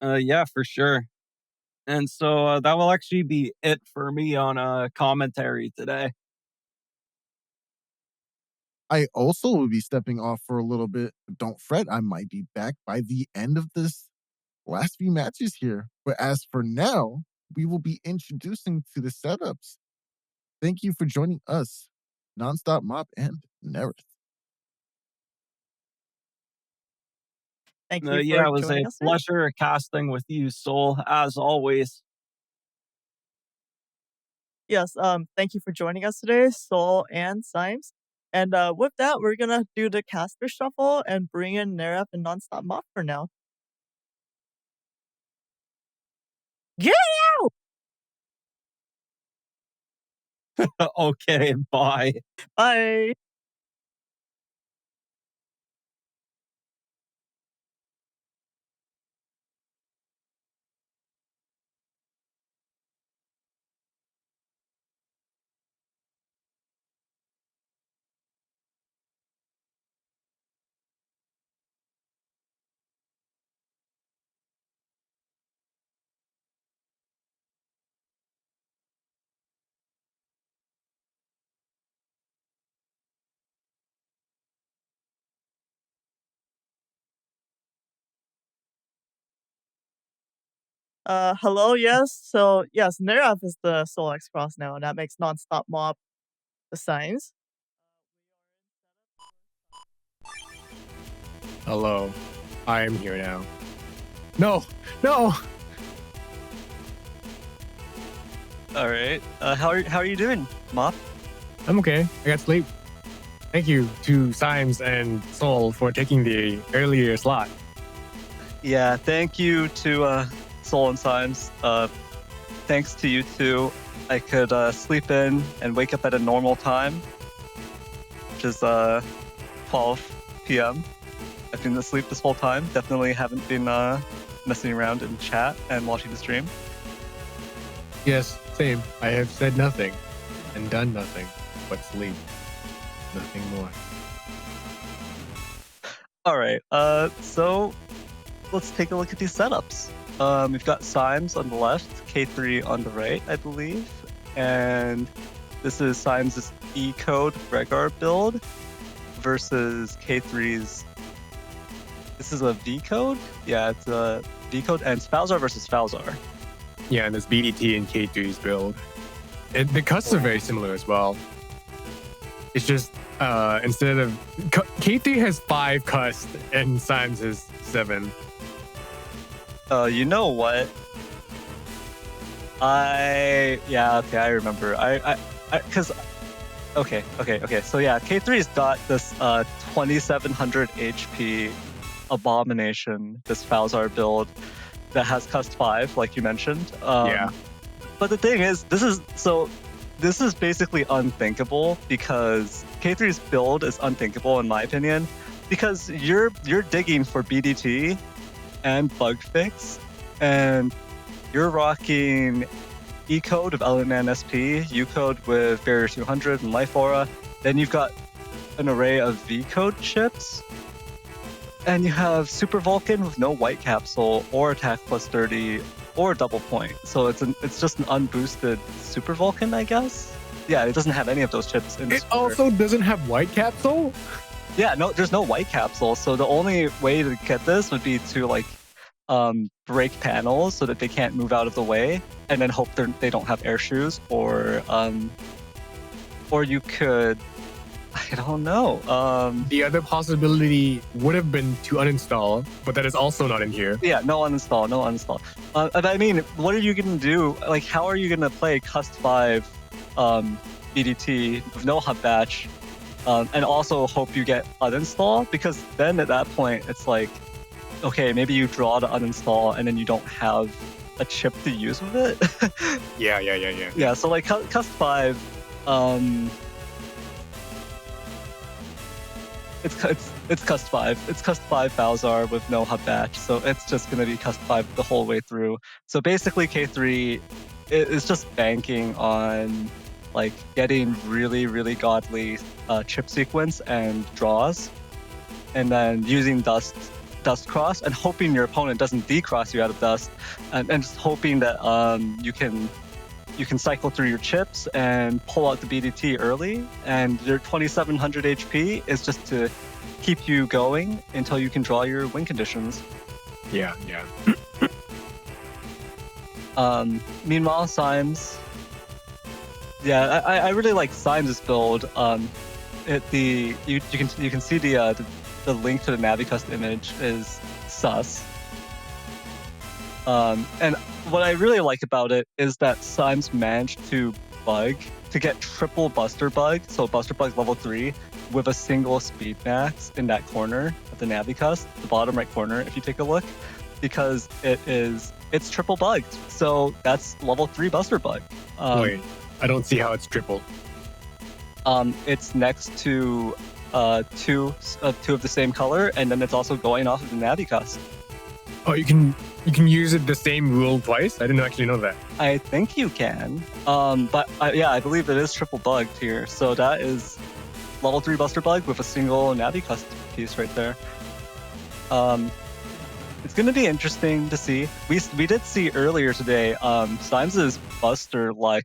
Yeah, for sure. And so that will actually be it for me on commentary today. I also will be stepping off for a little bit. Don't fret, I might be back by the end of this last few matches here. But as for now, we will be introducing to the setups. Thank you for joining us, Nonstopmop and Neryth. Thank you Yeah, for it was a joining us. pleasure casting with you, Soul, as always. Yes, thank you for joining us today, Soul and Symes. And with that, we're gonna do the caster shuffle and bring in Neryth and Nonstopmop for now. Get out! Okay, bye. Bye. Hello, yes. So yes, Neryth is the SoulXCross now, and that makes Nonstopmop the Symes. Hello, I am here now. No, no. All right. How are you doing, Mop? I'm okay. I got sleep. Thank you to Symes and Soul for taking the earlier slot. Yeah. Thank you to Soul and Symes. Thanks to you two, I could sleep in and wake up at a normal time, which is 12 p.m. I've been asleep this whole time. Definitely haven't been messing around in chat and watching the stream. Yes, same. I have said nothing and done nothing but sleep. Nothing more. All right. So let's take a look at these setups. We've got Symes on the left, KayThree on the right, I believe, and this is Symes' E code Rhaegar build versus KayThree's. This is a V code. Yeah, it's a V code, and it's Falzar versus Falzar. Yeah, and there's BDT and K3's build. The custs are very similar as well. It's just instead of K3 has 5 custs and Symes has 7. You know what? I remember. Okay. So yeah, K3's got this 2700 HP abomination, this Falzar build that has cust 5, like you mentioned. Yeah. But the thing is, this is basically unthinkable because K3's build is unthinkable in my opinion because you're digging for BDT and bug fix, and you're rocking E code of Element SP, U code with Barrier 200 and Life Aura. Then you've got an array of V code chips, and you have Super Vulcan with no white capsule or attack plus 30 or double point. So it's just an unboosted Super Vulcan, I guess. Yeah, it doesn't have any of those chips in It also doesn't have white capsule? Yeah, no, there's no white capsule. So the only way to get this would be to like break panels so that they can't move out of the way, and then hope they don't have air shoes, or you could, I don't know. The other possibility would have been to uninstall, but that is also not in here. Yeah, no uninstall. And I mean, what are you gonna do? Like, how are you gonna play Cust 5 BDT with no hub batch, and also hope you get uninstall? Because then at that point, it's like, okay, maybe you draw to uninstall and then you don't have a chip to use with it. Yeah. Yeah, so like Cust 5, it's Cust 5. It's Cust 5 Falzar with no hub batch, so it's just gonna be Cust 5 the whole way through. So basically, KayThree it's just banking on like getting really, really godly chip sequence and draws, and then using dust cross and hoping your opponent doesn't decross you out of dust, and just hoping that you can cycle through your chips and pull out the BDT early, and your 2700 HP is just to keep you going until you can draw your win conditions. Yeah. Meanwhile, Symes. Yeah, I really like Symes' build. You can see the link to the Navicust image is sus. And what I really like about it is that Symes managed to get triple Buster Bug, so Buster Bug level 3, with a single speed max in that corner of the Navicust, the bottom right corner, if you take a look, because it's triple bugged. So that's level 3 Buster Bug. Wait, I don't see how it's triple. It's next to two of the same color, and then it's also going off of the Navicust. Oh, you can use it the same rule twice? I didn't actually know that. I think you can. But I believe it is triple bugged here. So that is level 3 Buster Bug with a single Navicust piece right there. It's going to be interesting to see. We did see earlier today, Symes' Buster luck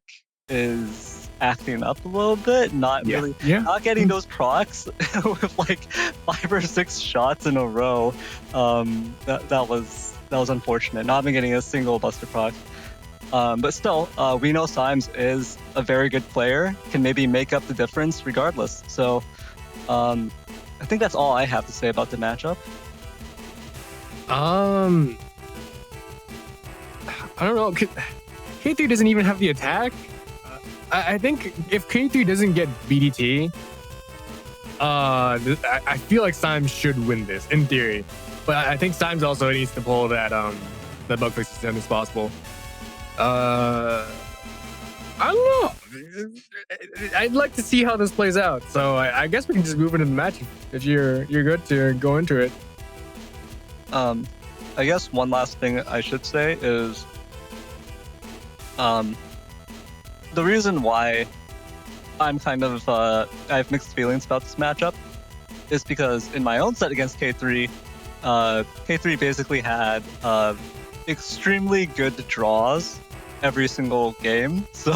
is acting up a little bit, not getting those procs with like 5 or 6 shots in a row. That was unfortunate. Not even getting a single Buster proc. But still, we know Symes is a very good player, can maybe make up the difference regardless. So I think that's all I have to say about the matchup. I don't know. KayThree doesn't even have the attack. I think if KayThree doesn't get BDT, I feel like Symes should win this in theory. But I think Symes also needs to pull that bug fix as soon as possible. I don't know. I'd like to see how this plays out. So I guess we can just move into the match if you're good to go into it. I guess one last thing I should say is the reason why I'm kind of I have mixed feelings about this matchup is because in my own set against KayThree, KayThree basically had extremely good draws every single game. So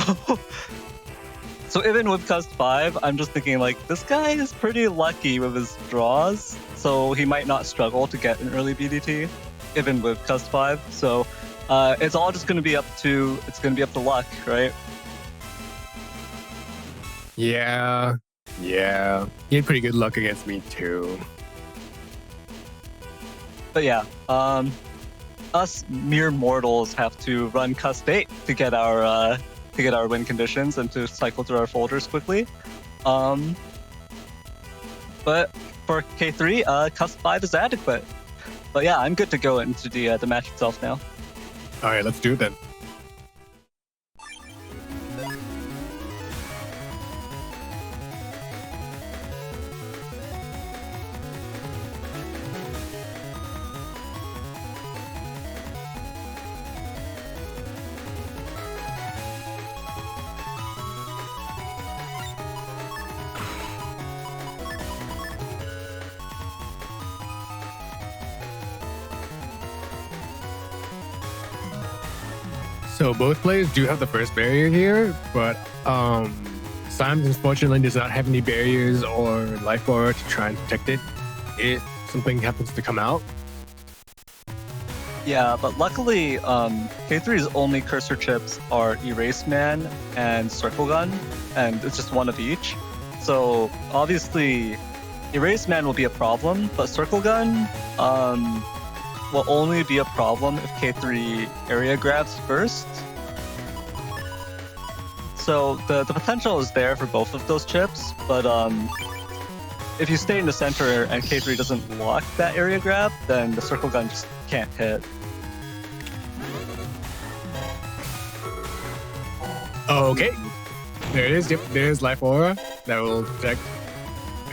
even with Cust 5, I'm just thinking like this guy is pretty lucky with his draws, so he might not struggle to get an early BDT even with Cust 5. So it's all just going to be up to luck, right? Yeah. He had pretty good luck against me too. But yeah, us mere mortals have to run Cust 8 to get our win conditions and to cycle through our folders quickly. But for KayThree, Cust 5 is adequate. But yeah, I'm good to go into the match itself now. All right, let's do it then. So both players do have the first barrier here, but Symes unfortunately does not have any barriers or life aura to try and protect it if something happens to come out. Yeah, but luckily, KayThree's only cursor chips are Erase Man and Circle Gun, and it's just one of each. So obviously, Erase Man will be a problem, but Circle Gun will only be a problem if KayThree area grabs first. So the potential is there for both of those chips, but if you stay in the center and KayThree doesn't lock that area grab, then the Circle Gun just can't hit. Okay, there it is. Yep, there's Life Aura that will protect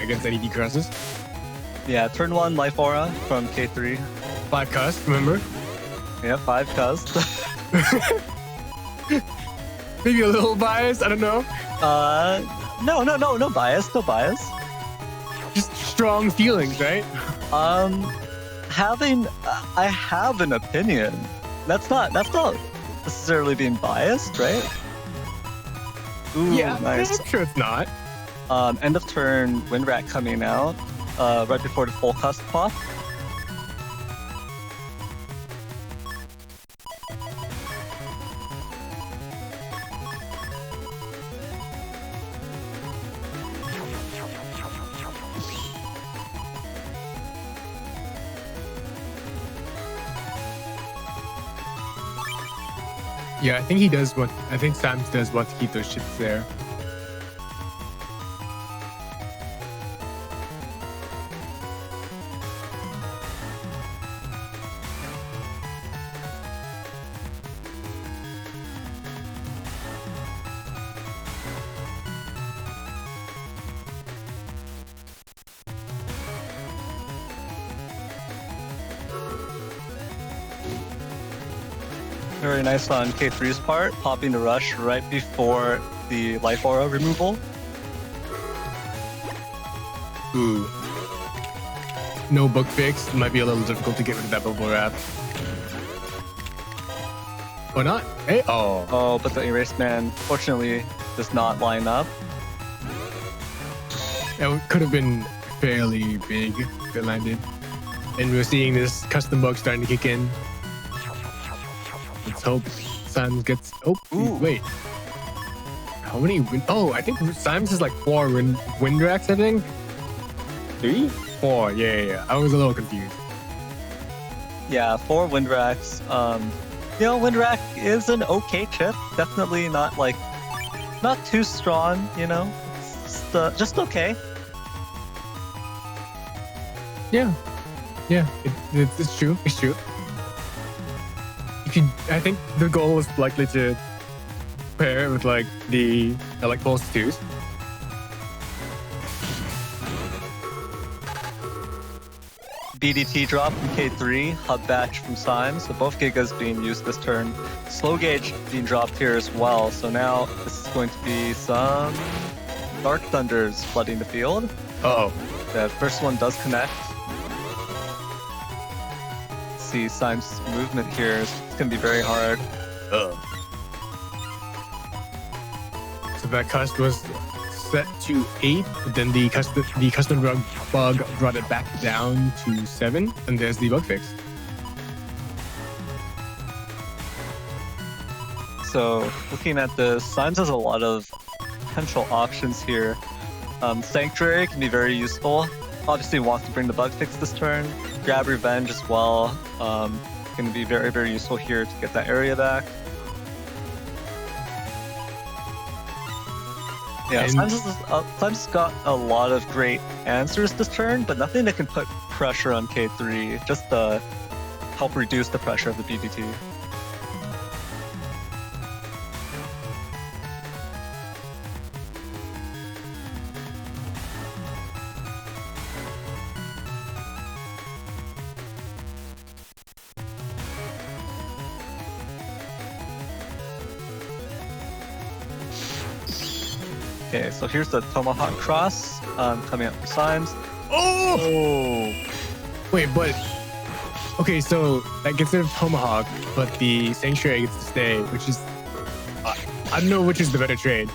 against any decrosses. Yeah, turn 1 Life Aura from KayThree. 5 Cust, remember? Yeah, 5 Cust. Maybe a little biased. I don't know. No bias, no bias. Just strong feelings, right? I have an opinion. That's not necessarily being biased, right? Ooh, Yeah, nice. I'm sure it's not. End of turn, Windrat coming out right before the full custom pop. Yeah, I think he does want. I think Symes does want to keep those ships there. Very nice on KayThree's part, popping the rush right before the life aura removal. Ooh. No book fix. It might be a little difficult to get rid of that bubble wrap. Or not? Hey, oh. Oh, but the Erase Man fortunately does not line up. It could have been fairly big if it landed. And we're seeing this custom bug starting to kick in. Let's hope Symes gets. Oh, Ooh. wait. How many? Oh, I think Symes has like 4 wind racks, I think. 3? 4. Yeah. I was a little confused. Yeah, 4 wind racks. Wind rack is an okay chip. Definitely not too strong. It's just okay. Yeah. It's true. It's true. I think the goal was likely to pair it with the Pulse 2s. BDT drop from KayThree, hub batch from Symes. So both Gigas being used this turn. Slow gauge being dropped here as well. So now this is going to be some Dark Thunders flooding the field. Uh-oh. The first one does connect. See Symes' movement here. It's going to be very hard. So that cust was set to 8, but then the custom bug brought it back down to 7, and there's the bug fix. So looking at this, Symes has a lot of potential options here. Sanctuary can be very useful. Obviously wants to bring the bug fix this turn. Grab Revenge as well. Going to be very, very useful here to get that area back. Yeah, Symes has got a lot of great answers this turn, but nothing that can put pressure on KayThree, just to help reduce the pressure of the BDT. Okay, so here's the Tomahawk Cross coming up for Symes. Oh! Wait, but... Okay, so that gets rid of Tomahawk, but the Sanctuary gets to stay, which is... I don't know which is the better trade.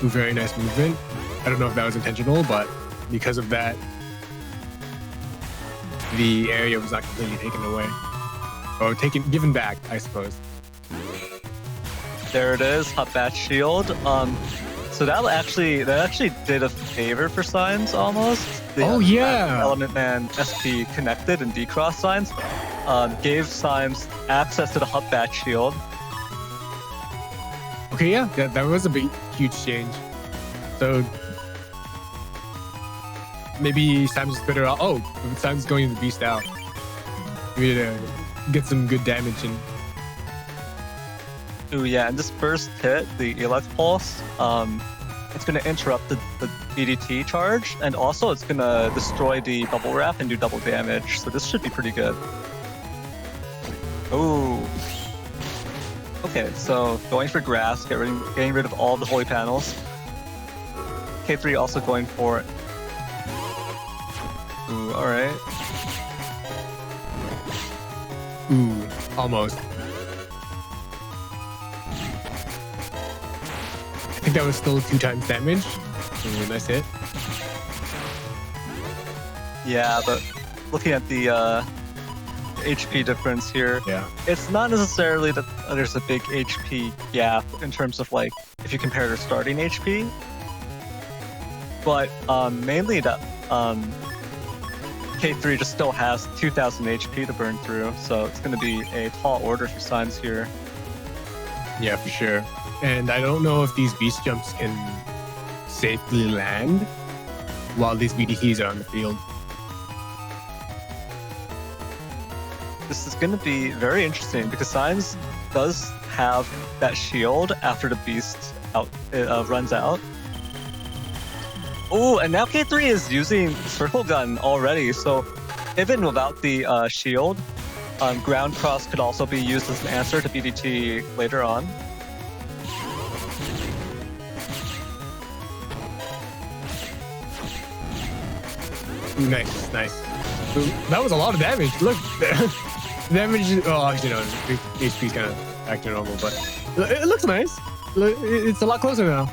Ooh, very nice movement. I don't know if that was intentional, but because of that, the area was not completely taken away. Or given back, I suppose. There it is, Hot Batch Shield. So that actually did a favor for Symes almost. Yeah. Element Man SP connected and decross Symes gave Symes access to the Hot Batch Shield. Okay, yeah, that was a huge change. So maybe Symes is better out. Oh, Symes is going to the Beast out. Maybe to get some good damage in. Ooh, yeah, and this first hit, the Elect Pulse, it's going to interrupt the BDT charge, and also it's going to destroy the Bubble Wrap and do double damage, so this should be pretty good. Ooh. Okay, so going for grass, getting rid of all the holy panels. KayThree also going for it. Ooh, alright. Ooh, almost. I think that was still 2 times damage. Ooh, nice hit. Yeah, but looking at the HP difference here, Yeah. it's not necessarily that there's a big HP gap in terms of like if you compare to starting HP, but mainly that KayThree just still has 2,000 HP to burn through, so it's going to be a tall order for Symes here. Yeah, for sure. And I don't know if these beast jumps can safely land while these BDTs are on the field. This is going to be very interesting because Symes does have that shield after the beast runs out. Oh, and now KayThree is using Circle Gun already, so even without the shield, Ground Cross could also be used as an answer to BDT later on. Ooh, nice, nice. Ooh, that was a lot of damage. Look, damage. Oh, actually, no, HP's kind of back to normal, but it looks nice. It's a lot closer now.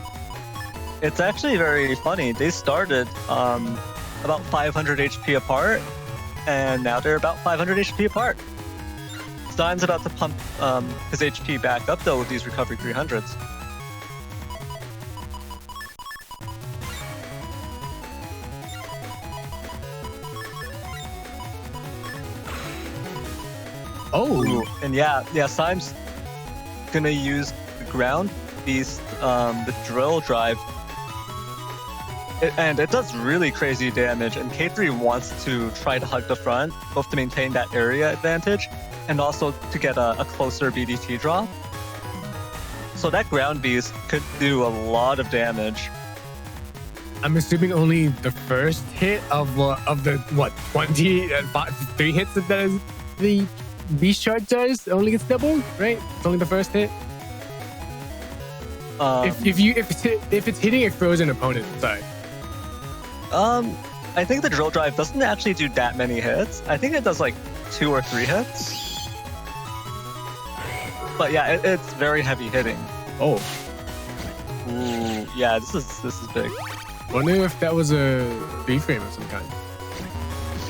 It's actually very funny. They started about 500 HP apart, and now they're about 500 HP apart. Symes about to pump his HP back up though with these recovery 300s. Oh, Ooh, and yeah, Symes gonna use the ground beast, the drill drive. And it does really crazy damage, and KayThree wants to try to hug the front, both to maintain that area advantage, and also to get a closer BDT drop. So that ground beast could do a lot of damage. I'm assuming only the first hit of the what 3 hits that the beast charge does only gets doubled, right? It's only the first hit. If it's hitting a frozen opponent, sorry. I think the drill drive doesn't actually do that many hits. I think it does like 2 or 3 hits. But yeah, it's very heavy hitting. Oh, Ooh, yeah, this is big. wonder if that was a 3 frame of some kind.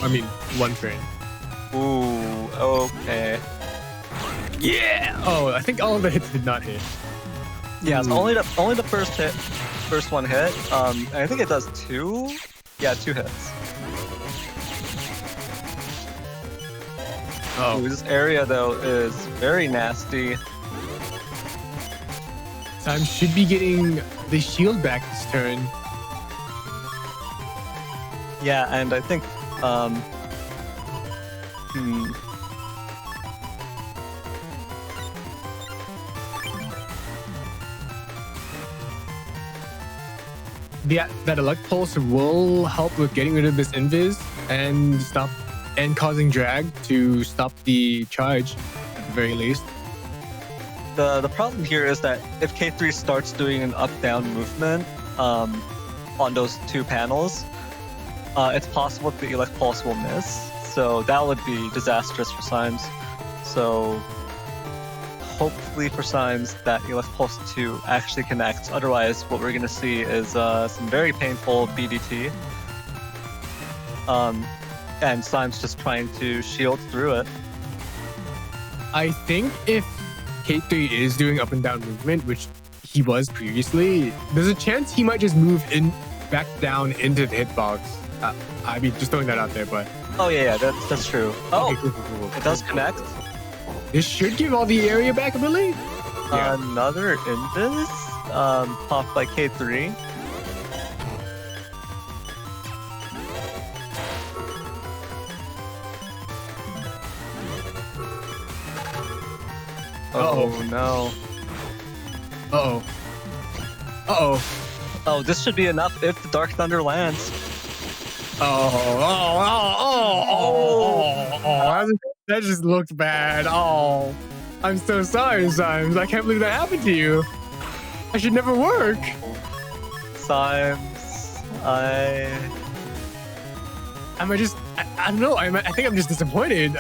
I mean, 1 frame. Ooh, okay. Yeah. Oh, I think all of the hits did not hit. Yeah, so only the first one hit. And I think it does 2. Yeah, 2 hits. Oh, Ooh, this area though is very nasty. Symes should be getting the shield back this turn. Yeah, and I think that elect pulse will help with getting rid of this invis and causing drag to stop the charge at the very least. the problem here is that if KayThree starts doing an up-down movement on those 2 panels, it's possible that the elect pulse will miss. So that would be disastrous for Symes. So hopefully for Symes that elect pulse 2 actually connects. Otherwise, what we're going to see is some very painful BDT. And Symes just trying to shield through it. I think if KayThree is doing up and down movement, which he was previously, there's a chance he might just move back down into the hitbox. I mean, just throwing that out there, but Oh yeah, that's true. Oh, okay, cool. it does connect. This should give all the area back, I believe. Yeah. Another invis popped by KayThree. Oh no. Uh-oh. Uh-oh. Oh, this should be enough if the Dark Thunder lands. Oh. That just looked bad. Oh, I'm so sorry, Symes. I can't believe that happened to you. I should never work. Symes, I don't know. I think I'm just disappointed.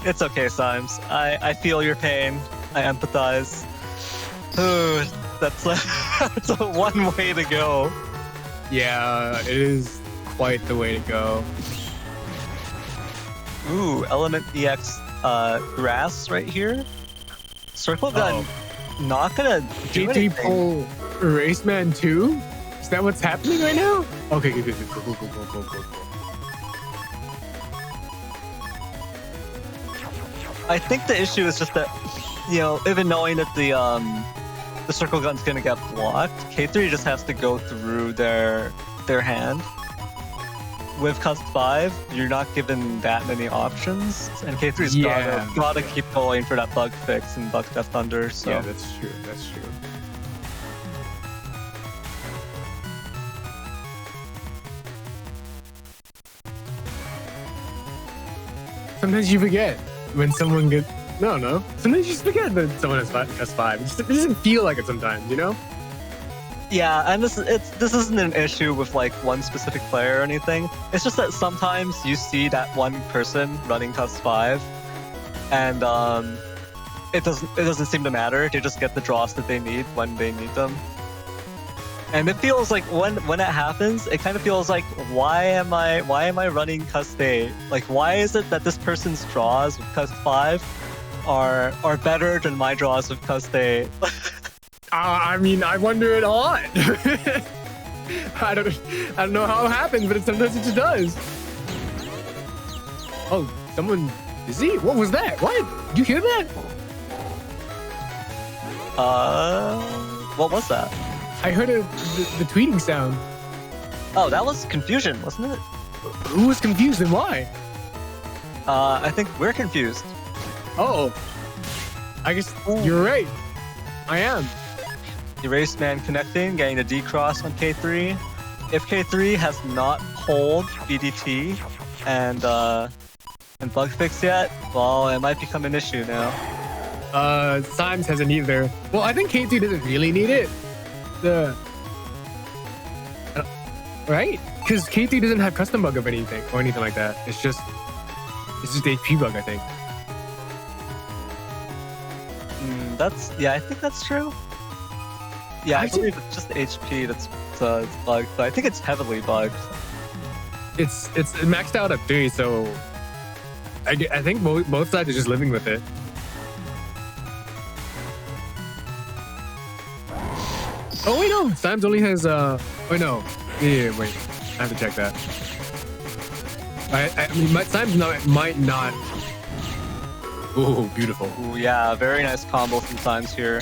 It's okay, Symes. I feel your pain. I empathize. Ooh, that's that's a one way to go. Yeah, it is quite the way to go. Ooh, Element EX grass right here. Circle gun, not gonna do KayThree anything. pull Raceman 2? Is that what's happening right now? Okay, good. Cool. I think the issue is just that, even knowing that the circle gun's gonna get blocked, KayThree just has to go through their hand. With Cust 5, you're not given that many options, and KayThree's gotta keep going for that bug fix and bug Death Thunder. So yeah, that's true. Sometimes you forget when someone gets. No. Sometimes you just forget that someone has Cust 5. It doesn't feel like it sometimes, you know? yeah, and this isn't an issue with like one specific player or anything. It's just that sometimes you see that one person running Cust 5, and it doesn't seem to matter. They just get the draws that they need when they need them. And it feels like when it happens, it kind of feels like, why am I running Cust 8? Like, why is it that this person's draws with Cust 5 are better than my draws with Cust 8? I mean, I wonder it a lot. I don't know how it happens, but sometimes it just does. Oh, someone busy? What was that? What? Did you hear that? What was that? I heard the tweeting sound. Oh, that was confusion, wasn't it? Who was confused and why? I think we're confused. Oh, I guess you're right. I am. Erase Man connecting, getting a D-Cross on KayThree. If KayThree has not pulled BDT and bug fix yet, well, it might become an issue now. Symes hasn't either. Well, I think KayThree doesn't really need it. Right? Because KayThree doesn't have custom bug of anything like that. It's just HP bug, I think. I think that's true. Yeah, I believe it's just HP that's bugged, but I think it's heavily bugged. It's maxed out at 3, so I think both sides are just living with it. Oh wait, no. Symes only has wait, no. Yeah, wait. I have to check that. I mean, Symes might not. Ooh, beautiful. Ooh, yeah, very nice combo from Symes here.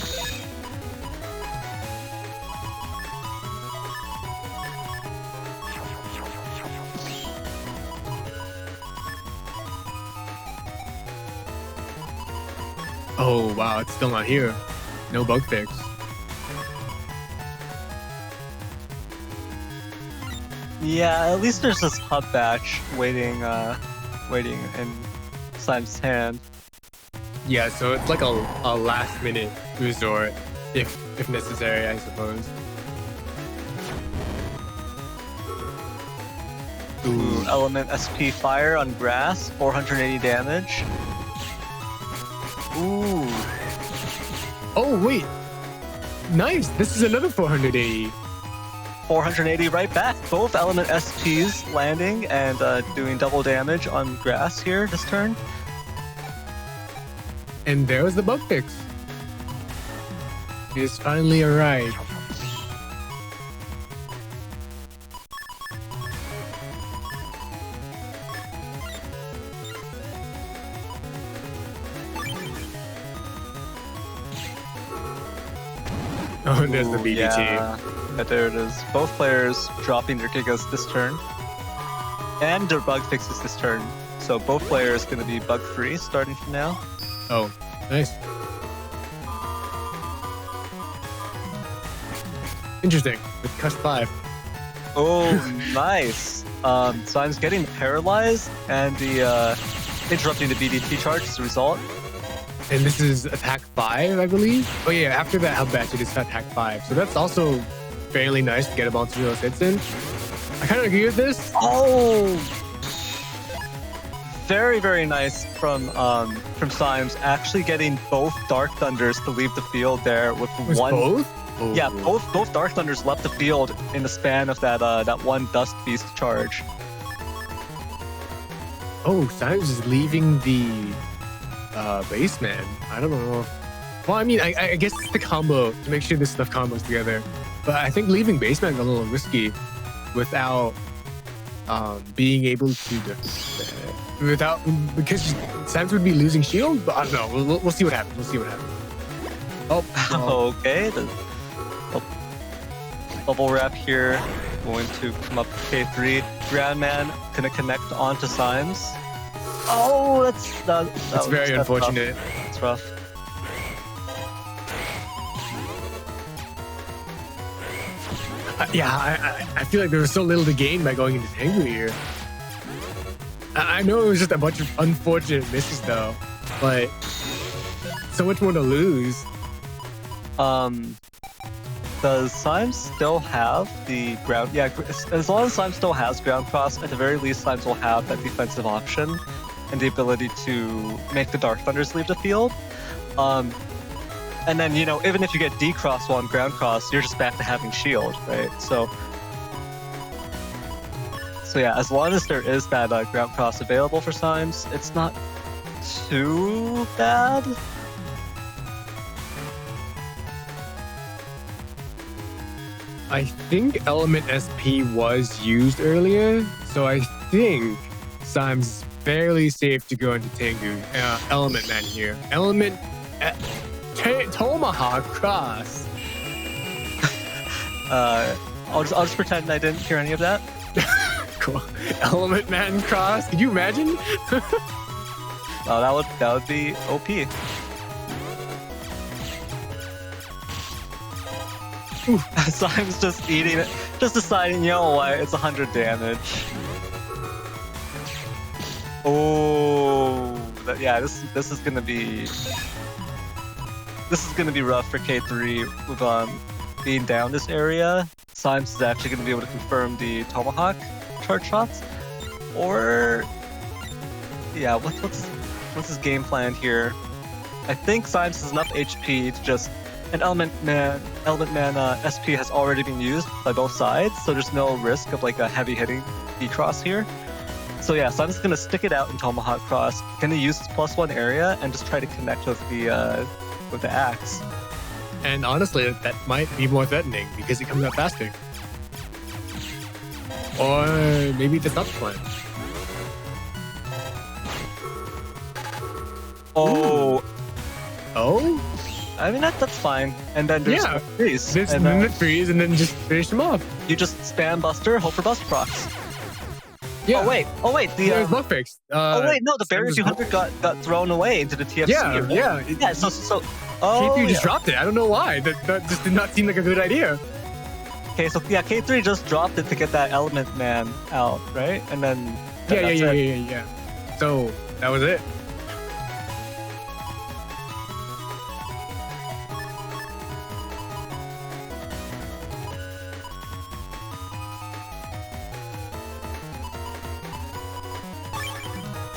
Oh wow, it's still not here. No bug fix. Yeah, at least there's this hub batch waiting in Symes' hand. Yeah, so it's like a last minute resort if necessary, I suppose. Ooh, Element SP Fire on grass, 480 damage. Ooh. Oh wait, nice. This is another 480. 480 right back. Both Element SPs landing and doing double damage on grass here this turn. And there's the bug fix. It's finally arrived. Oh, and there's the BDT. Yeah, there it is. Both players dropping their Gigas this turn. And their bug fixes this turn. So both players going to be bug free starting from now. Oh, nice. Interesting. With Cust 5. Oh, nice. Symes getting paralyzed and the interrupting the BDT charge as a result. And this is attack 5, I believe. Oh yeah, after that hub batch, it is attack 5. So that's also fairly nice to get a bunch of those hits in. I kind of agree with this. Oh, very, very nice from Symes, actually getting both Dark Thunders to leave the field there with Was one. both? Oh. Yeah, both Dark Thunders left the field in the span of that one Dust Beast charge. Oh, Symes is leaving the baseman. I don't know. Well, I mean, I guess it's the combo to make sure this stuff combos together. But I think leaving baseman is a little risky without being able to because Symes would be losing shield. But I don't know. We'll see what happens. We'll see what happens. Oh, well. Okay. The bubble wrap here going to come up KayThree. Grandman gonna connect onto Symes. Oh, that's very unfortunate. It's rough. I feel like there was so little to gain by going into Tengu here. I know it was just a bunch of unfortunate misses though, but so much more to lose. Does Symes still have the ground? Yeah, as long as Symes still has ground cross, at the very least, Symes will have that defensive option and the ability to make the Dark Thunders leave the field. And then, you know, even if you get D-cross while on ground cross, you're just back to having shield, right? So yeah, as long as there is that ground cross available for Symes, it's not too bad. I think Element SP was used earlier, so I think Symes is fairly safe to go into Tengu. Element Man here. Element Tomahawk Cross. I'll just pretend I didn't hear any of that. Cool. Element Man Cross. Could you imagine? Oh, that would be OP. Symes just eating it, just deciding, you know what, it's 100 damage. Oh, yeah, this is gonna be rough for KayThree with being down this area. Symes is actually gonna be able to confirm the Tomahawk charge shots, or yeah, what's his game plan here? I think Symes has enough HP to just. And Element Man SP has already been used by both sides, so there's no risk of like a heavy hitting D-cross here. So yeah, Symes is gonna stick it out in Tomahawk Cross, gonna use his +1 area and just try to connect with the axe. And honestly, that might be more threatening because it comes out faster. Or maybe that's not the plan. Oh. Oh? I mean, that's fine. And then there's freeze. And then freeze and then just finish them off. You just spam Buster, hope for Buster procs. Yeah. Oh wait, there's bug fix. The Barrier 200 got thrown away into the TFC. Yeah. So KayThree just dropped it. I don't know why. That just did not seem like a good idea. Okay, so yeah, KayThree just dropped it to get that Element Man out, right? And then Yeah. So that was it.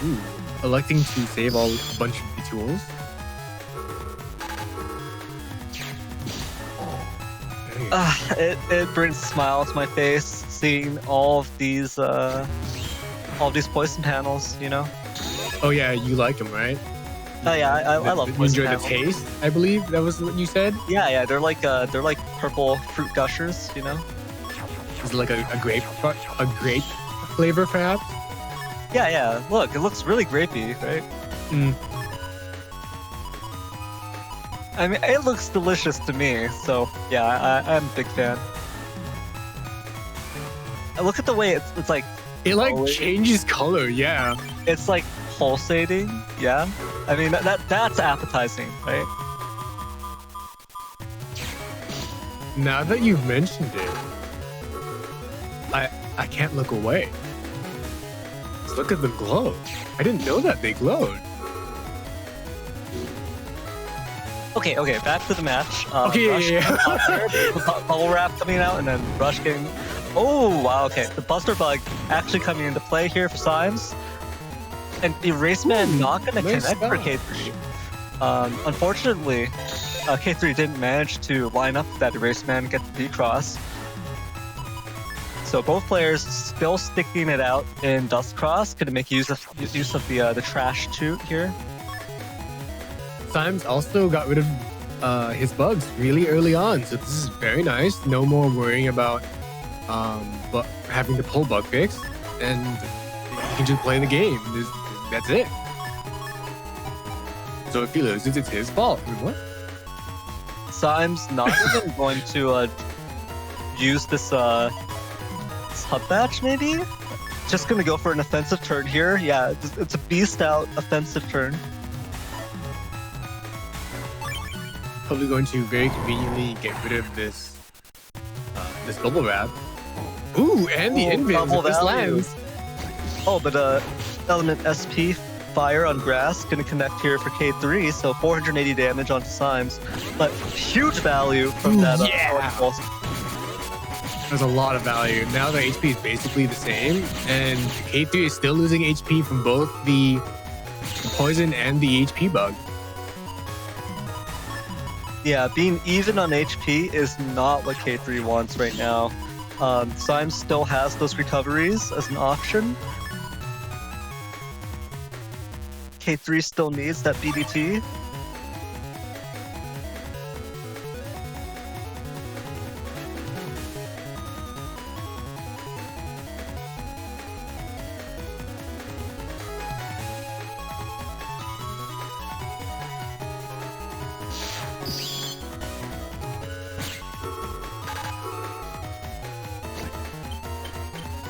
Ooh, electing to save a bunch of the tools. It brings a smile to my face seeing all of these poison panels, you know. Oh yeah, you like them, right? Oh yeah, I love poison You enjoy panels. the taste, I believe that was what you said. Yeah, they're like purple fruit gushers, you know. Is it like a grape flavor, perhaps? Yeah. Look, it looks really grapey, right? Mm. I mean, it looks delicious to me. So yeah, I'm a big fan. And look at the way it's like. It like changes color, yeah. It's like pulsating, yeah. I mean that's appetizing, right? Now that you've mentioned it, I can't look away. Let's look at them glow. I didn't know that they glowed. Okay, back to the match. Okay, Bubble Wrap coming out, and then Rush getting... Oh, wow, okay. The Buster Bug actually coming into play here for Symes. And Erase Man not going to nice connect for dodge. KayThree. Unfortunately, KayThree didn't manage to line up that Erase Man and get the B-Cross. So both players still sticking it out in SoulXCross. Going to make use of the trash toot here. Symes also got rid of his bugs really early on, so this is very nice. No more worrying about but having to pull bug fix, and you can just play the game. That's it. So if he loses, it's his fault. What? Symes not even going to use this hub batch, maybe? Just gonna go for an offensive turn here. Yeah, it's a beast out offensive turn. Probably going to very conveniently get rid of this this bubble wrap. Ooh, and the invins double if this value. lands. Oh, but element SP fire on grass gonna connect here for KayThree, so 480 damage onto Symes, but huge value from that. Yeah. There's a lot of value. Now the HP is basically the same, and KayThree is still losing HP from both the poison and the HP bug. Yeah, being even on HP is not what KayThree wants right now. Symes still has those recoveries as an option. KayThree still needs that BDT.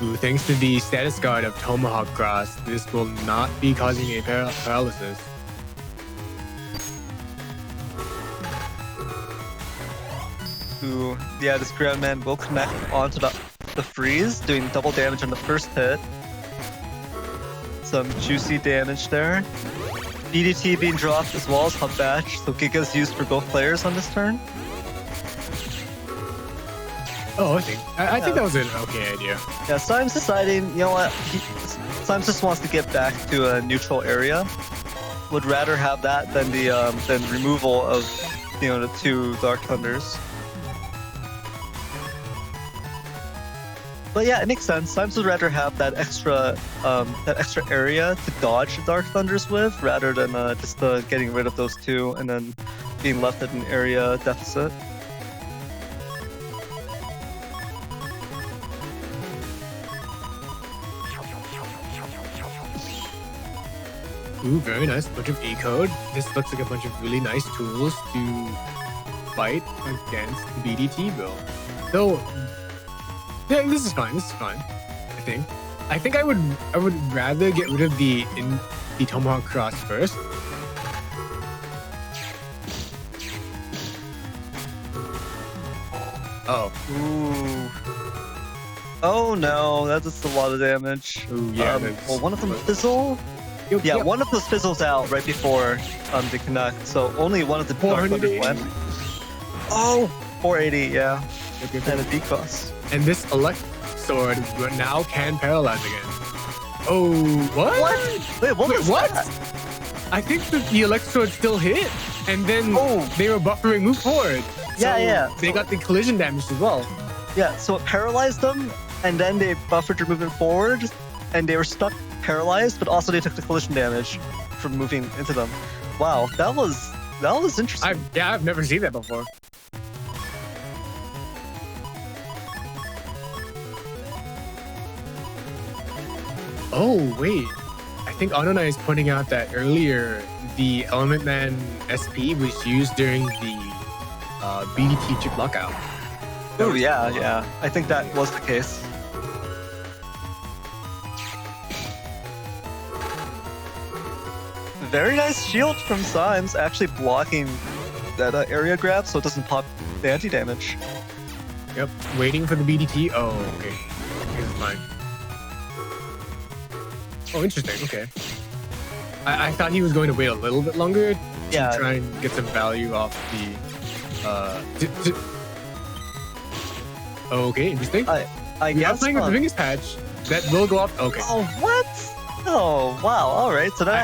Ooh, thanks to the status guard of Tomahawk Cross, this will not be causing a paralysis. Ooh, yeah, this ground man will connect onto the freeze, doing double damage on the first hit. Some juicy damage there. BDT being dropped as well as Hub Batch, so Giga's used for both players on this turn. Oh, I think that was an okay idea. Yeah, Symes deciding, you know what, Symes just wants to get back to a neutral area. Would rather have that than the removal of, you know, the two Dark Thunders. But yeah, it makes sense. Symes would rather have that extra area to dodge the Dark Thunders with, rather than just getting rid of those two and then being left at an area deficit. Ooh, very nice. Bunch of E-code. This looks like a bunch of really nice tools to fight against BDT build. So, yeah, this is fine. This is fine. I think I would rather get rid of the Tomahawk Cross first. Oh. Ooh. Oh no, that's just a lot of damage. Ooh, yeah. Well, one of them fizzle. Yeah, one of those fizzles out right before they connect, so only one of the Dark Thunders went. Oh, 480, yeah. And a D-Cross. And this Elect Sword now can paralyze again. Oh, what? Wait, what? I think that the Elect Sword still hit, and then they were buffering move forward. Yeah. They got the collision damage as well. Yeah, so it paralyzed them, and then they buffered your movement forward, and they were stuck paralyzed, but also they took the collision damage from moving into them. Wow, that was interesting. I've never seen that before. Oh wait, I think Anona is pointing out that earlier the Element Man SP was used during the BDT chip lockout. Oh yeah. I think that was the case. Very nice shield from Symes, actually blocking that area grab so it doesn't pop the anti-damage. Yep. Waiting for the BDT. Oh, okay. Here's mine. Oh, interesting. Okay. I thought he was going to wait a little bit longer to try and get some value off the. Okay, interesting. I guess playing with the biggest patch. That will go off. Okay. Oh, what? Oh, wow. All right. So that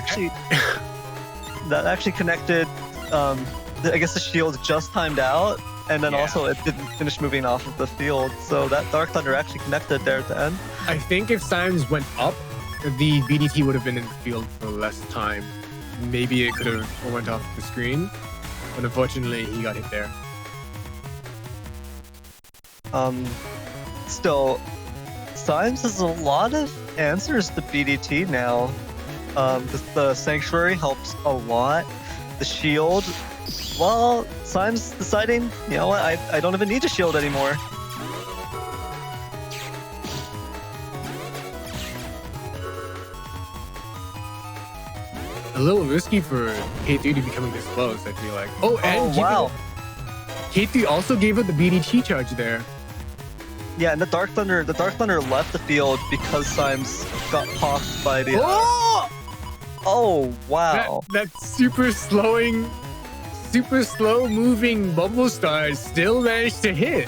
actually connected. I guess the shield just timed out, and then also it didn't finish moving off of the field. So that Dark Thunder actually connected there at the end. I think if Symes went up, the BDT would have been in the field for less time. Maybe it could have went off the screen, but unfortunately he got hit there. Still, Symes has a lot of answers to BDT now. The Sanctuary helps a lot. The shield, well, Symes deciding, you know what, I don't even need to shield anymore. A little risky for KayThree to be coming this close, I feel like. Oh, and wow. KayThree also gave up the BDT charge there. Yeah, and the Dark Thunder left the field because Symes got popped by the. Oh wow! That super slow moving bubble star still managed to hit.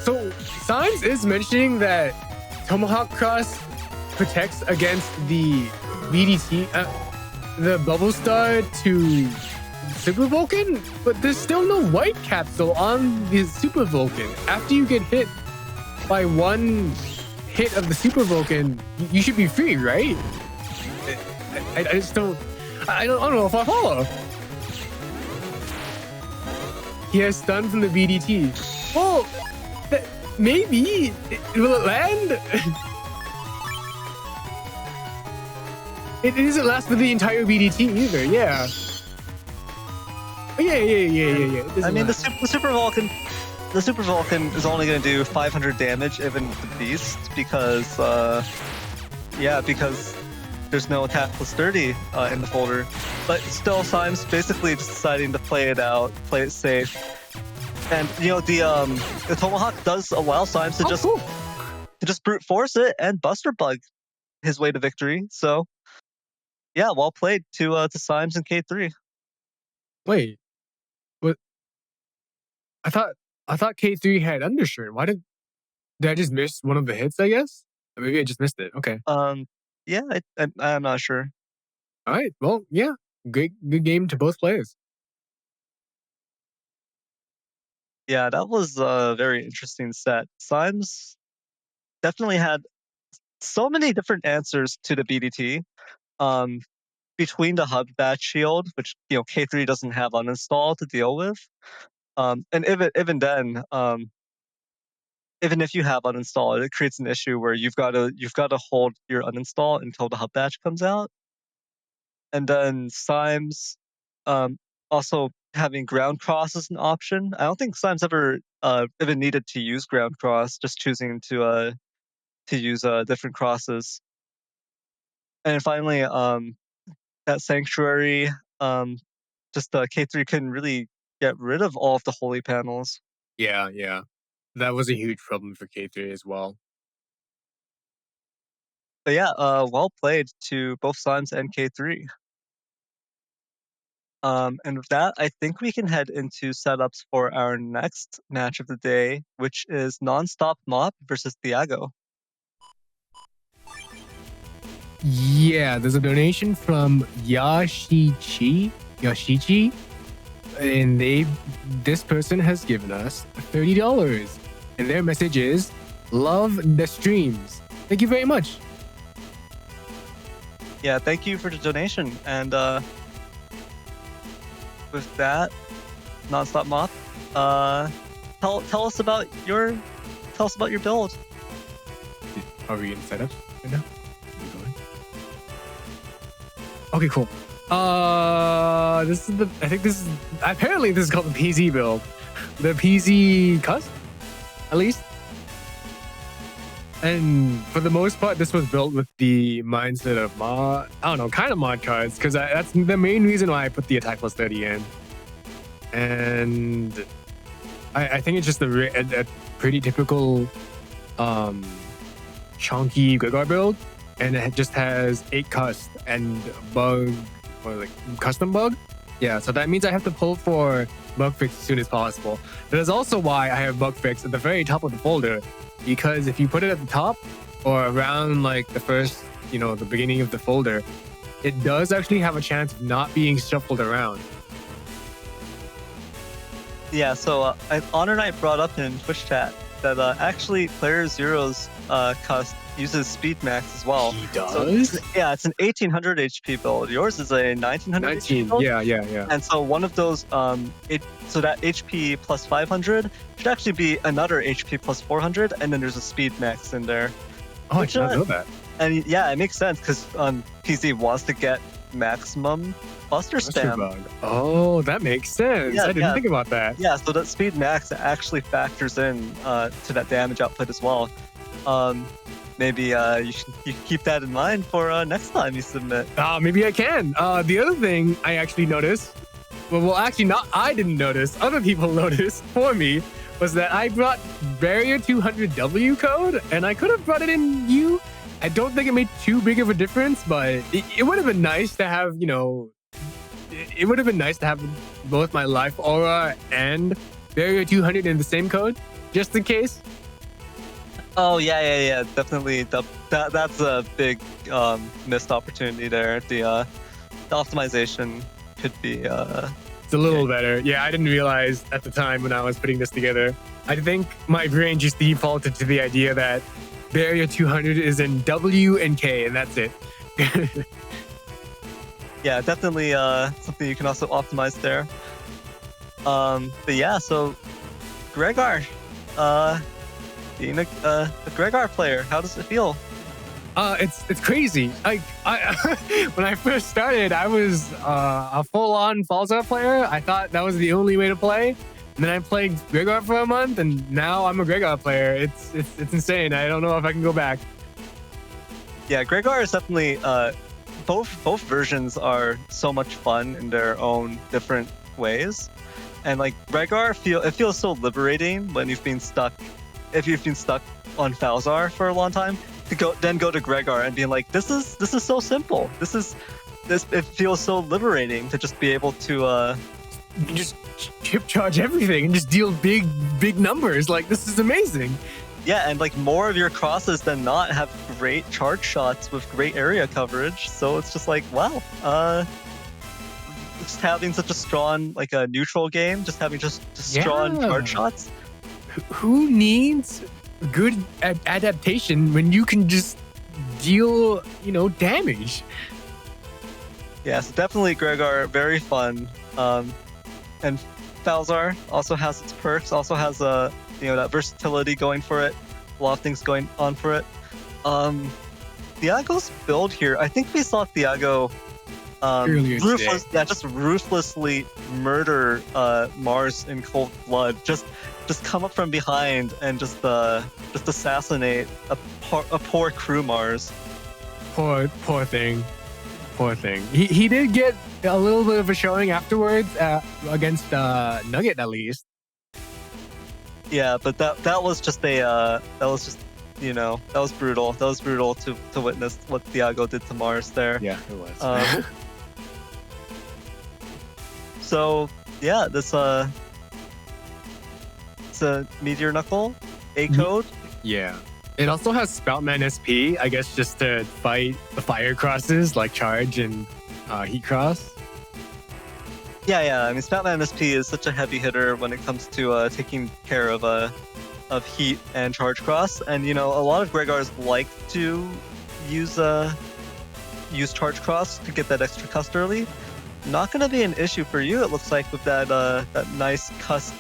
So Symes is mentioning that Tomahawk Cross protects against the BDT, the Bubble Star to Super Vulcan, but there's still no white capsule on the Super Vulcan. After you get hit by one hit of the Super Vulcan, you should be free, right? I just don't. I don't know if I follow. He has stun from the BDT. Oh, maybe. Will it land? It doesn't last for the entire BDT either, yeah. Yeah. I mean, the Super Vulcan is only going to do 500 damage, even the Beast, because there's no attack plus 30 in the folder. But still, Symes basically just deciding to play it out, play it safe. And you know, the Tomahawk does allow Symes to just brute force it and Buster Bug his way to victory. So yeah, well played to Symes and KayThree. Wait, what? I thought KayThree had Undershirt. Why did I just miss one of the hits? I guess, or maybe I just missed it. Okay. Yeah, I'm not sure. All right. Well, yeah, good game to both players. Yeah, that was a very interesting set. Symes definitely had so many different answers to the BDT. Between the hub batch shield, which KayThree doesn't have uninstall to deal with, and even then, even if you have uninstall, it creates an issue where you've got to hold your uninstall until the hub batch comes out. And then Symes, also having ground cross as an option. I don't think Symes ever even needed to use ground cross, just choosing to use different crosses. And finally, that Sanctuary, just KayThree couldn't really get rid of all of the holy panels. Yeah, that was a huge problem for KayThree as well. But yeah, well played to both Symes and KayThree. And with that, I think we can head into setups for our next match of the day, which is Nonstopmop versus Thiago. Yeah, there's a donation from Yashichi, and this person has given us $30, and their message is, "Love the streams." Thank you very much. Yeah, thank you for the donation. And with that, Nonstopmop, tell us about your build. Are we in setup right now? Okay, cool. Apparently this is called the PZ build. The PZ cusp, at least. And for the most part, this was built with the mindset of kind of mod cards, because that's the main reason why I put the attack plus 30 in. And I think it's just a pretty typical chunky Gregor build, and it just has 8 cust and bug, or like custom bug. Yeah, so that means I have to pull for bug fix as soon as possible. That is also why I have bug fix at the very top of the folder, because if you put it at the top or around like the first, the beginning of the folder, it does actually have a chance of not being shuffled around. Yeah, so Honor Knight brought up in Twitch chat that actually Player Zero's cust uses speed max as well. He does? So it's an 1800 HP build. Yours is a 1900 HP build. Yeah. And so one of those, so that HP plus 500 should actually be another HP plus 400, and then there's a speed max in there. Oh, I did not know that. And yeah, it makes sense because PZ wants to get maximum buster spam. Bug. Oh, that makes sense. I didn't think about that. Yeah, so that speed max actually factors in to that damage output as well. Maybe you can keep that in mind for next time you submit. Maybe I can. The other thing I actually noticed, well, actually not I didn't notice, other people noticed for me, was that I brought Barrier 200W code, and I could have brought it in U. I don't think it made too big of a difference, but it would have been nice to have, it would have been nice to have both my Life Aura and Barrier 200 in the same code, just in case. Oh, yeah. Definitely. That's a big missed opportunity there. The optimization could be... It's a little better. Yeah, I didn't realize at the time when I was putting this together. I think my brain just defaulted to the idea that Barrier 200 is in W and K, and that's it. Yeah, definitely something you can also optimize there. But yeah, so Gregor, being a Gregor player, how does it feel? It's crazy. I when I first started, I was a full-on Falza player. I thought that was the only way to play. And then I played Gregor for a month, and now I'm a Gregor player. It's insane. I don't know if I can go back. Yeah, Gregor is definitely both versions are so much fun in their own different ways. And like Gregor it feels so liberating when you've been stuck on Falzar for a long time, to go to Gregor and being like, this is so simple. It feels so liberating to just be able to just chip charge everything and just deal big numbers. Like, this is amazing. Yeah, and like more of your crosses than not have great charge shots with great area coverage. So it's just like, wow, just having such a strong, like a neutral game, just having just strong charge shots. Who needs good adaptation when you can just deal, damage? Yeah, so definitely Gregor, very fun. And Falzar also has its perks, also has that versatility going for it, a lot of things going on for it. Thiago's build here, I think we saw Thiago just ruthlessly murder Mars in cold blood. Just come up from behind and just assassinate a poor crew Mars. Poor thing. He did get a little bit of a showing afterwards against Nugget, at least. Yeah, but that was brutal. That was brutal to witness what Thiago did to Mars there. Yeah, it was. So yeah, this it's a Meteor Knuckle A code. Yeah. It also has Spoutman SP, I guess, just to fight the fire crosses like Charge and Heat Cross. Yeah. I mean, Spoutman SP is such a heavy hitter when it comes to taking care of Heat and Charge Cross, and a lot of Gregors like to use Charge Cross to get that extra cust early. Not going to be an issue for you, it looks like, with that nice cust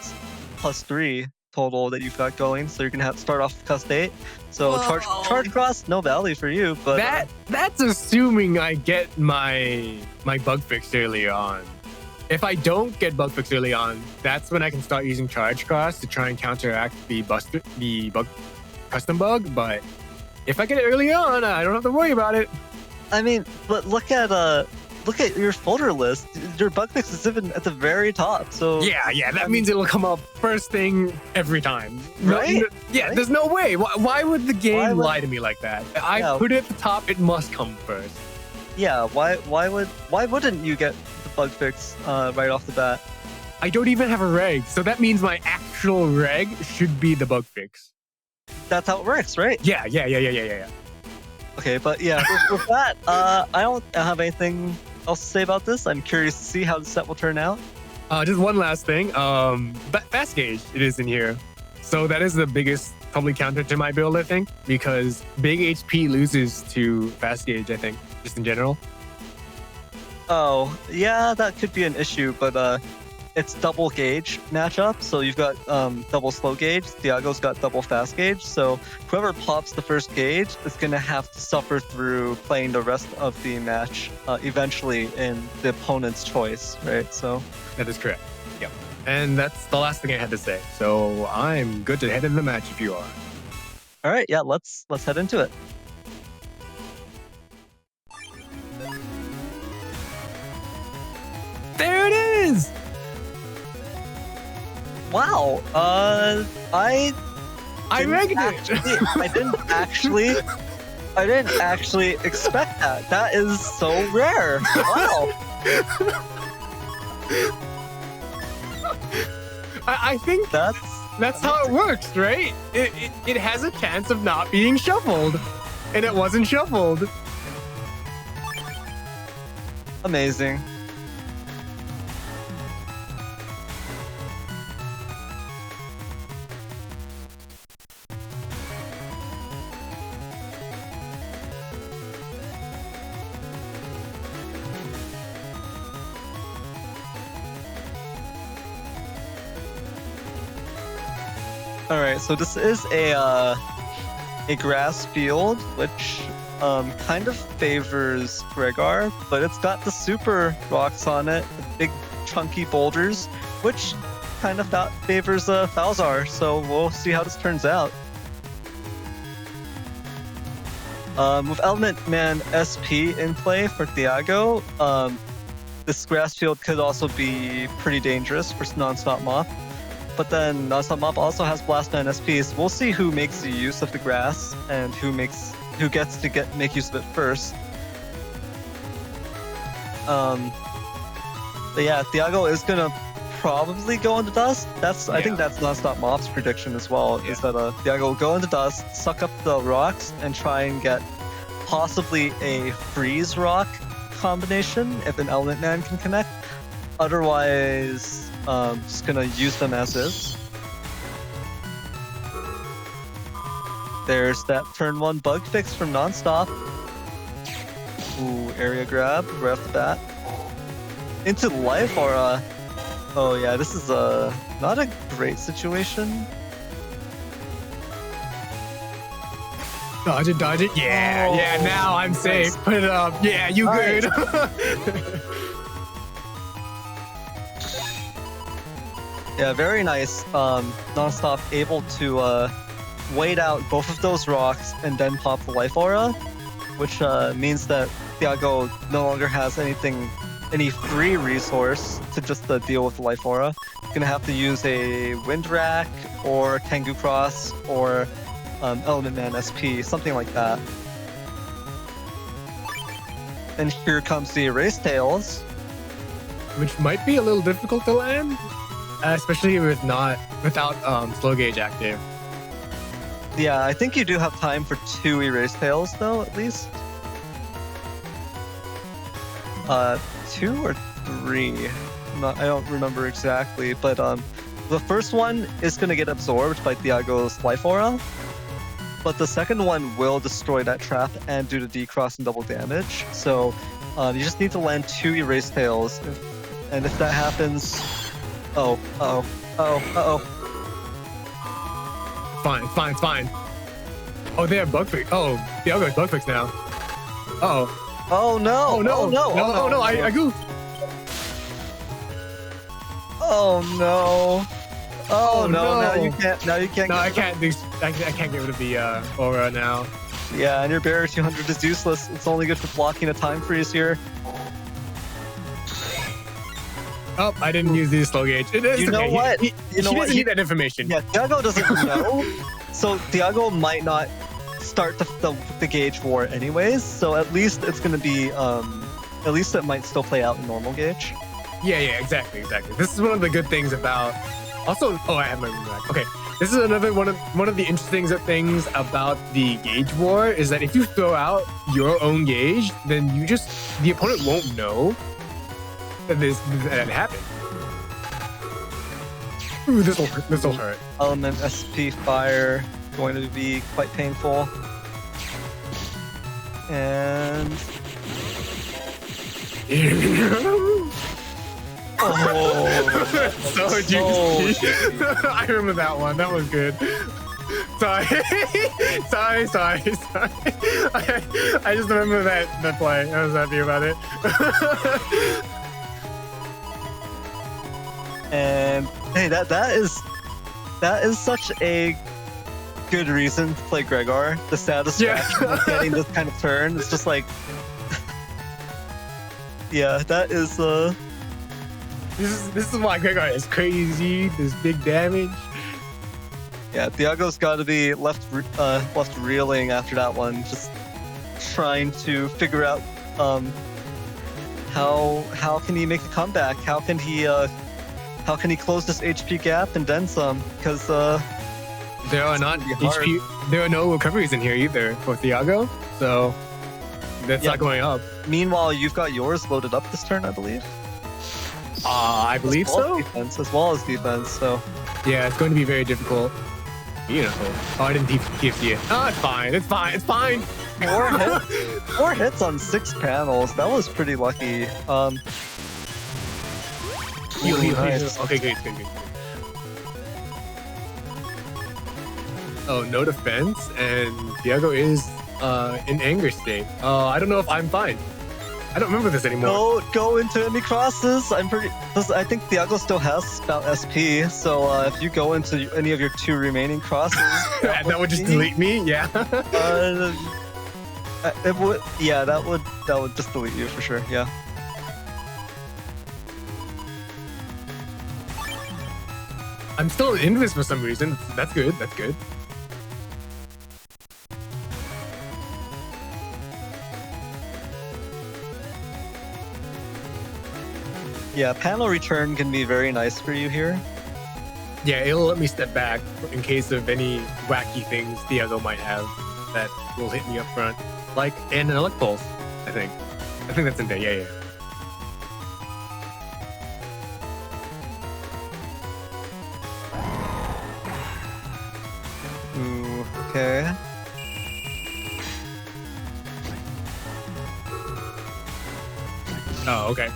+3 total that you've got going. So you're gonna have to start off with cust 8. So charge cross, no value for you. But that's assuming I get my bug fix early on. If I don't get bug fix early on, that's when I can start using charge cross to try and counteract the bug custom bug. But if I get it early on, I don't have to worry about it. I mean, but look at your folder list. Your bug fix is even at the very top. So Yeah, that means it'll come up first thing every time. Right? Yeah, Right? there's no way. Why would the game Why would- lie to me like that? I Yeah. put it at the top, it must come first. yeah. Why wouldn't you get the bug fix right off the bat? I don't even have a reg, so that means my actual reg should be the bug fix. That's how it works, right? Yeah. Okay, but yeah, with that, I don't have anything else to say about this. I'm curious to see how the set will turn out. Just one last thing. Fast gauge, it is in here. So that is the biggest probably counter to my build, I think, because big HP loses to fast gauge, I think, just in general. Oh, yeah, that could be an issue, but it's double gauge matchup. So you've got double slow gauge. Thiago's got double fast gauge. So whoever pops the first gauge is going to have to suffer through playing the rest of the match eventually in the opponent's choice, right? So That is correct. Yep. And that's the last thing I had to say. So I'm good to head into the match if you are. all right, yeah, let's head into it. There it is! Wow. I regged it! I didn't actually expect that. That is so rare. Wow. I think that's how it works, right? It has a chance of not being shuffled. And it wasn't shuffled. Amazing. All right, so this is a grass field, which kind of favors Gregar, but it's got the super rocks on it, the big chunky boulders, which kind of favors Falzar. So we'll see how this turns out. With Element Man SP in play for Thiago, this grass field could also be pretty dangerous for Nonstopmop. But then Nonstopmop also has Blast Man SP, so we'll see who makes the use of the grass and who gets to make use of it first. But yeah, Thiago is gonna probably go into dust. I think that's Nonstopmop's prediction as well. Is that Thiago will go into dust, suck up the rocks, and try and get possibly a freeze rock combination if an Element Man can connect. Otherwise, just gonna use them as is. There's that turn 1 bug fix from Nonstop. Ooh, area grab right off the bat. Into life aura. Oh yeah, this is not a great situation. Dodge it. Yeah, now I'm safe. Nice. Put it up. Yeah, you Nice. good. Yeah, very nice. Nonstop able to wait out both of those rocks and then pop the life aura, which means that Thiago no longer has any free resource to just deal with the life aura. He's gonna have to use a Wind Rack or Tengu Cross or Element Man SP, something like that. And here comes the Erase Tails. Which might be a little difficult to land, especially without slow gauge active. Yeah, I think you do have time for 2 Erase Tails, though, at least. 2 or 3? I don't remember exactly, but the first one is going to get absorbed by Thiago's Life Aura, but the second one will destroy that trap and do the D-Cross and double damage. So you just need to land 2 Erase Tails, and if that happens... Oh. Fine, it's fine. Oh, they have bug fix. Oh, Thiago's bug fix now. Uh-oh. Oh no! No, I goofed. Oh no! Oh no! no. Now you can't. No, I can't get rid of the aura now. Yeah, and your barrier 200 is useless. It's only good for blocking a time freeze here. Oh, I didn't use the slow gauge. It is You know okay. what? He doesn't need that information. Yeah, Thiago doesn't know. So Thiago might not start the gauge war anyways. So at least it's going to be, at least it might still play out in normal gauge. Yeah, exactly. This is one of the good things about. Also, I have my room back. Okay, this is another one of the interesting things about the gauge war is that if you throw out your own gauge, then the opponent won't know that happened. Ooh, this will hurt. Element SP fire going to be quite painful. And so juicy. I remember that one. That was good. Sorry. I just remember that play. I was happy about it. And hey, that is such a good reason to play Gregor. The satisfaction of getting this kind of turn. It's just like, yeah, that is. This is why Gregor is crazy. This big damage. Yeah, Thiago's got to be left reeling after that one, just trying to figure out how can he make a comeback? How can he close this HP gap and then some? Because there are no recoveries in here either for Thiago, so that's not going up. Meanwhile, you've got yours loaded up this turn, I believe. I believe so. As well as defense. So yeah, it's going to be very difficult. Beautiful. Oh, I didn't TFC it. Oh, it's fine. 4 hits on 6 panels. That was pretty lucky. Nice. Okay, good. Oh, no defense, and Thiago is in anger state. I don't know if I'm fine. I don't remember this anymore. Don't go into any crosses. I think Thiago still has Spout SP, so if you go into any of your 2 remaining crosses, that would just delete me. Yeah. It would. Yeah, that would just delete you for sure. Yeah. I'm still in this for some reason. That's good. Yeah, panel return can be very nice for you here. Yeah, it'll let me step back in case of any wacky things Thiago might have that will hit me up front. Like an Elect Pulse, I think. I think that's in there, yeah. Ooh, okay. Oh, okay.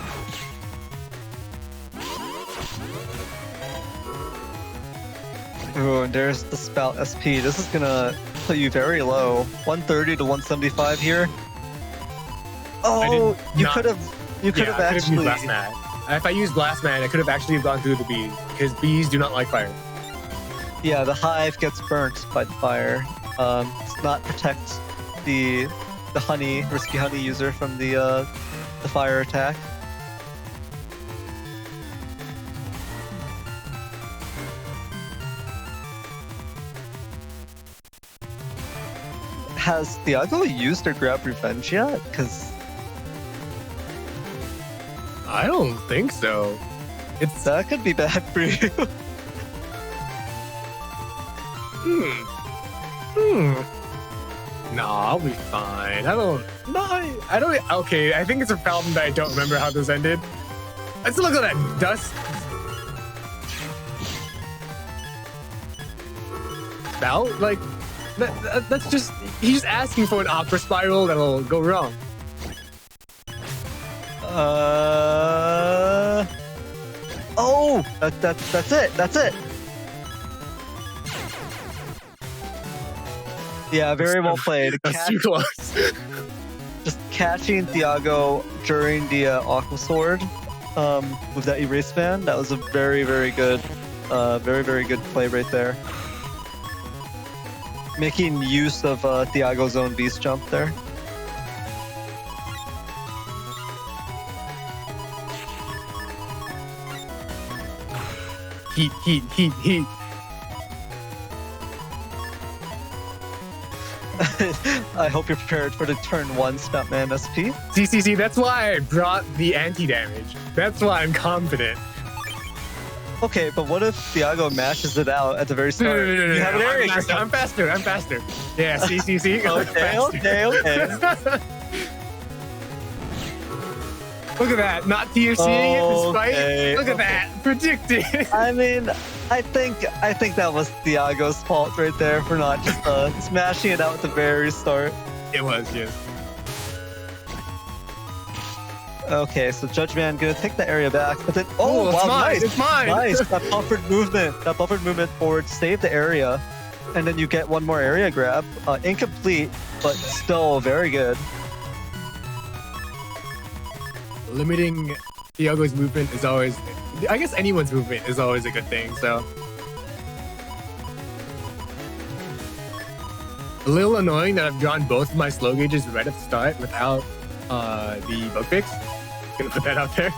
Ooh, and there's the Spout SP. This is gonna put you very low. 130 to 175 here. Oh, you could have actually used Blast Man. If I used Blast Man, I could have actually gone through the bees because bees do not like fire. Yeah, the hive gets burnt by the fire. Does not protect the risky honey user from the fire attack. Has Thiago used or grabbed revenge yet? Because I don't think so. That could be bad for you. No, I'll be fine. I don't. Okay, I think it's a problem that I don't remember how this ended. Let's look at that dust. Spout? Like, that's just. He's just asking for an aqua spiral that'll go wrong. Oh, that's it. That's it. Yeah, very well played. That's too close. Just catching Thiago during the Aqua Sword with that erase band. That was a very, very good play right there. making use of Thiago's own beast jump there. Heat. I hope you're prepared for the turn 1 Stuntman SP. See, that's why I brought the anti-damage. That's why I'm confident. Okay, but what if Thiago mashes it out at the very start? No. You have an area. I'm faster. Yeah, see. Okay. Look at that. Not TFCing it despite. Okay, Look at that. Predicted. I mean, I think that was Thiago's fault right there for not just smashing it out at the very start. It was, yes. Okay, so Judge Man gonna take the area back, but then Oh, it's wow, mine. nice, It's mine. nice. That buffered movement forward saved the area, and then you get one more area grab. Incomplete, but still very good. Limiting Thiago's movement is always, I guess anyone's movement is always a good thing, so. A little annoying that I've drawn both of my slow gauges right at the start without the bug fix. Gonna put that out there.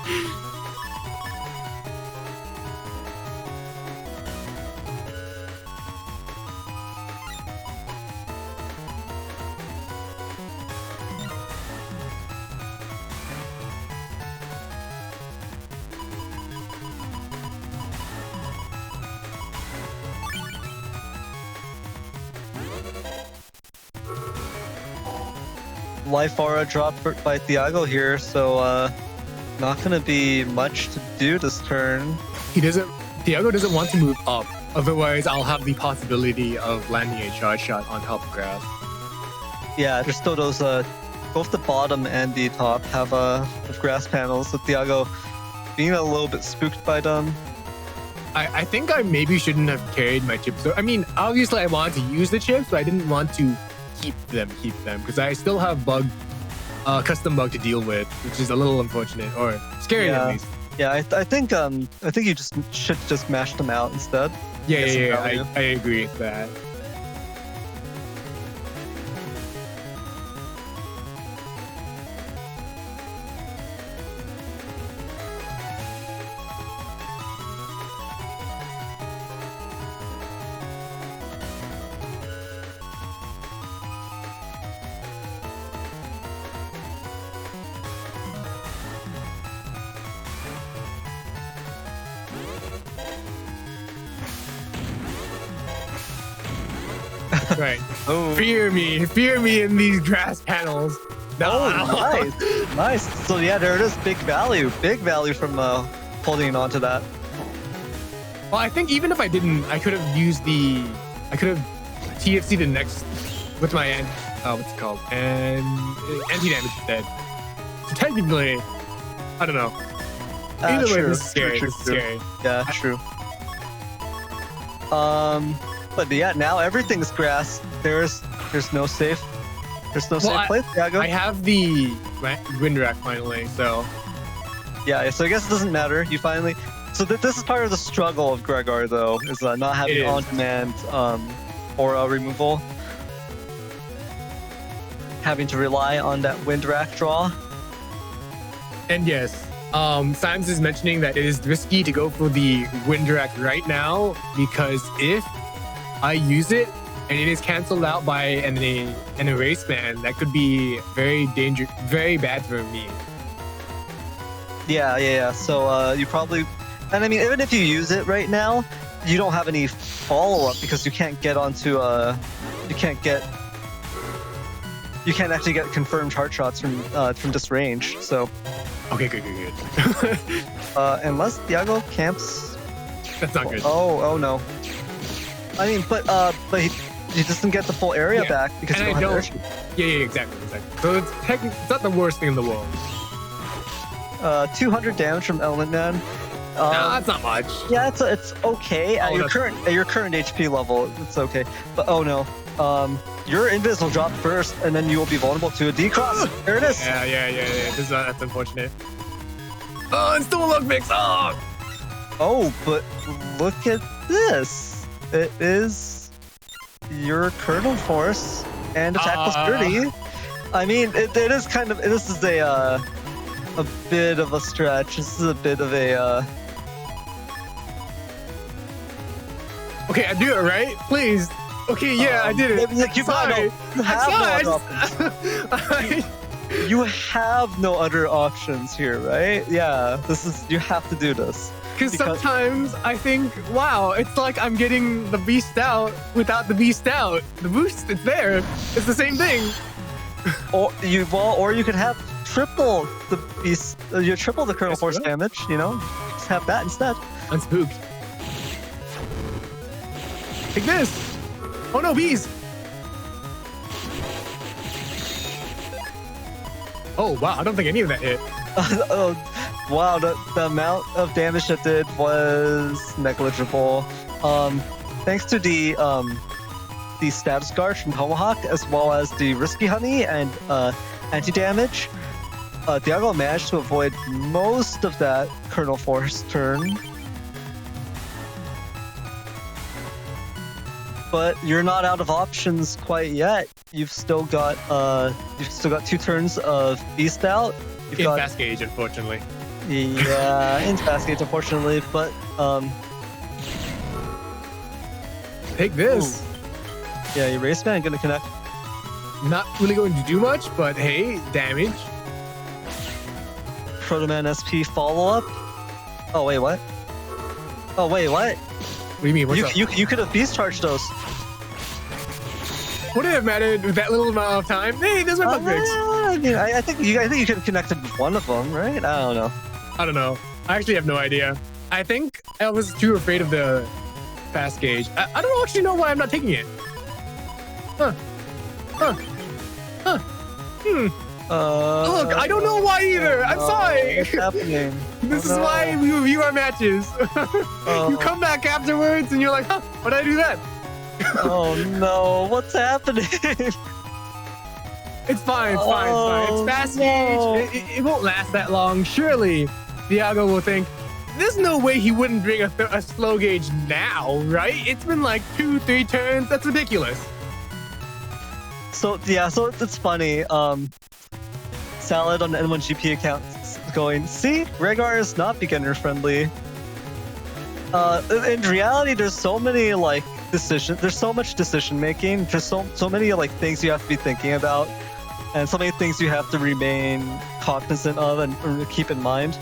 Life aura drop by Thiago here, so not gonna be much to do this turn. Thiago doesn't want to move up. Otherwise, I'll have the possibility of landing a charge shot on top of grass. Yeah, there's still those both the bottom and the top have grass panels, so Thiago being a little bit spooked by them. I think I maybe shouldn't have carried my chips. I mean, obviously I wanted to use the chips, but I didn't want to keep them because I still have custom bug to deal with, which is a little unfortunate or scary at least. Yeah, I think you should just mash them out instead. Yeah, I agree with that. Right. Oh, Fear me in these grass panels. nice. So yeah, there it is. Big value from holding on to that. Well, I think even if I didn't, I could have TFC the next with my what's it called? And anti-damage instead. So technically, I don't know. Either way, this is scary. This is scary. Yeah, true. But yeah, now everything's grass. There's no safe. There's no safe place, Thiago. I have the wind rack finally, so. Yeah, so I guess it doesn't matter. You finally. So this is part of the struggle of Gregor, though, is not having on-demand aura removal. Having to rely on that wind rack draw. And yes, Symes is mentioning that it is risky to go for the wind rack right now because if I use it and it is cancelled out by an erase man, that could be very bad for me. Yeah. So you probably, and I mean, even if you use it right now, you don't have any follow-up because you can't get onto you can't actually get confirmed heart shots from this range. So. Okay, good. Unless Thiago camps. That's not good. Oh no. I mean, but he doesn't get the full area back because you don't have airship. Yeah, exactly. So it's not the worst thing in the world. 200 damage from Element Man. No, that's not much. Yeah, it's okay at your current HP level. It's okay. But oh no. Your invis will drop first, and then you will be vulnerable to a D-Cross. There it is. Yeah. That's unfortunate. Oh, it's still a lug mix. Oh, but look at this. It is your Colonel Force and attack plus 30. I mean, it is kind of, this is a bit of a stretch. This is a bit of a, Okay, I do it, right? Please. Okay, yeah, I did it. Like, you Sorry. have no I'm other sorry. options. You have no other options here, right? Yeah, you have to do this. Because sometimes I think, wow, it's like I'm getting the beast out without the beast out. The boost, it's there. It's the same thing. Or you could have triple the beast, you triple the Colonel Force damage, you know? Just have that instead. I'm spooked. Take this! Oh no, bees! Oh wow, I don't think any of that hit. Oh, wow, the amount of damage it did was negligible. Thanks to the status guard from Tomahawk, as well as the risky honey and anti-damage, Thiago managed to avoid most of that Colonel Force turn. But you're not out of options quite yet. You've still got 2 turns of Beast out. In fast gauge, unfortunately. Yeah, in fast gauge, unfortunately. But take this. Ooh. Yeah, your race man gonna connect. Not really going to do much, but hey, damage. Protoman SP follow up. Oh wait, what? Oh wait, what? What do you mean? What's up? You could have beast charged those. Would it have mattered with that little amount of time? Hey, there's my bug fix. I mean, I think you could have connected with one of them, right? I don't know. I don't know. I actually have no idea. I think I was too afraid of the fast gauge. I don't actually know why I'm not taking it. Huh. Look, I don't know why either. I'm sorry. What's happening? This is why we review our matches. You come back afterwards and you're like, huh, why did I do that? Oh no, what's happening? It's fine, it's fine. It's fast gauge. It won't last that long. Surely, Thiago will think, there's no way he wouldn't bring a slow gauge now, right? It's been like 2-3 turns. That's ridiculous. So it's funny. Salad on the N1GP account going, see, Rhaegar is not beginner friendly. In reality, there's so many like decisions. There's so much decision making. There's so many like things you have to be thinking about, and so many things you have to remain cognizant of and or keep in mind,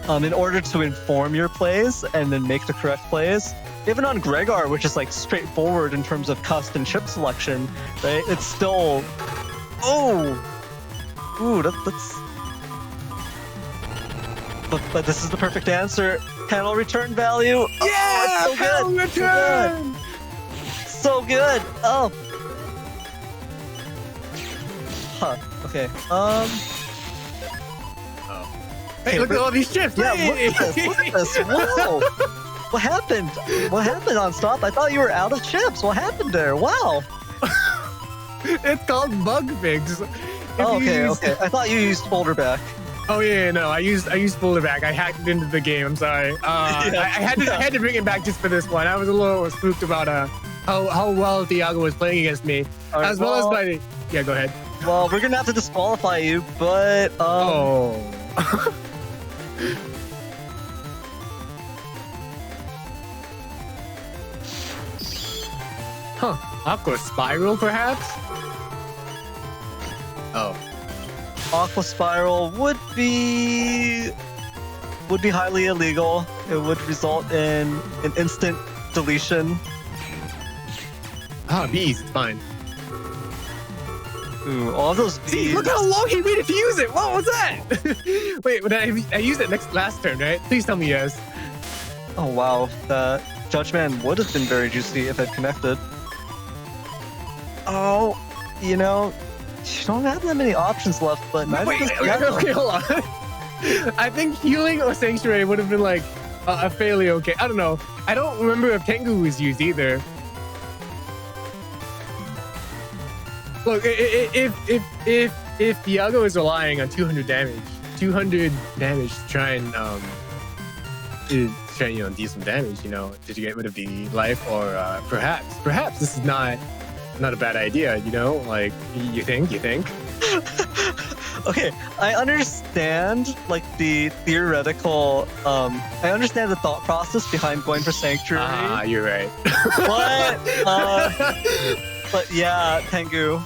in order to inform your plays and then make the correct plays. Even on Rhaegar, which is like straightforward in terms of cust and chip selection, right? It's still, that's. But this is the perfect answer. Panel return value. Yeah, so panel good. return. So good. Oh. Huh. Okay. Hey, look at all these chips. Yeah. Hey. Look at this. Whoa. What happened? What happened, Nonstop? I thought you were out of chips. What happened there? Wow. It's called bug fix. Okay. I thought you used folder back. Oh yeah, no, I used folder back. I hacked it into the game. I'm sorry. I had to bring it back just for this one. I was a little spooked about how well Thiago was playing against me, right, as well as by. Yeah, go ahead. Well, we're gonna have to disqualify you, but Oh. Huh. Aqua Spiral, perhaps? Oh. Aqua Spiral would be highly illegal. It would result in an instant deletion. Ah, bees, it's fine. Ooh, all those bees. See, look how long he waited to use it. What was that? Wait, but I used it last turn, right? Please tell me yes. Oh wow, that Judgman would have been very juicy if it connected. Oh, you know, you don't have that many options left, but Wait, okay, hold on. I think healing or sanctuary would have been like a fairly okay. I don't know. I don't remember if Tengu was used either. Look, if Thiago is relying on 200 damage to try and deal some damage, to get rid of the life, or perhaps this is not not a bad idea, you know? Like, you think? Okay, I understand like the theoretical. I understand the thought process behind going for Sanctuary. Ah, you're right. But yeah, Tengu.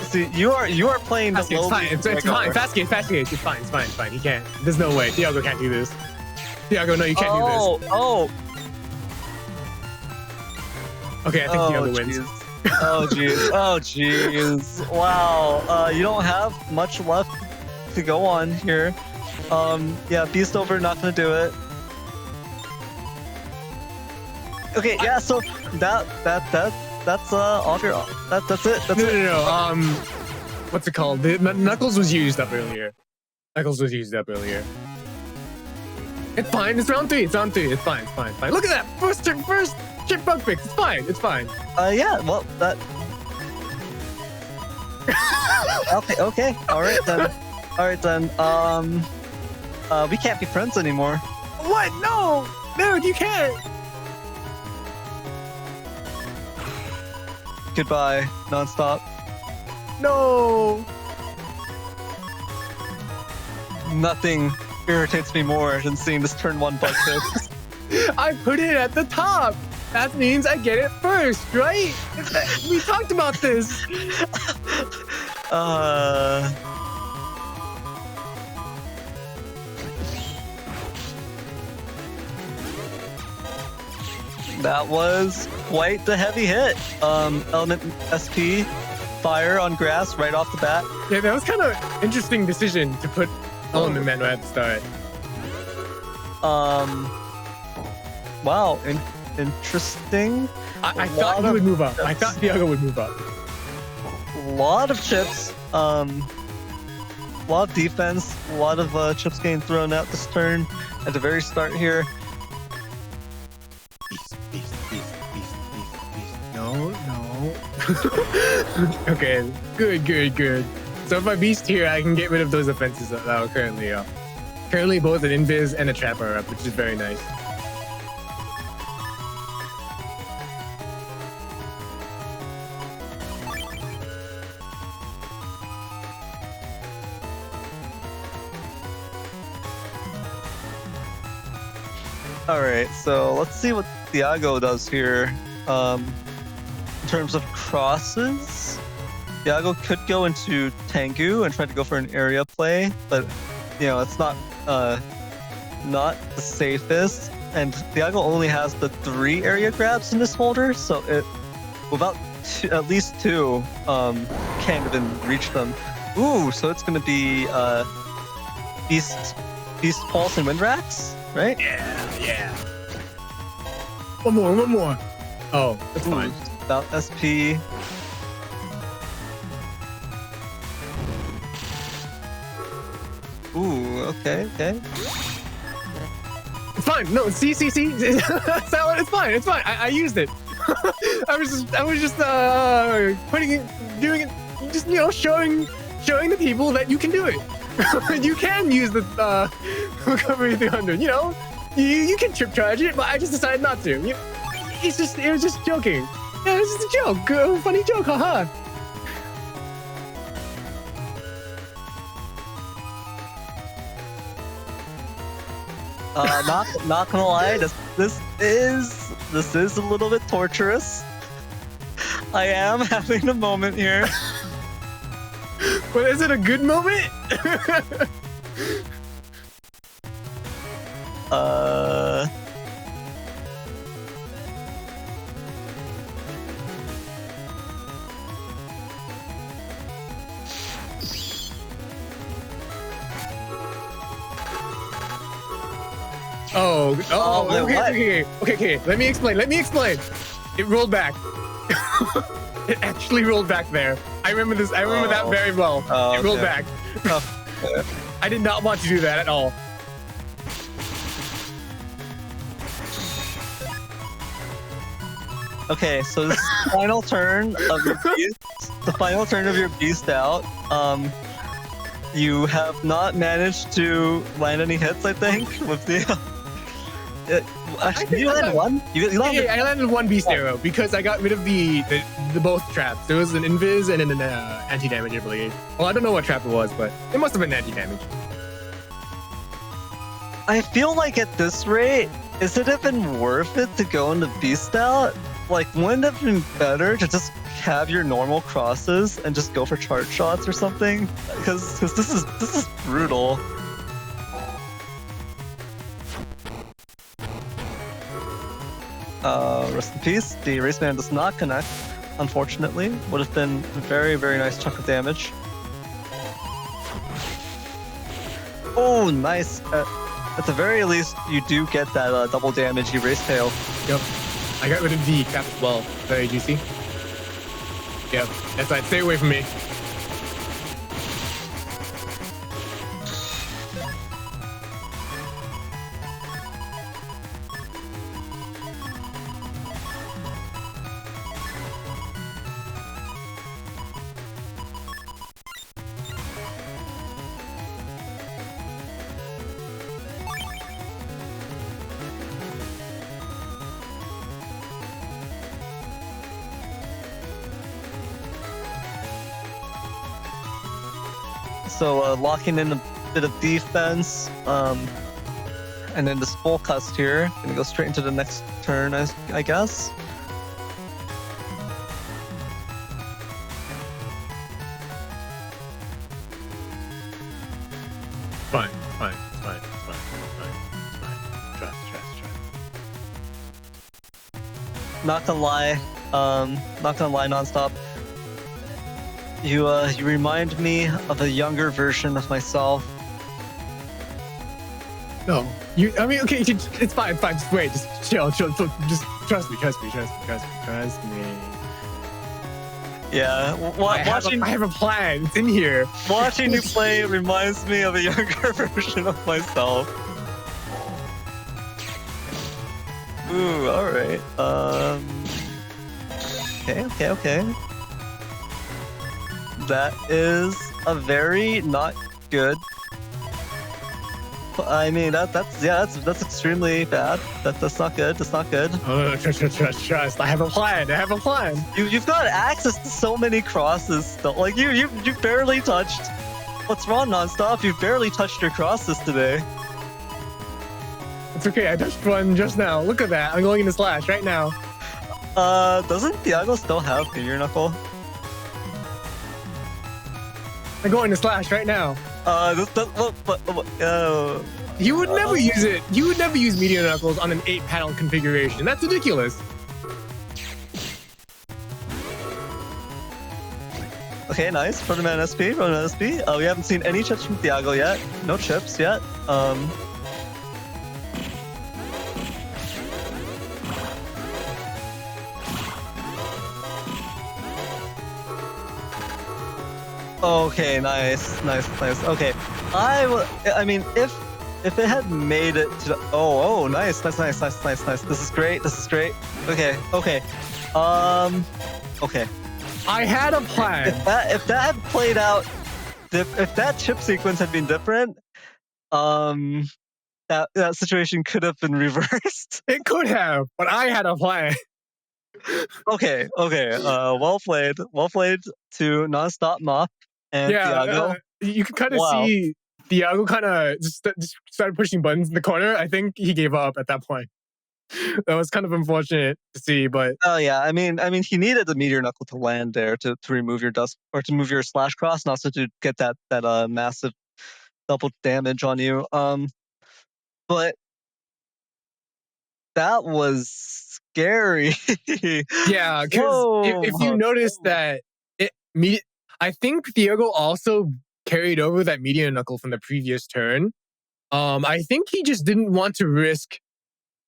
See, you are playing the It's fine. It's fine. Fast game. It's fine. He can't. There's no way. Thiago can't do this. Thiago, no, you can't do this. Oh. Okay, I think Thiago wins. Oh jeez. Wow. You don't have much left to go on here. Yeah, Beast over, not gonna do it. Okay, yeah, so that's off your that's it. No. What's it called? Knuckles was used up earlier. It's fine. It's round three. It's fine. Look at that. First chip bug fix. It's fine. Yeah. Well, that. Okay. All right then. We can't be friends anymore. What? No, dude, you can't. Goodbye, Nonstop. No. Nothing irritates me more than seeing this turn 1 bug fix. I put it at the top. That means I get it first, right? We talked about this. That was quite the heavy hit. Element SP, fire on grass right off the bat. Yeah, that was kind of interesting decision to put Element Man right at the start. Wow, interesting. I thought he would move up. I thought Thiago would move up. A lot of chips. A lot of defense. A lot of chips getting thrown out this turn at the very start here. Beast. No. Okay, good. So if I beast here, I can get rid of those offenses that are currently up. Currently both an invis and a trap are up, which is very nice. All right, so let's see what Thiago does here. In terms of crosses, Thiago could go into Tengu and try to go for an area play, but it's not the safest. And Thiago only has the 3 area grabs in this holder, so without at least 2, can't even reach them. Ooh, so it's gonna be Beast Pulse and Wind Racks, right? Yeah. One more. Oh, that's fine. About SP. Ooh, okay. It's fine. No, see. It's fine. I used it. I was just putting it, doing it, just showing the people that you can do it. You can use the recovery 300. You can trip charge it, but I just decided not to. It was just joking. Yeah, it was just a joke. Funny joke, haha. Not gonna lie, this is a little bit torturous. I am having a moment here. But is it a good moment? Okay. Let me explain. It rolled back. It actually rolled back there. I remember this. I remember that very well. It rolled back. I did not want to do that at all. Okay, so this final turn of your beast, the final turn of your beast out. You have not managed to land any hits, I think, with the you landed one? You landed... Yeah, I landed one beast arrow because I got rid of the both traps. There was an invis and an anti-damage, I believe. Well, I don't know what trap it was, but it must have been anti-damage. I feel like at this rate, is it even worth it to go into beast out? Like, wouldn't it have been better to just have your normal crosses and just go for charge shots or something? Because this is brutal. Rest in peace. The Erase Man does not connect, unfortunately. Would have been a very, very nice chunk of damage. Oh, nice. At the very least, you do get that double damage Erase Tail. Yep. I got rid of the trap as well. Very juicy. Yep. That's right. Stay away from me. So locking in a bit of defense, and then this full cust here. Gonna go straight into the next turn, I guess. Fine. Trust. Not gonna lie, Nonstop. You remind me of a younger version of myself. No. I mean, okay, it's fine. Just wait. Just chill. Just trust me. Yeah, I have a plan. It's in here. Watching you play reminds me of a younger version of myself. Ooh, alright. Okay. That is a very not good. I mean, that's extremely bad. That's not good. That's not good. Oh, trust. I have a plan. You've got access to so many crosses still. Like you barely touched. What's wrong, Nonstop? You barely touched your crosses today. It's okay. I touched one just now. Look at that. I'm going into slash right now. Doesn't Thiago still have Meteor Knuckle? I'm going to slash right now. You would never use it. You would never use Meteor Knuckles on an 8-panel configuration. That's ridiculous. Okay, nice. Protoman SP. We haven't seen any chips from Thiago yet. No chips yet. Okay, nice. Okay, I mean, if it had made it to the, oh, nice. This is great. Okay. Okay. I had a plan. If that had played out, if that chip sequence had been different, that situation could have been reversed. It could have, but I had a plan. Okay. Well played to Nonstopmop and Thiago. You can kind of see Thiago kind of just started pushing buttons in the corner. I think he gave up at that point. That was kind of unfortunate to see, but yeah, I mean, he needed the Meteor Knuckle to land there to remove your dust or to move your slash cross, and also to get that massive double damage on you. But that was scary. Yeah, because if you notice that I think Thiago also carried over that Meteor Knuckle from the previous turn. I think he just didn't want to risk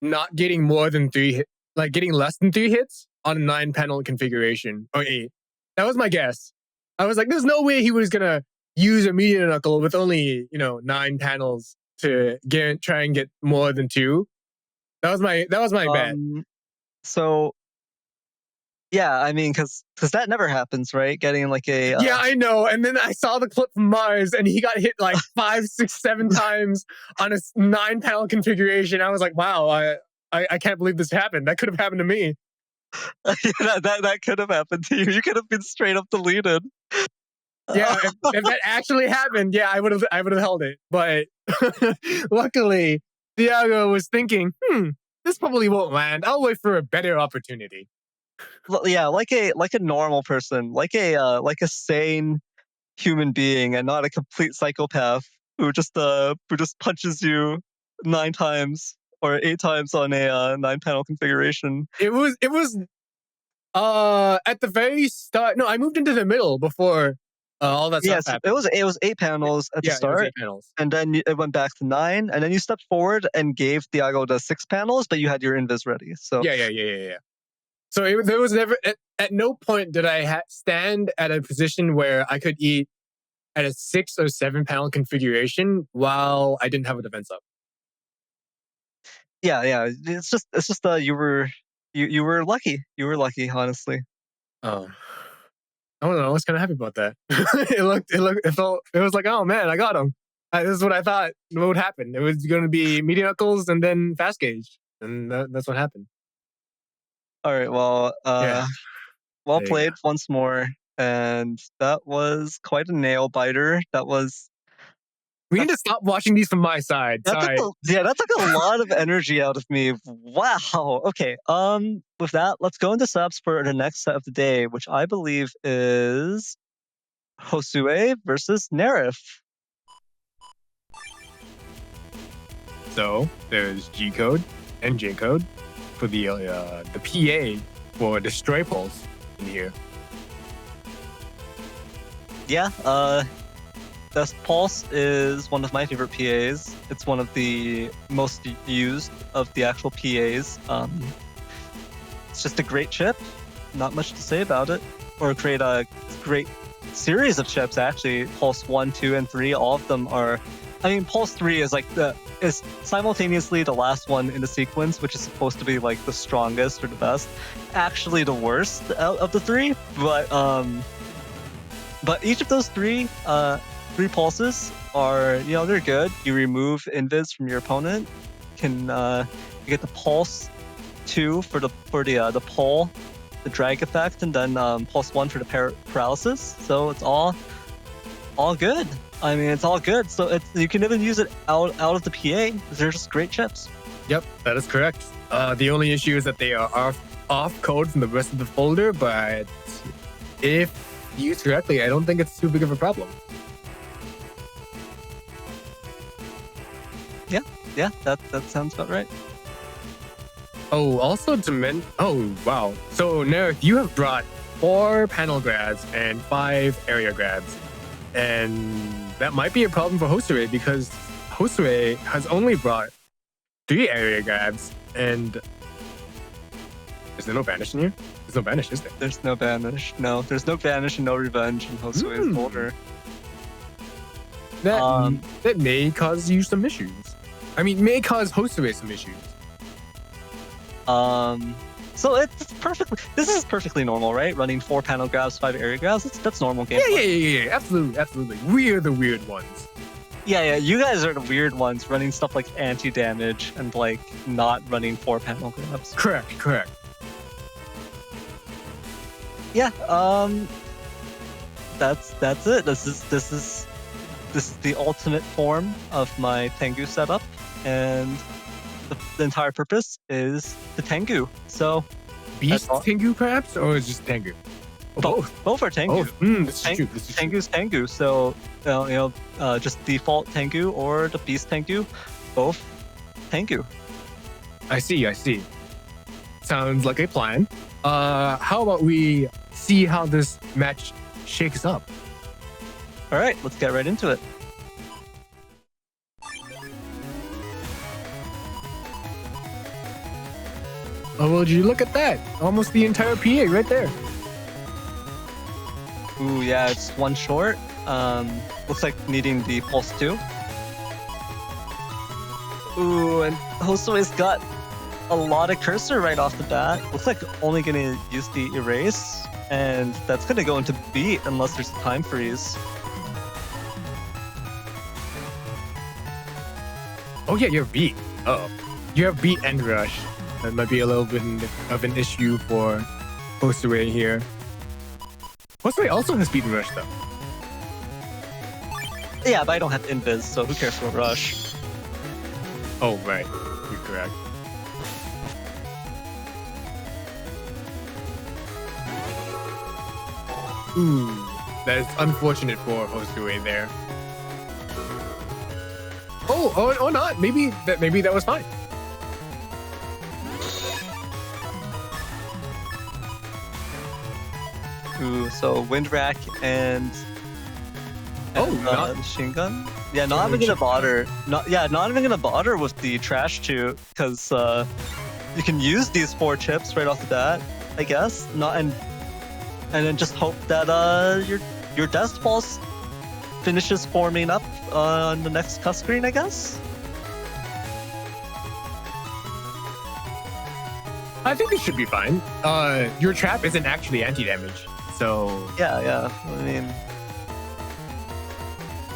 not getting more than 3 hits, like getting less than 3 hits on a 9-panel configuration or 8. That was my guess. I was like, there's no way he was gonna use a Meteor Knuckle with only 9 panels to try and get more than 2. That was my bet. So Yeah, I mean, because that never happens, right? Getting like a Yeah, I know. And then I saw the clip from Mars, and he got hit like 5, 6, 7 times on a 9-panel configuration. I was like, wow, I can't believe this happened. That could have happened to me. that could have happened to you. You could have been straight up deleted. Yeah, if that actually happened, yeah, I would have held it. But luckily, Thiago was thinking, this probably won't land. I'll wait for a better opportunity. Yeah, like a normal person, like a sane human being, and not a complete psychopath who just punches you 9 times or 8 times on a 9-panel configuration. It was at the very start. No, I moved into the middle before all that stuff happened. It was 8 panels at the start, 8 panels. and then it went back to 9, and then you stepped forward and gave Thiago the 6 panels, but you had your invis ready. So yeah. So there was never at no point did I stand at a position where I could eat at a 6 or 7 panel configuration while I didn't have a defense up. Yeah. It's just you were lucky. You were lucky, honestly. Oh. I don't know. I was kind of happy about that. It was like, oh man, I got him. This is what I thought would happen. It was going to be medium knuckles and then fast gauge, and that's what happened. All right. Well, well played once more, and that was quite a nail biter. We need to stop watching these from my side. That took a lot of energy out of me. Wow. Okay. With that, let's go into subs for the next set of the day, which I believe is Josue versus Neryth. So there's G code and J code for the PA for Destroy Pulse in here. Yeah. This Pulse is one of my favorite PAs. It's one of the most used of the actual PAs. It's just a great chip. Not much to say about it. Or create a great series of chips, actually. Pulse 1, 2, and 3, all of them are... I mean, Pulse 3 is is simultaneously the last one in the sequence, which is supposed to be like the strongest or the best. Actually the worst of the 3, but each of those 3 pulses are, they're good. You remove invis from your opponent. You get the pulse 2 for the pull, the drag effect, and then pulse 1 for the paralysis. So it's all good. I mean, it's all good. So you can even use it out of the PA. They're just great chips. Yep, that is correct. The only issue is that they are off code from the rest of the folder, but if used correctly, I don't think it's too big of a problem. Yeah, that sounds about right. Oh, also oh, wow. So, Neryth, you have brought 4 panel grabs and 5 area grabs. And that might be a problem for Josue because Josue has only brought 3 area grabs, and is there no banish in here? There's no banish, is there? There's no banish. No, there's no banish and no revenge in Josue's folder. That may cause you some issues. I mean, may cause Josue some issues. So it's perfectly. This is perfectly normal, right? Running 4 panel grabs, 5 area grabs. That's normal gameplay. Yeah. Absolutely. We're the weird ones. Yeah. You guys are the weird ones running stuff like anti-damage and like not running 4 panel grabs. Correct. Yeah. That's it. This is the ultimate form of my Tengu setup, and the entire purpose is the Tengu. So Beast Tengu perhaps, or is just Tengu? Both are Tengu. This is true. Tengu's Tengu. So just default Tengu or the Beast Tengu, both Tengu. I see. Sounds like a plan. How about we see how this match shakes up? All right, let's get right into it. Oh, would you look at that? Almost the entire PA right there. Ooh, yeah, it's 1 short. Looks like needing the pulse 2. Ooh, and Josue's got a lot of cursor right off the bat. Looks like only gonna use the erase, and that's gonna go into beat unless there's a time freeze. Oh yeah, you have beat. Oh, you have beat and rush. That might be a little bit of an issue for Josue here. Josue also has beat and rush though. Yeah, but I don't have invis, so who cares for rush? Oh right, you're correct. Ooh, that is unfortunate for Josue there. Oh, or not. Maybe that was fine. Ooh, so wind rack and not machine gun. Yeah, not even gonna bother. Not even gonna bother with the trash chute because you can use these 4 chips right off the bat, I guess. And then just hope that your death pulse finishes forming up on the next cuss screen, I guess. I think this should be fine. Your trap isn't actually anti-damage, so Yeah. I mean,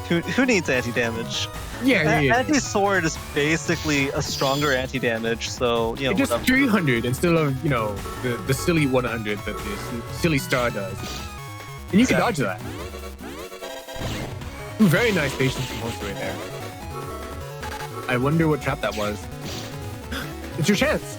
who needs anti-damage? yeah. Anti-sword is basically a stronger anti-damage, so you know. Just whatever. 300 instead of the silly 100 that the silly star does, and you can dodge that. Ooh, very nice patience from Josue there. I wonder what trap that was. It's your chance.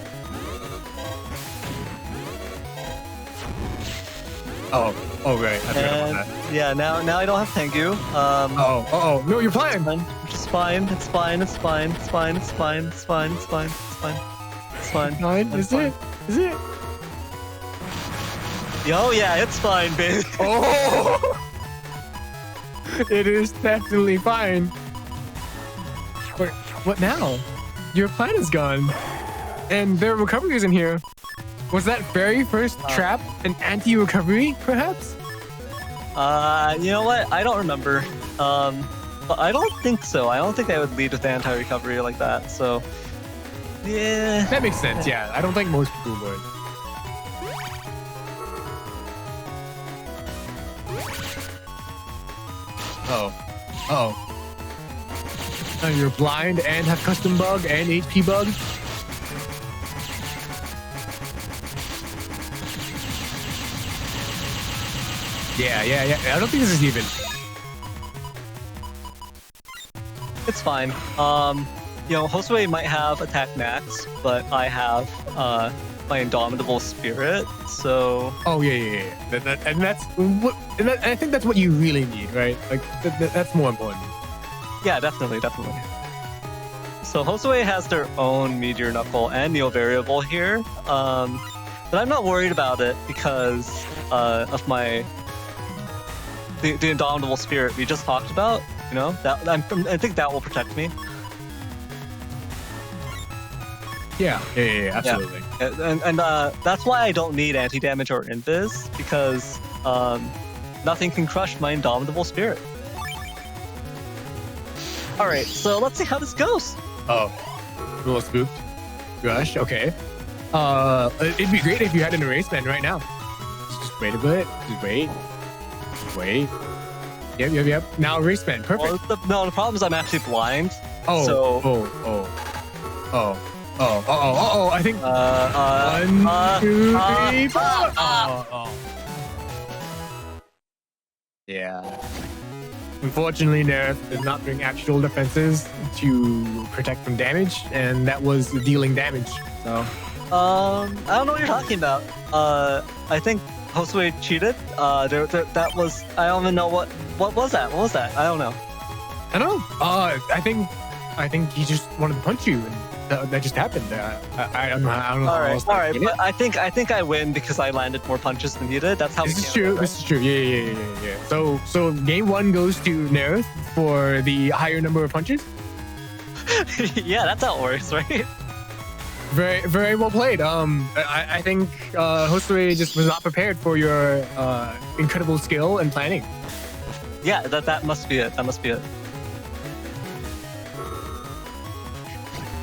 Oh, right. I forgot about that. Yeah, now I don't have Tengu. No, you're playing. Which is fine. It's fine. It's fine. It's fine. It's fine. It's fine. It's fine. It's fine. It's fine. Fine? It's Is fine. it? Oh yeah, it's fine, baby. Oh! It is definitely fine. Wait, what now? Your plan is gone. And there are recoveries in here. Was that very first trap an anti-recovery, perhaps? You know what? I don't remember. But I don't think so. I don't think I would lead with anti-recovery like that. So, yeah. That makes sense, yeah. I don't think most people would. You're blind and have custom bug and HP bug? Yeah. I don't think this is even. It's fine. Josue might have attack max, but I have my indomitable spirit, so. Oh yeah. I think that's what you really need, right? Like that's more important. Yeah, definitely. So Josue has their own Meteor Knuckle and Neo Variable here, but I'm not worried about it because of the indomitable spirit we just talked about. You know, I think that will protect me. Yeah, absolutely. Yeah. And that's why I don't need anti-damage or invis, because nothing can crush my indomitable spirit. All right, so let's see how this goes. Oh, a little spooked. Gosh, okay. It'd be great if you had an erase pen right now. Just wait a bit. Just wait. Yep. Now erase pen. Perfect. Well, the problem is I'm actually blind. Oh. I think 1, 2, 3, 4. Oh. Yeah. Unfortunately, Neryth did not bring actual defenses to protect from damage, and that was dealing damage. So. I don't know what you're talking about. I think Josue cheated. That was. I don't even know what was that. What was that? I don't know. I don't know. I think he just wanted to punch you, and that just happened. I don't know. All right. But I think I win because I landed more punches than you did. That's how. This is true. Right? This is true. Yeah. So game 1 goes to Neryth for the higher number of punches. Yeah, that's how it works, right? Very, very well played. I think Josue just was not prepared for your incredible skill and planning. Yeah, that must be it.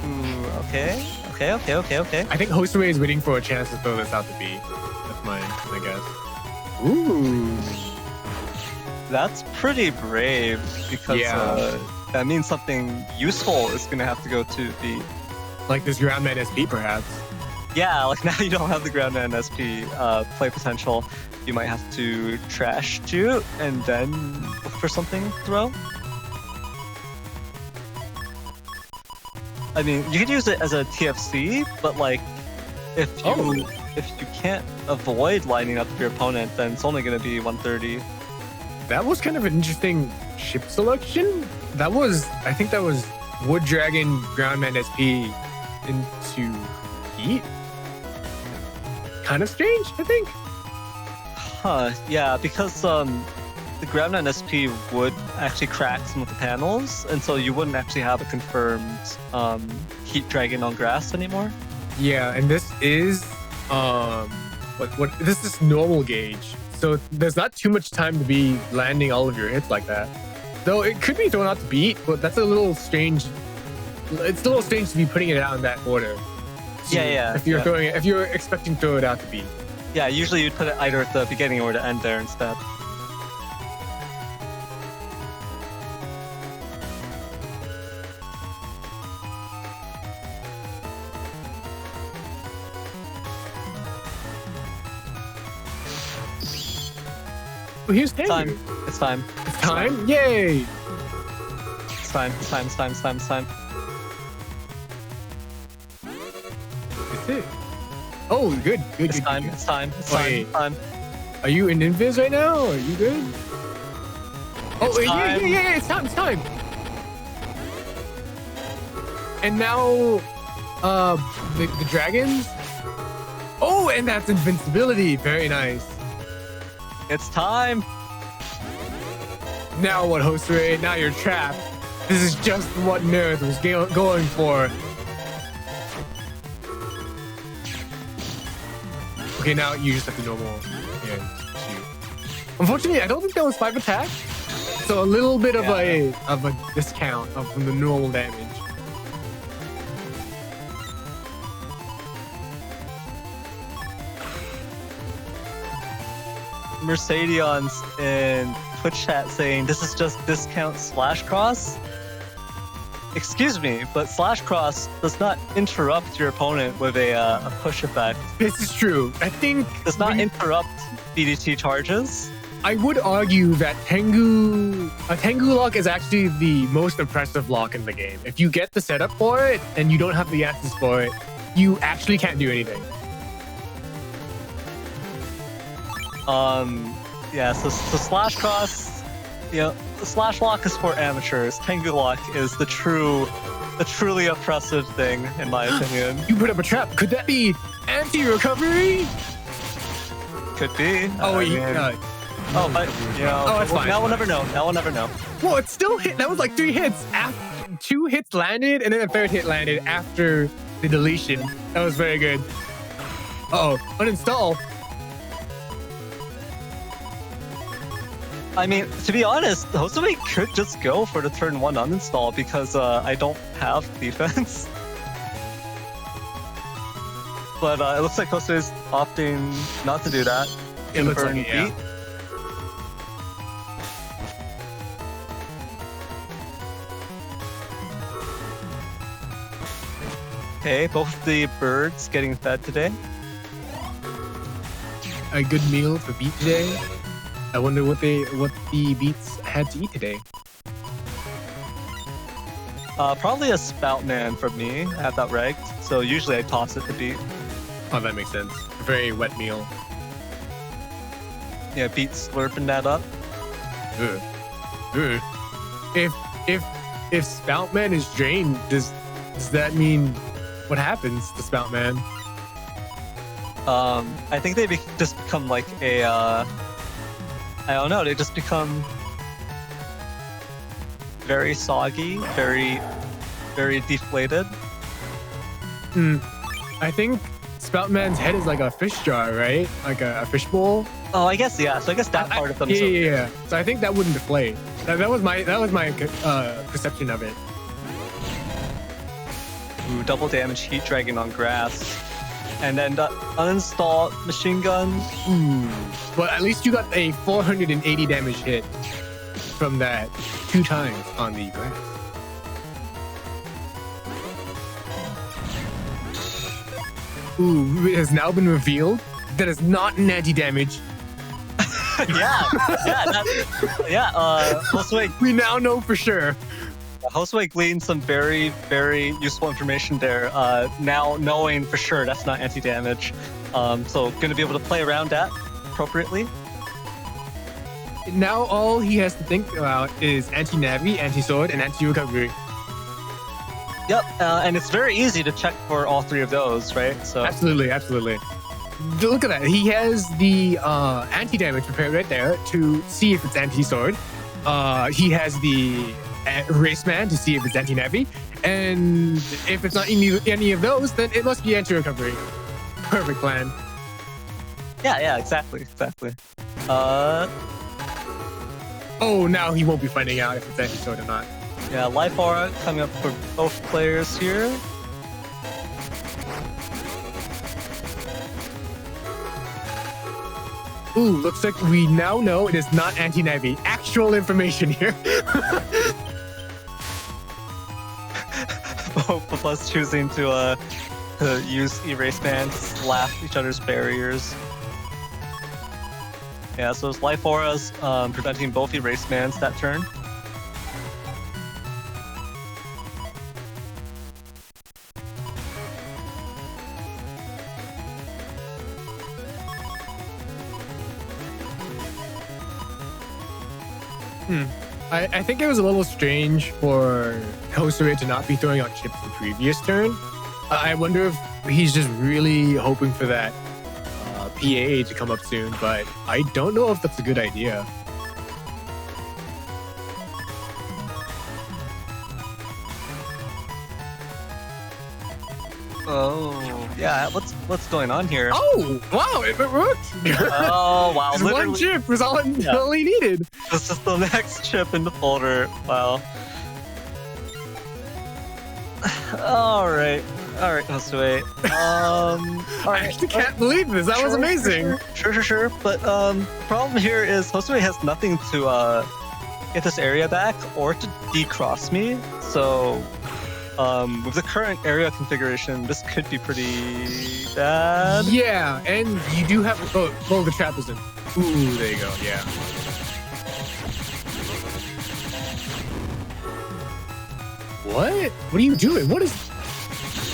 Ooh, okay. Okay. I think Josue is waiting for a chance to throw this out to B. That's my guess. Ooh. That's pretty brave because that means something useful is gonna have to go to B. Like this Groundman SP, perhaps. Yeah, like now you don't have the Groundman SP play potential. You might have to trash shoot and then look for something to throw. I mean, you could use it as a TFC, but like if you can't avoid lining up your opponent, then it's only going to be 130. That was kind of an interesting ship selection. I think that was Wood Dragon Groundman SP into Heat. Kind of strange, I think. Huh, yeah, because the Groundman SP would actually crack some of the panels, and so you wouldn't actually have a confirmed Heat Dragon on grass anymore. Yeah, and this is this is normal gauge. So there's not too much time to be landing all of your hits like that. Though it could be thrown out to beat, but that's a little strange. It's a little strange to be putting it out in that order. So if you're expecting to throw it out to beat. Yeah, usually you'd put it either at the beginning or the end there instead. Well, here's Tango. It's time. It's time? Yay! It's time. It's it. Oh, good. It's time. Are you in Invis right now? Are you good? Yeah, it's time. And now, the dragons. Oh, and that's invincibility. Very nice. It's time. Now what, Josue? Now you're trapped. This is just what Neryth was going for. Okay, now you just have the normal shoot. Unfortunately, I don't think that was 5 attack. So a little bit of a discount from the normal damage. Mercedes in Twitch chat saying this is just discount /cross. Excuse me, but /cross does not interrupt your opponent with a push effect. This is true. I think does not interrupt BDT charges. I would argue that Tengu lock is actually the most impressive lock in the game. If you get the setup for it and you don't have the answers for it, you actually can't do anything. So /cross, the slash lock is for amateurs. Tengu lock is the truly oppressive thing, in my opinion. You put up a trap. Could that be anti-recovery? Could be. But it's fine. Now we'll never know. Well, it still hit. That was like 3 hits. 2 hits landed, and then a 3rd hit landed after the deletion. That was very good. Uninstall. I mean, to be honest, Josue could just go for the turn 1 uninstall because I don't have defense. But it looks like Josue is opting not to do that. It looks like it, yeah. Okay, both the birds getting fed today. A good meal for Beat today. I wonder what the Beats had to eat today. Probably a spout man for me. I have that ragged, so usually I toss it to Beat. Oh, that makes sense. A very wet meal. Yeah, Beat slurping that up. If Spoutman is drained, does that mean what happens to Spoutman? I think they just become like a I don't know, they just become very soggy, very deflated. I think Spoutman's head is like a fish jar, right? Like a fish bowl. Oh, I guess, yeah. So I guess that part of them. Yeah. So I think that wouldn't deflate. That was my perception of it. Ooh, double damage Heat Dragon on grass. And then the uninstall Machine Gun. Ooh. But at least you got a 480 damage hit from that 2 times on the grass. Ooh, it has now been revealed that it's not an anti-damage. Josue We now know for sure. gleaned some very, very useful information there. Now knowing for sure that's not anti-damage. So gonna be able to play around that appropriately. Now all he has to think about is anti-navi, anti-sword, and anti-recovery. Yep, and it's very easy to check for all 3 of those, right? So Absolutely. Look at that. He has the anti-damage prepared right there to see if it's anti-sword. He has the Raceman to see if it's anti-navi. And if it's not any of those, then it must be anti-recovery. Perfect plan. yeah, exactly. Oh, now he won't be finding out if it's anti-sword or not. Yeah, Life Aura coming up for both players here. Ooh, looks like we now know it is not anti-navi. Actual information here. Both of us choosing to use Erase Man to slap each other's barriers. Yeah, so it's Life Auras preventing both Erase Mans that turn. I think it was a little strange for Josue to not be throwing out chips the previous turn. I wonder if he's just really hoping for that PA to come up soon, but I don't know if that's a good idea. Oh, yeah. What's going on here? Oh, wow, it worked. Oh, wow. Just one Literally, chip was all he needed. this is the next chip in the folder. Wow. All right, Josue. All I right. actually can't believe this. That was amazing. Sure. But problem here is Josue has nothing to get this area back or to decross me. So with the current area configuration, this could be pretty bad. Yeah, and you do have the trap is in. Ooh, there you go. Yeah. What? What are you doing? What is?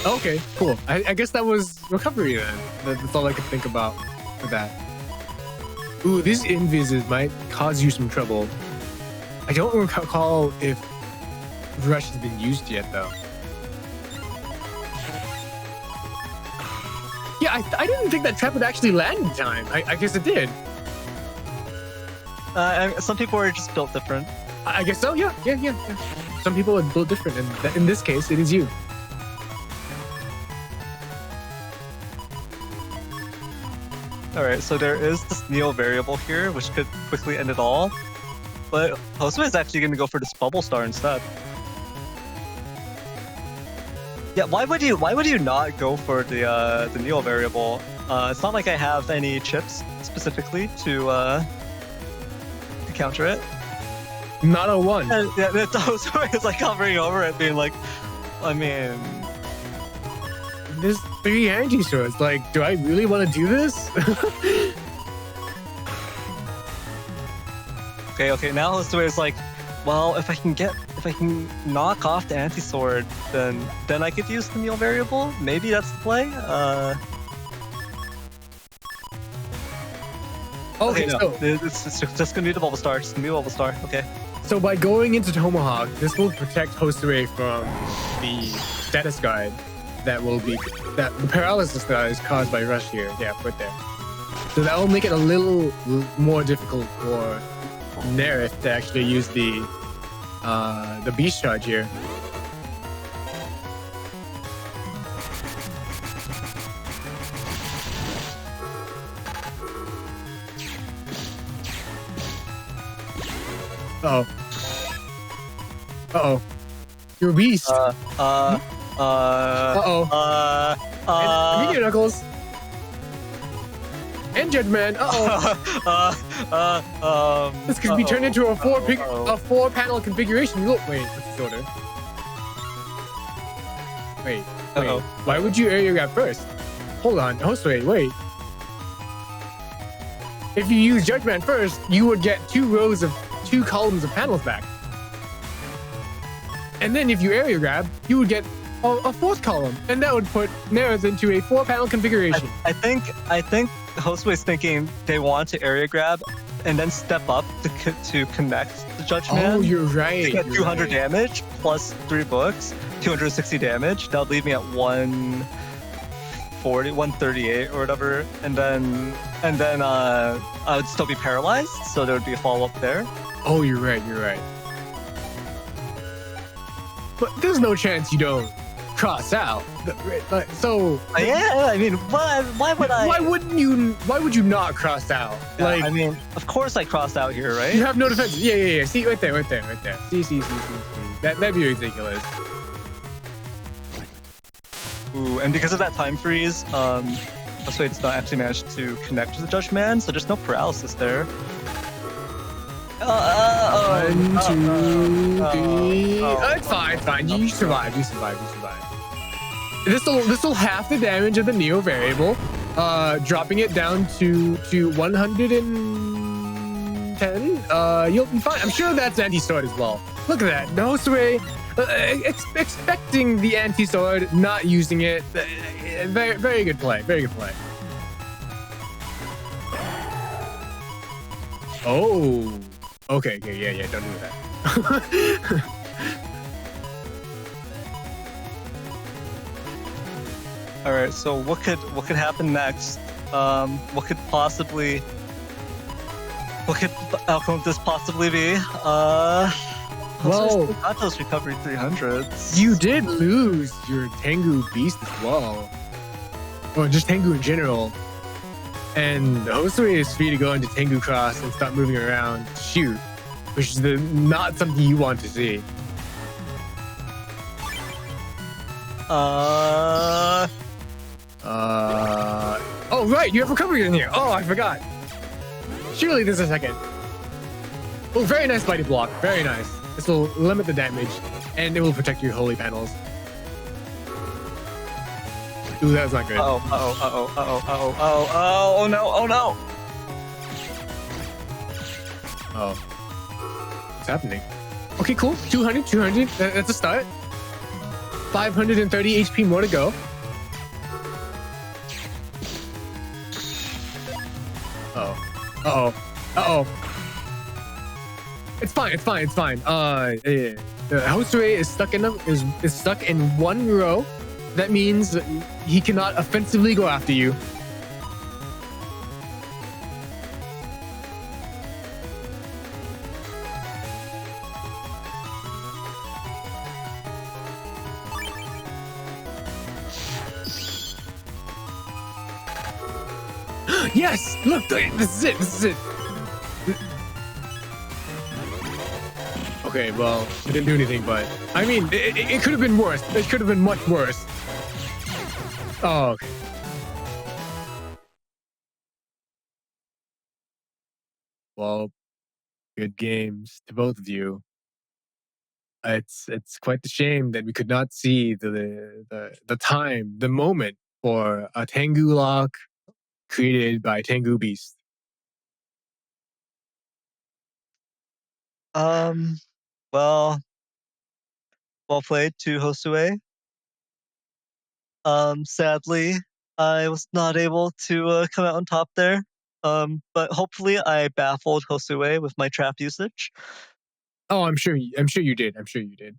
Okay, cool. I guess that was recovery then. That's all I could think about for that. Ooh, these invises might cause you some trouble. I don't recall if rush has been used yet though. Yeah, I didn't think that trap would actually land in time. I guess it did. Some people are just built different. I guess so, yeah. Some people are built different, and in this case, it is you. Alright, so there is this Neo variable here, which could quickly end it all. But Josue is actually going to go for this Bubble Star instead. Yeah, why would you not go for the Neo variable? It's not like I have any chips specifically to counter it. Not a one. And yeah, Josue is like hovering over it, being like, I mean, There's 3 energy swords. Like, do I really want to do this? okay. Now Josue is like, well, if I can knock off the anti-sword, then I could use the Neo variable. Maybe that's the play. Okay, no, so it's just gonna be the Bubble Star. Just gonna be a Bubble Star. Okay. so by going into Tomahawk, this will protect Josue from the status guide that the paralysis that is caused by rush here. Yeah, right there. So that will make it a little more difficult for Neryth to actually use the beast charge here. Uh-oh. You're a beast. And Meteor Knuckles. And Judgment. This could be turned into a four panel configuration. Look, wait, what's this order? Wait. Why would you area grab first? Hold on, Josue, wait. If you use Judgment first, you would get two columns of panels back. And then if you area grab, you would get a fourth column, and that would put Neryth into a 4-panel configuration. I think Josue's thinking they want to area grab and then step up to connect the Judgment. Oh, you're right. To get 200 damage plus 3 books, 260 damage. That would leave me at 140, 138 or whatever, and then I would still be paralyzed, so there would be a follow up there. Oh, you're right. But there's no chance you don't cross out. So yeah, I mean, why would I? Why would you not cross out? Yeah, like, I mean, of course I crossed out here, right? You have no defense. Yeah. See, right there. See. That'd be ridiculous. Ooh, and because of that time freeze, Josue does not actually manage to connect to the Judgment, so there's no paralysis there. 1, 2, 3. It's fine. You survive. This'll half the damage of the Neo variable, dropping it down to 110. You'll be fine. I'm sure that's anti-sword as well. Look at that. Josue expecting the anti-sword, not using it. Very good play. Oh. Okay, yeah, don't do that. All right, so what could happen next? What could the outcome of this possibly be? Well, got those recovery 300s. You did lose your Tengu beast as well, or just Tengu in general. And Josue is free to go into Tengu Cross and stop moving around to shoot, which is not something you want to see. Oh, right, you have recovery in here. Oh, I forgot. Surely there's a second. Oh, very nice mighty block. Very nice. This will limit the damage, and it will protect your holy panels. Ooh, that was not good. Oh no. Oh. What's happening? Okay, cool. 200. That's a start. 530 HP more to go. Uh-oh. It's fine. Josue is stuck in one row. That means he cannot offensively go after you. Yes! Look, this is it. Okay, well, it didn't do anything, but I mean, it could have been worse. It could have been much worse. Oh, okay. Well, good games to both of you. It's quite the shame that we could not see the moment for a Tengu lock created by Tengu Beast. Well played to Josue. Sadly, I was not able to come out on top there. But hopefully I baffled Josue with my trap usage. Oh, I'm sure you did.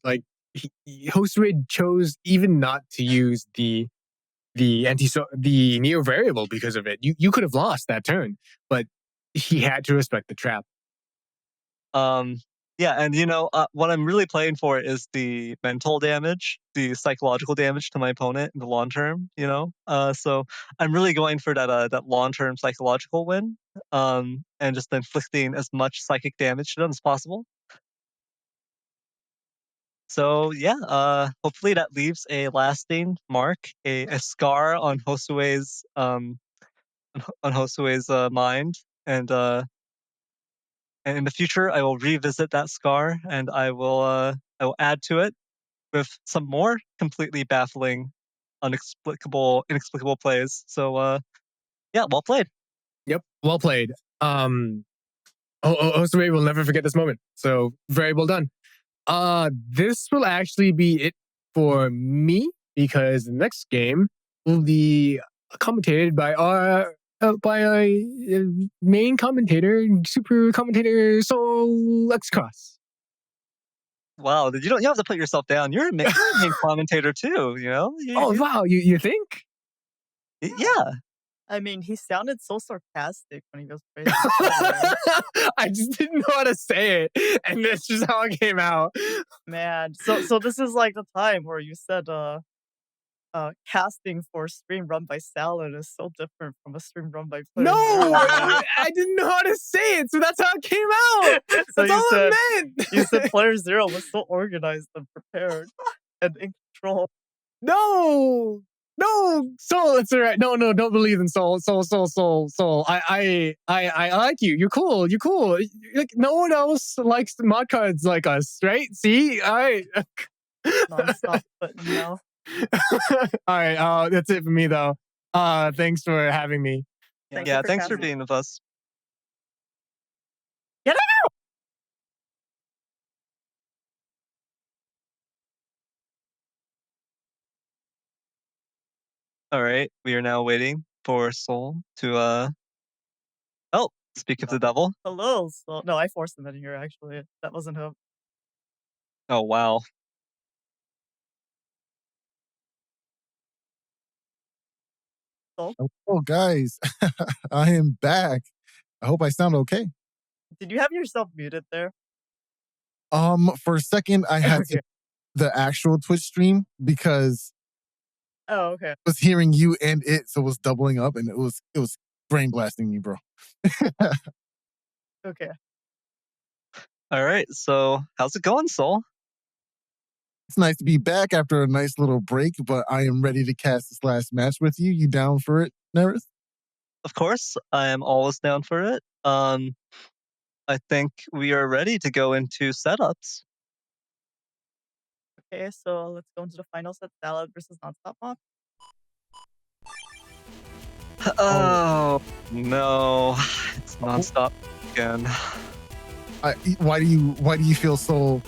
Like, Josue chose even not to use the Neo variable because of it. You could have lost that turn, but he had to respect the trap. Yeah, and what I'm really playing for is the mental damage, the psychological damage to my opponent in the long term. So I'm really going for that long term psychological win, and just inflicting as much psychic damage to them as possible. So yeah, hopefully that leaves a lasting mark, a scar on Josue's mind, and in the future I will revisit that scar and I will add to it with some more completely baffling, inexplicable plays. So yeah, well played. Yep, well played. Josue will never forget this moment. So very well done. This will actually be it for me because the next game will be commentated by our main commentator, super commentator SoulXCross. Wow, you don't have to put yourself down. You're a main commentator too. You know. Wow, you think? Yeah. I mean, he sounded so sarcastic when he was praising. I just didn't know how to say it, and that's just how it came out. Man, so this is like the time where you said casting for a stream run by Salad is so different from a stream run by Player No, Zero. I didn't know how to say it, so that's how it came out. So That's all I meant. you said Player Zero was so organized and prepared and in control. No, Soul, it's all right. No, don't believe in Soul. I like you. You're cool. Like no one else likes mod cards like us, right? See, all right. Nonstop, but no. All right. That's it for me though. Thanks for having me. Thanks for being with us. Get out! All right, we are now waiting for Soul to speak of the devil. Hello. So, no, I forced him in here actually. That wasn't him. Oh wow. Oh, guys, I am back. I hope I sound okay. Did you have yourself muted there? For a second, I had to the actual Twitch stream because Oh, okay. I was hearing you and it, so it was doubling up, and it was brain blasting me, bro. Okay. All right, so how's it going, Soul? It's nice to be back after a nice little break, but I am ready to cast this last match with you. You down for it, Neryth? Of course, I am always down for it. I think we are ready to go into setups. Okay, so let's go into the final set: Salad versus Nonstopmop. Oh no, it's Nonstop again. Why do you feel so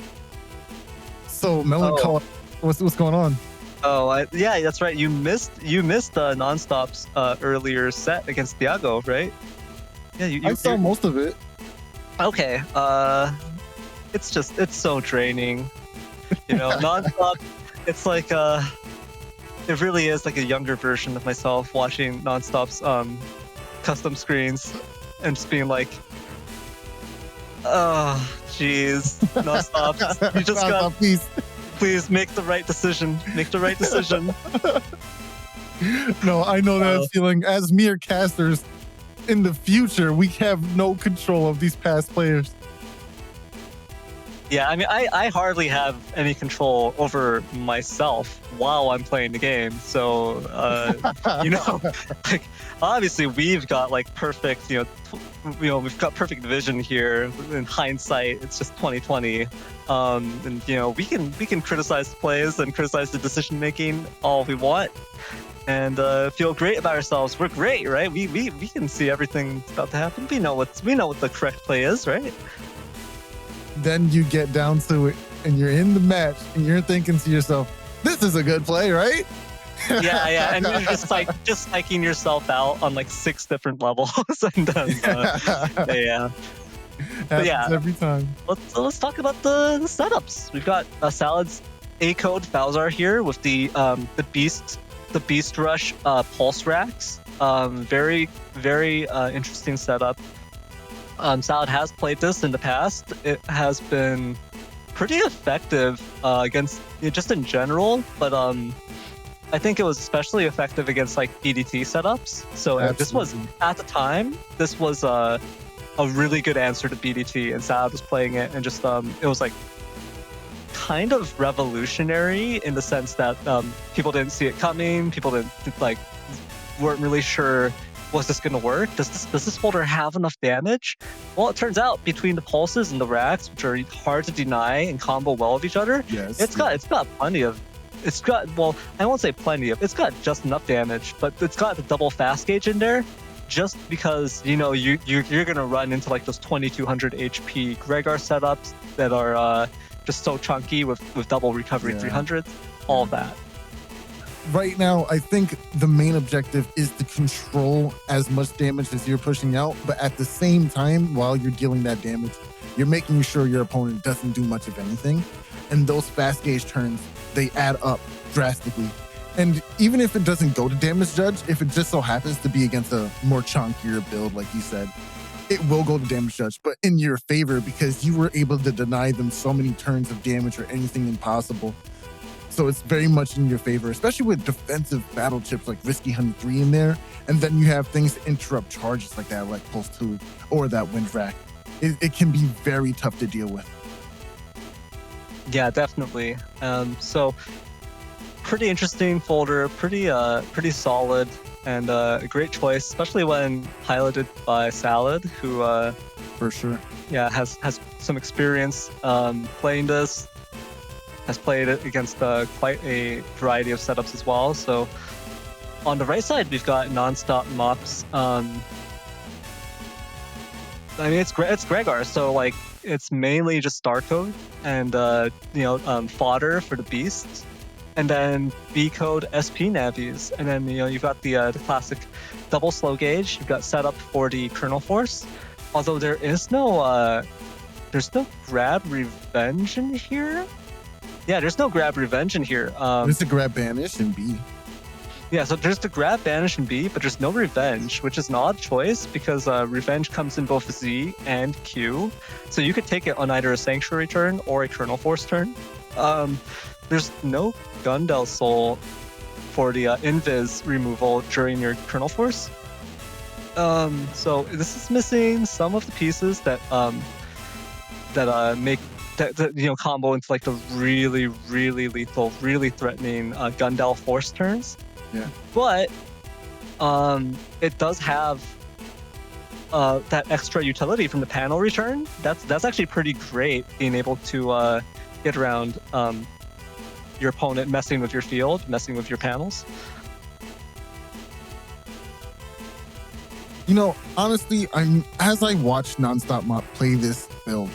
melancholic? What's going on? Oh, yeah, that's right. You missed Nonstop's earlier set against Thiago, right? Yeah, I saw most of it. Okay. It's so draining. You know, Nonstop. It's like it really is like a younger version of myself watching Nonstop's custom screens and just being like, oh, jeez, Nonstop, you just got. Please make the right decision. Make the right decision. No, I know that feeling. As mere casters, in the future, we have no control of these past players. Yeah, I mean, I hardly have any control over myself while I'm playing the game. So, you know, like obviously we've got like perfect, we've got perfect vision here. In hindsight, it's just 2020. And you know, we can criticize the plays and criticize the decision making all we want, and feel great about ourselves. We're great, right? We can see everything that's about to happen. We know what the correct play is, right? Then you get down to it, and you're in the match, and you're thinking to yourself, "This is a good play, right?" Yeah, and you're just psyching yourself out on like 6 different levels, and yeah. But yeah, every time. Let's talk about the setups. We've got Salad's A-code Falzar here with the Beast Rush pulse racks. Very interesting setup. Salad has played this in the past. It has been pretty effective against just in general, but I think it was especially effective against like PDT setups. So this was at the time. This was a really good answer to BDT, and Salad was playing it, and just it was like kind of revolutionary in the sense that people didn't see it coming. People weren't really sure, was this going to work? Does this folder have enough damage? Well, it turns out between the pulses and the racks, which are hard to deny and combo well with each other, it's got plenty of. I won't say plenty of. It's got just enough damage, but it's got the double fast gauge in there, just because you're gonna run into like those 2200 HP Gregar setups that are just so chunky with double recovery 300s, all of that. Right now, I think the main objective is to control as much damage as you're pushing out, but at the same time, while you're dealing that damage, you're making sure your opponent doesn't do much of anything. And those fast gauge turns, they add up drastically. And even if it doesn't go to damage judge, if it just so happens to be against a more chunkier build, like you said, it will go to damage judge, but in your favor because you were able to deny them so many turns of damage or anything impossible. So it's very much in your favor, especially with defensive battle chips like Risky 103 in there. And then you have things to interrupt charges like that, like Pulse 2 or that Wind Rack. It can be very tough to deal with. Yeah, definitely. So pretty interesting folder, pretty solid, and a great choice, especially when piloted by Salad, who for sure, has some experience playing this. Has played it against quite a variety of setups as well. So on the right side, we've got Nonstopmop's. I mean, it's Gregar, so like it's mainly just star code and fodder for the beasts, and then B code SP navies, and then you've got the classic double slow gauge. You've got setup for the Kernel Force, although there's no grab revenge in here. Yeah, there's no grab revenge in here. There's a grab banish in B. Yeah, so there's the grab banish in B, but there's no revenge, which is an odd choice because revenge comes in both Z and Q. So you could take it on either a Sanctuary turn or a Kernel Force turn. There's no Gundel Soul for the Invis removal during your Kernel Force. So this is missing some of the pieces that make that combo into like the really, really lethal, really threatening Gundel Force turns. Yeah. But it does have that extra utility from the panel return. That's actually pretty great, being able to get around your opponent messing with your field, messing with your panels. Honestly, as I watch Nonstopmop play this build,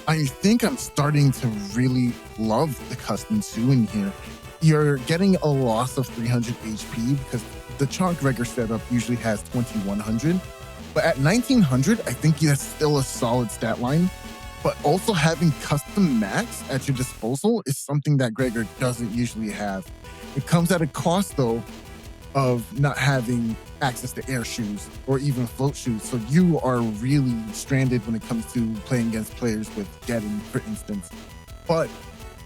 I think I'm starting to really love the custom 2 in here. You're getting a loss of 300 HP because the Chonk Gregar setup usually has 2100. But at 1900, I think that's still a solid stat line. But also having custom max at your disposal is something that Gregar doesn't usually have. It comes at a cost, though, of not having access to air shoes or even float shoes. So you are really stranded when it comes to playing against players with Getting, for instance. But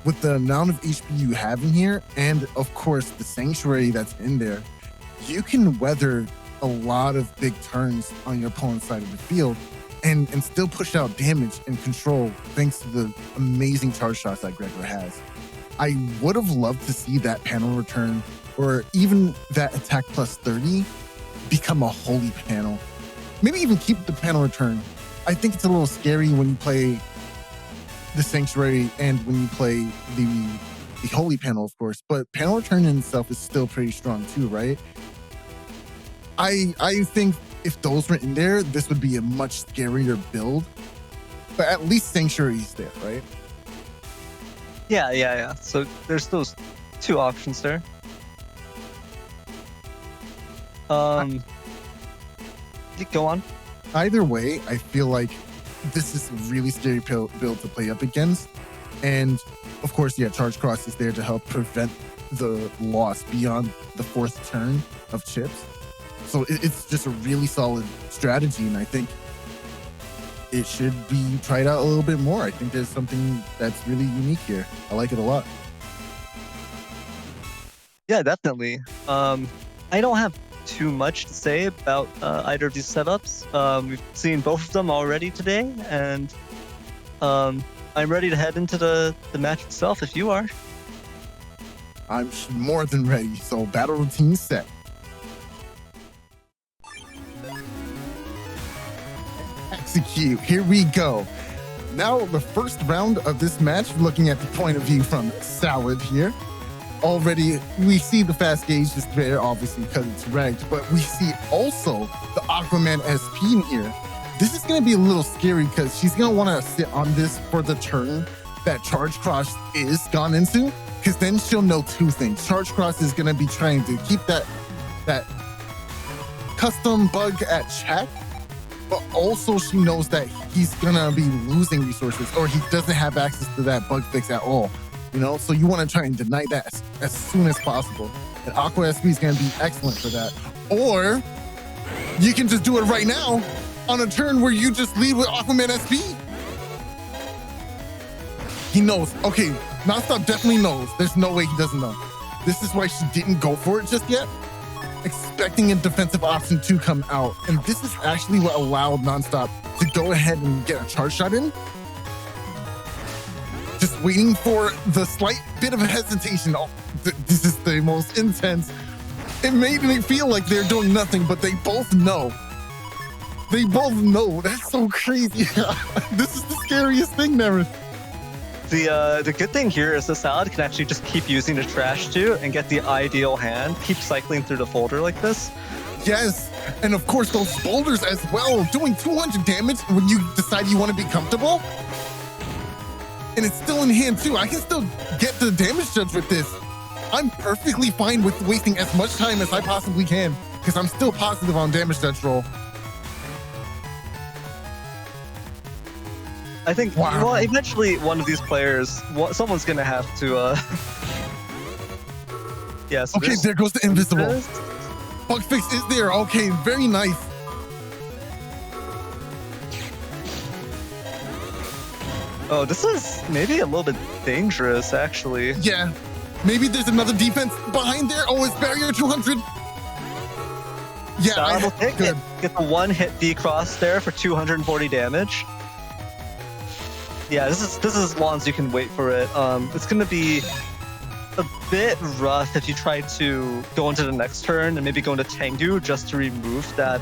with the amount of HP you have in here, and of course the Sanctuary that's in there, you can weather a lot of big turns on your opponent's side of the field and still push out damage and control thanks to the amazing charge shots that Gregar has. I would have loved to see that panel return or even that attack plus 30 become a holy panel. Maybe even keep the panel return. I think it's a little scary when you play the Sanctuary and when you play the holy panel, of course, but panel return in itself is still pretty strong too, right? I think if those were in there, this would be a much scarier build, but at least Sanctuary is there, right? Yeah. So there's those two options there. Go on. Either way, I feel like this is a really scary build to play up against. And of course, Charge Cross is there to help prevent the loss beyond the 4th turn of chips. So it's just a really solid strategy, and I think it should be tried out a little bit more. I think there's something that's really unique here. I like it a lot. Yeah, definitely. I don't have too much to say about either of these setups. We've seen both of them already today, and I'm ready to head into the match itself if you are. I'm more than ready. So battle routine set. Execute. Here we go. Now the first round of this match, looking at the point of view from Salad here. Already, we see the fast gauge is there, obviously, because it's ranked, but we see also the Aquaman SP in here. This is going to be a little scary because she's going to want to sit on this for the turn that Charge Cross is gone into, because then she'll know two things. Charge Cross is going to be trying to keep that custom bug at check, but also she knows that he's going to be losing resources or he doesn't have access to that bug fix at all. You know, so you want to try and deny that as soon as possible. And Aqua SP is going to be excellent for that. Or you can just do it right now on a turn where you just lead with Aquaman SP. He knows. Okay, Nonstop definitely knows. There's no way he doesn't know. This is why she didn't go for it just yet, expecting a defensive option to come out. And this is actually what allowed Nonstop to go ahead and get a charge shot in. Just waiting for the slight bit of a hesitation. Oh, this is the most intense. It made me feel like they're doing nothing, but they both know. They both know. That's so crazy. This is the scariest thing, Neryth. The good thing here is the Salad can actually just keep using the trash too and get the ideal hand. Keep cycling through the folder like this. Yes, and of course those boulders as well, doing 200 damage when you decide you want to be comfortable. And it's still in hand too. I can still get the damage judge with this. I'm perfectly fine with wasting as much time as I possibly can because I'm still positive on damage judge roll. I think, wow. Well, eventually one of these players, someone's going to have to, yeah. So okay, there goes the invisible. Bug fix is there. Okay, very nice. Oh, this is maybe a little bit dangerous, actually. Yeah, maybe there's another defense behind there. Oh, it's barrier 200. Yeah, good. Get the one hit D-cross there for 240 damage. Yeah, this is as long as you can wait for it. It's gonna be a bit rough if you try to go into the next turn and maybe go into Tengu just to remove that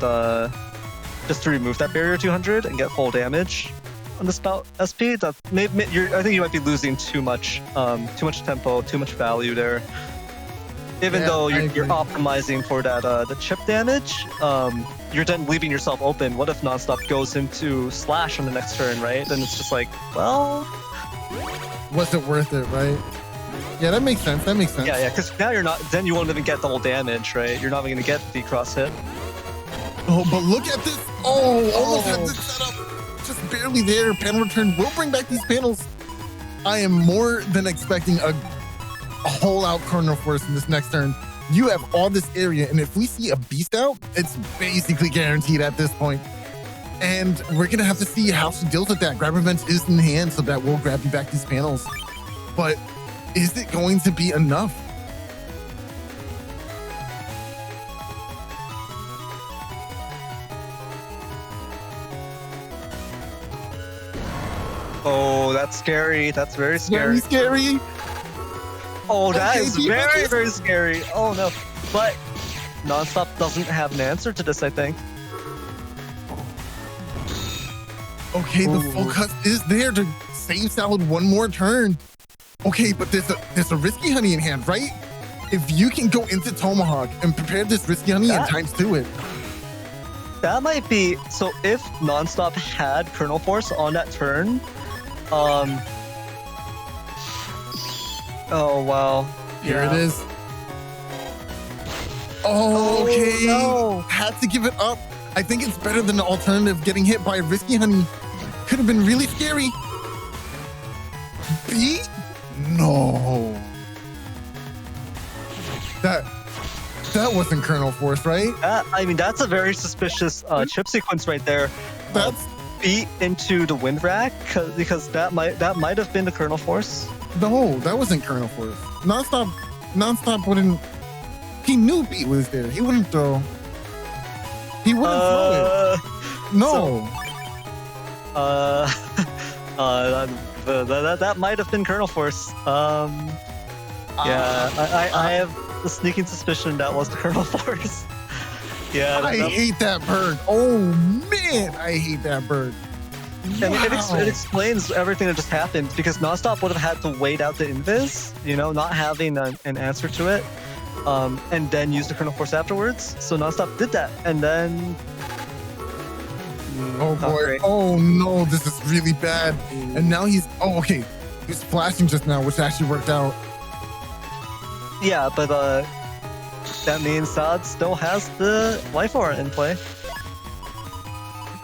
barrier 200 and get full damage on the spout SP. I think you might be losing too much tempo, too much value there. Even though you're optimizing for that the chip damage, you're then leaving yourself open. What if Nonstop goes into slash on the next turn, right? Then it's just like, well, was it worth it, right? Yeah, that makes sense. That makes sense. Yeah, because now then you won't even get double damage, right? You're not even gonna get the cross hit. Oh, but look at this! Oh, almost had this set up. Just barely there. Panel return will bring back these panels. I am more than expecting a whole out corner force in this next turn. You have all this area, and if we see a beast out, it's basically guaranteed at this point. And we're gonna have to see how she deals with that. Grab Revenge is in hand, so that will grab you back these panels. But is it going to be enough? Oh, that's scary. That's very scary. Very scary. Oh, that is very, very scary. Oh, no. But Nonstop doesn't have an answer to this, I think. Okay, the full cut is there to save Salad one more turn. Okay, but there's a Risky Honey in hand, right? If you can go into Tomahawk and prepare this Risky Honey and times to it. That might be... So if Nonstop had Kernel Force on that turn... Oh, wow. Here it is. Oh, okay. No. Had to give it up. I think it's better than the alternative. Getting hit by a Risky Honey could have been really scary. B? No. That wasn't Kernel Force, right? I mean, that's a very suspicious chip sequence right there. That's beat into the wind rack because that might have been the Kernel Force. No, that wasn't Kernel Force. Nonstop wouldn't. He knew beat was there. He wouldn't throw. He wouldn't throw it. No. That might have been Colonel Force. Yeah, I have the sneaking suspicion that was the Colonel Force. Yeah, I hate that bird. Oh man, I hate that bird. I mean, it explains everything that just happened because Nonstop would have had to wait out the invis, not having an answer to it, and then use the Colonel Force afterwards. So Nonstop did that, and then. Oh boy! Great. Oh no! This is really bad. And now he's. Oh, okay. He's flashing just now, which actually worked out. Yeah, but that means Saad still has the life aura in play.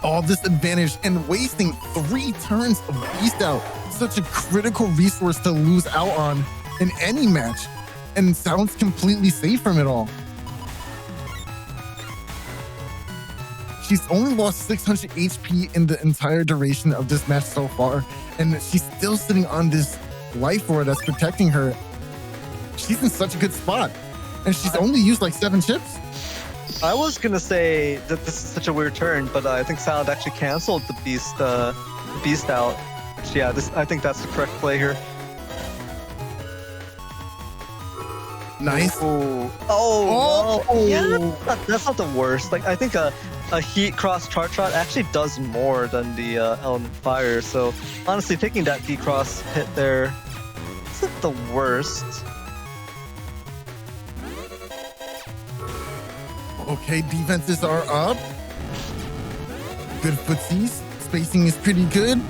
All this advantage and wasting 3 turns of Beast Out. Such a critical resource to lose out on in any match. And sounds completely safe from it all. She's only lost 600 HP in the entire duration of this match so far. And she's still sitting on this life aura that's protecting her. She's in such a good spot. And she's only used like 7 chips. I was gonna say that this is such a weird turn, but I think Salad actually canceled the beast out. Yeah, I think that's the correct play here. Nice. Oh. Yeah, that's not the worst. Like I think a heat cross charge shot actually does more than the element fire. So honestly, taking that heat cross hit there isn't the worst. Okay, defenses are up. Good footsies. Spacing is pretty good.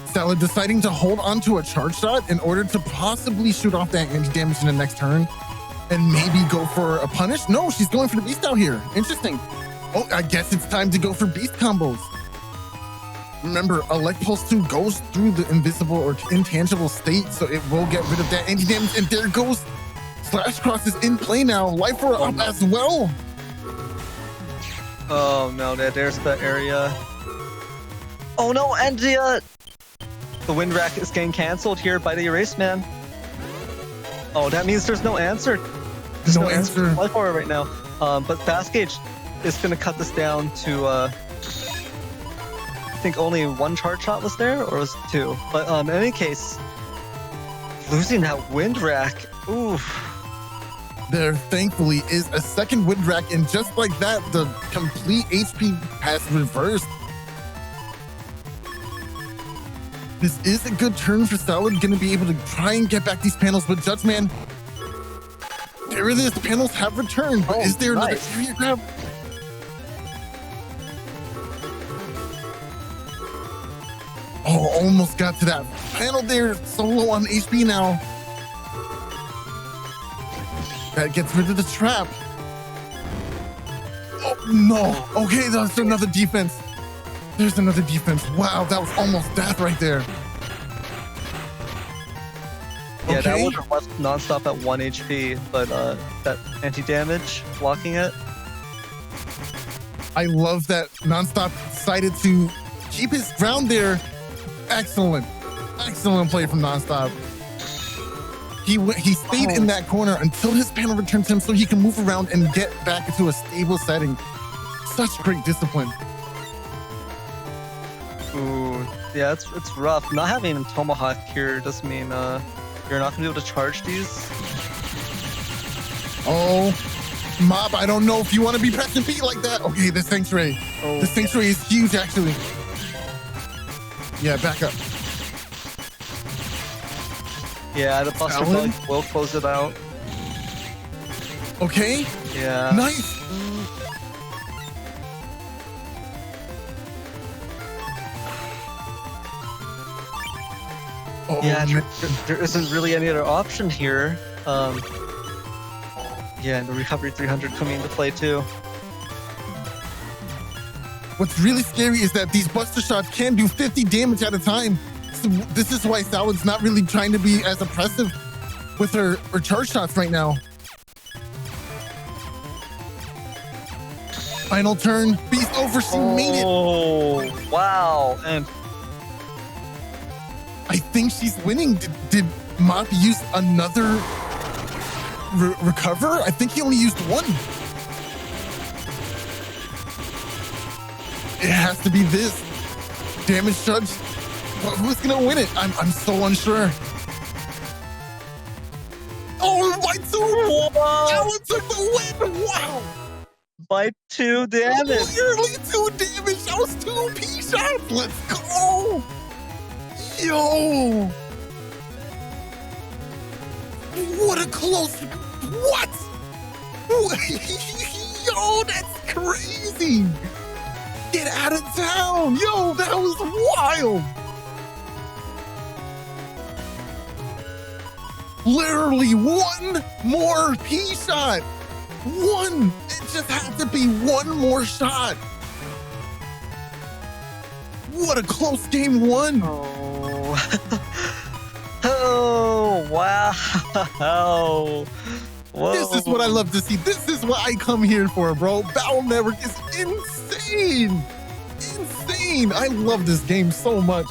Salad deciding to hold on to a charge shot in order to possibly shoot off that anti-damage in the next turn and maybe go for a punish. No, she's going for the beast out here. Interesting. Oh, I guess it's time to go for beast combos. Remember, Elect Pulse 2 goes through the invisible or intangible state, so it will get rid of that anti-damage. And there goes SoulXCross is in play now. Life Aura up as well. Oh no, there's the area. Oh no, and the wind rack is getting cancelled here by the Erase Man. Oh, that means there's no answer. There's no answer Life Aura right now. But Fast Gauge is going to cut this down to, I think only 1 charge shot was there, or was it 2? But in any case, losing that wind rack, oof. There thankfully is a second wind rack, and just like that, the complete HP has reversed. This is a good turn for Salad, gonna be able to try and get back these panels, but Judgeman, there it is, the panels have returned, but is there another area grab? Oh, almost got to that panel there, solo on HP now. That gets rid of the trap. Oh, no. Okay, that's another defense. There's another defense. Wow, that was almost death right there. Yeah, okay. That would have left Nonstop at 1 HP, but that anti-damage blocking it. I love that Nonstop decided to keep his ground there. Excellent. Excellent play from Nonstop. He stayed in that corner until his panel returned to him so he can move around and get back into a stable setting. Such great discipline. Ooh, yeah, it's rough. Not having Tomahawk here does mean you're not gonna be able to charge these. Oh, Mob, I don't know if you want to be pressing beat like that. Okay, the Sanctuary. Oh, the Sanctuary is huge, actually. Yeah, back up. Yeah, the Buster Bug will close it out. Okay. Yeah. Nice. Oh, yeah, there isn't really any other option here. Yeah, and the Recovery 300 coming into play too. What's really scary is that these Buster Shots can do 50 damage at a time. So this is why Salad's not really trying to be as oppressive with her charge shots right now. Final turn. Beast over. She made it. Oh, wow. And I think she's winning. Did Mop use another recover? I think he only used 1. It has to be this. Damage judge Who's gonna win it? I'm so unsure. Oh, by 2! Alan took the win! Wow! By 2 damage. Clearly 2 damage. That was 2 P shots. Let's go! Yo! What a close... What? Yo, that's crazy! Get out of town! Yo, that was wild! Literally 1 more P shot! 1! It just had to be 1 more shot! What a close game 1! Oh, wow. Whoa. This is what I love to see. This is what I come here for, bro. Battle Network is insane! Insane! I love this game so much.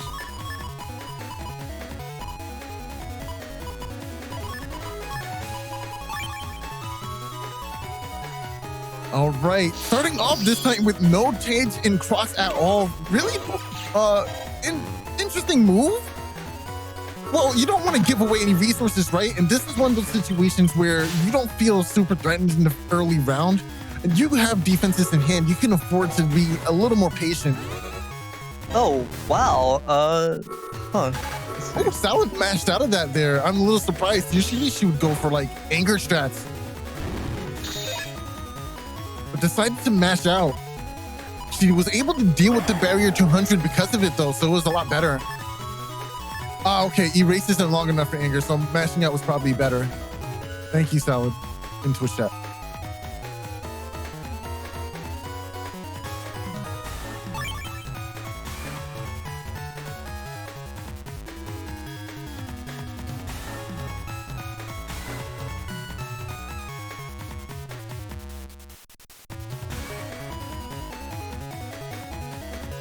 All right, starting off this time with no change in cross at all. Really, interesting move. Well, you don't want to give away any resources, right? And this is one of those situations where you don't feel super threatened in the early round, and you have defenses in hand. You can afford to be a little more patient. Oh, wow. Oh, Salad mashed out of that there. I'm a little surprised. Usually she would go for like anger strats, but decided to mash out. She was able to deal with the barrier 200 because of it though, so it was a lot better. Okay, erase isn't long enough for anger, so mashing out was probably better. Thank you, Salad, in Twitch chat.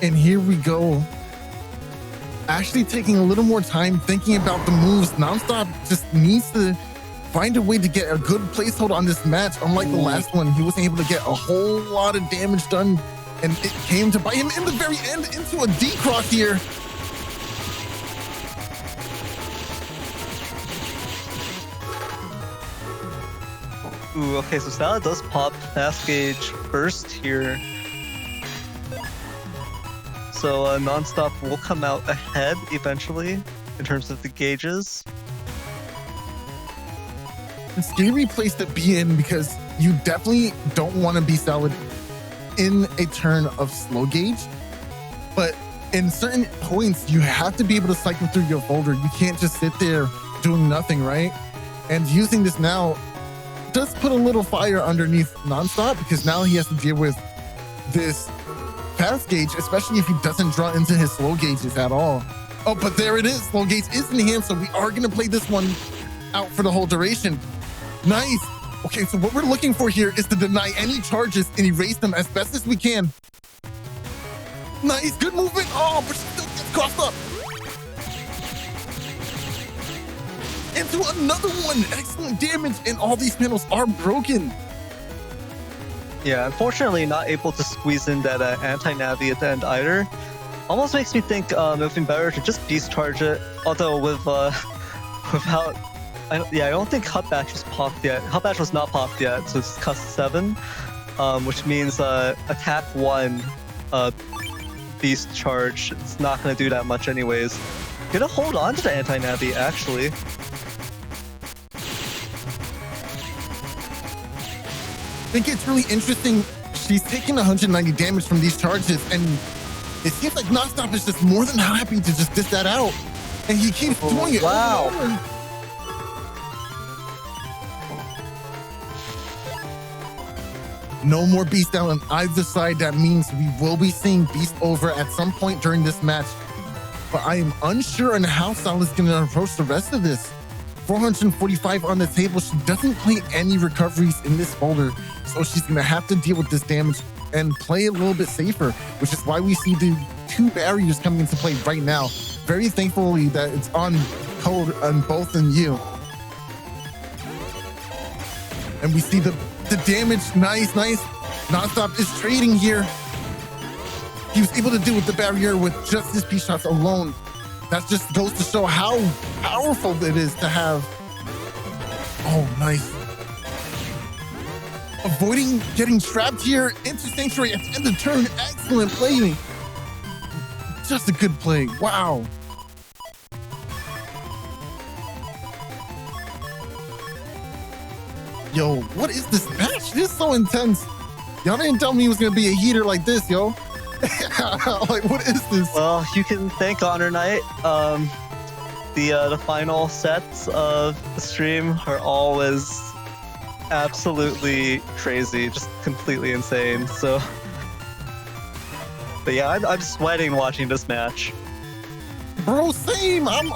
And here we go. Actually taking a little more time thinking about the moves. Nonstop just needs to find a way to get a good placehold on this match. Unlike the last one, he wasn't able to get a whole lot of damage done, and it came to bite him in the very end into a D-cross here. Ooh, okay, so Salad does pop fast gauge first here. So Nonstop will come out ahead eventually in terms of the gauges. It's a scary place to be in because you definitely don't want to be Salad in a turn of slow gauge. But in certain points, you have to be able to cycle through your folder. You can't just sit there doing nothing, right? And using this now does put a little fire underneath Nonstop because now he has to deal with this fast gauge, especially if he doesn't draw into his slow gauges at all. Oh, but there it is. Slow gauge is in hand, so we are going to play this one out for the whole duration. Nice. Okay, so what we're looking for here is to deny any charges and erase them as best as we can. Nice, good movement. Oh, but she still gets crossed up. Into another one. Excellent damage, and all these panels are broken. Yeah, unfortunately not able to squeeze in that anti-navi at the end either. Almost makes me think it would be better to just beast charge it. Although without, I don't think Hut Batch was popped yet. Hut Batch was not popped yet, so it's cost 7, which means attack 1, beast charge. It's not gonna do that much anyways. Gonna hold on to the anti-navi actually. I think it's really interesting. She's taking 190 damage from these charges, and it seems like Nonstop is just more than happy to just dish that out. And he keeps doing it. Wow. No more Beast down on either side. That means we will be seeing Beast over at some point during this match. But I am unsure on how Sal is going to approach the rest of this. 445 on the table. She doesn't play any recoveries in this folder, so she's going to have to deal with this damage and play a little bit safer, which is why we see the 2 barriers coming into play right now. Very thankfully that it's on code on both and you. And we see the damage. Nice. Nonstop is trading here. He was able to deal with the barrier with just his P shots alone. That just goes to show how powerful it is to have. Oh, nice. Avoiding getting trapped here into Sanctuary at the end of the turn. Excellent playing. Just a good play. Wow. Yo, what is this match? This is so intense. Y'all didn't tell me it was going to be a heater like this, yo. Like, what is this? Well, you can thank Honor Night. The final sets of the stream are always absolutely crazy, just completely insane. So, but yeah, I'm sweating watching this match. Bro, same. I'm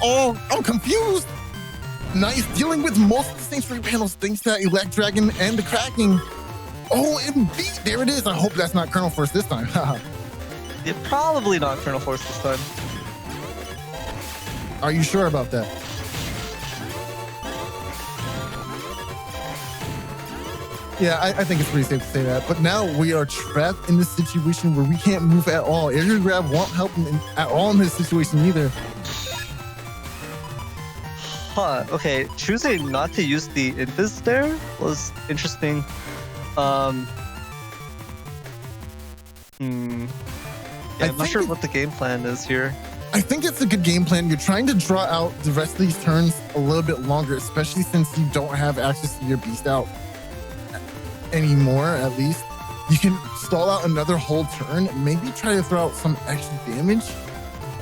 confused. Nice dealing with most of the Sanctuary panels thanks to that Elect Dragon and the Cracking. OMB, there it is. I hope that's not Colonel Force this time. Yeah, probably not Colonel Force this time. Are you sure about that? Yeah, I think it's pretty safe to say that. But now we are trapped in this situation where we can't move at all. Air grab won't help at all in this situation either. Huh, okay. Choosing not to use the Invis there was interesting. Yeah, I'm not sure what the game plan is here. I think it's a good game plan. You're trying to draw out the rest of these turns a little bit longer, especially since you don't have access to your beast out anymore, at least. You can stall out another whole turn, maybe try to throw out some extra damage.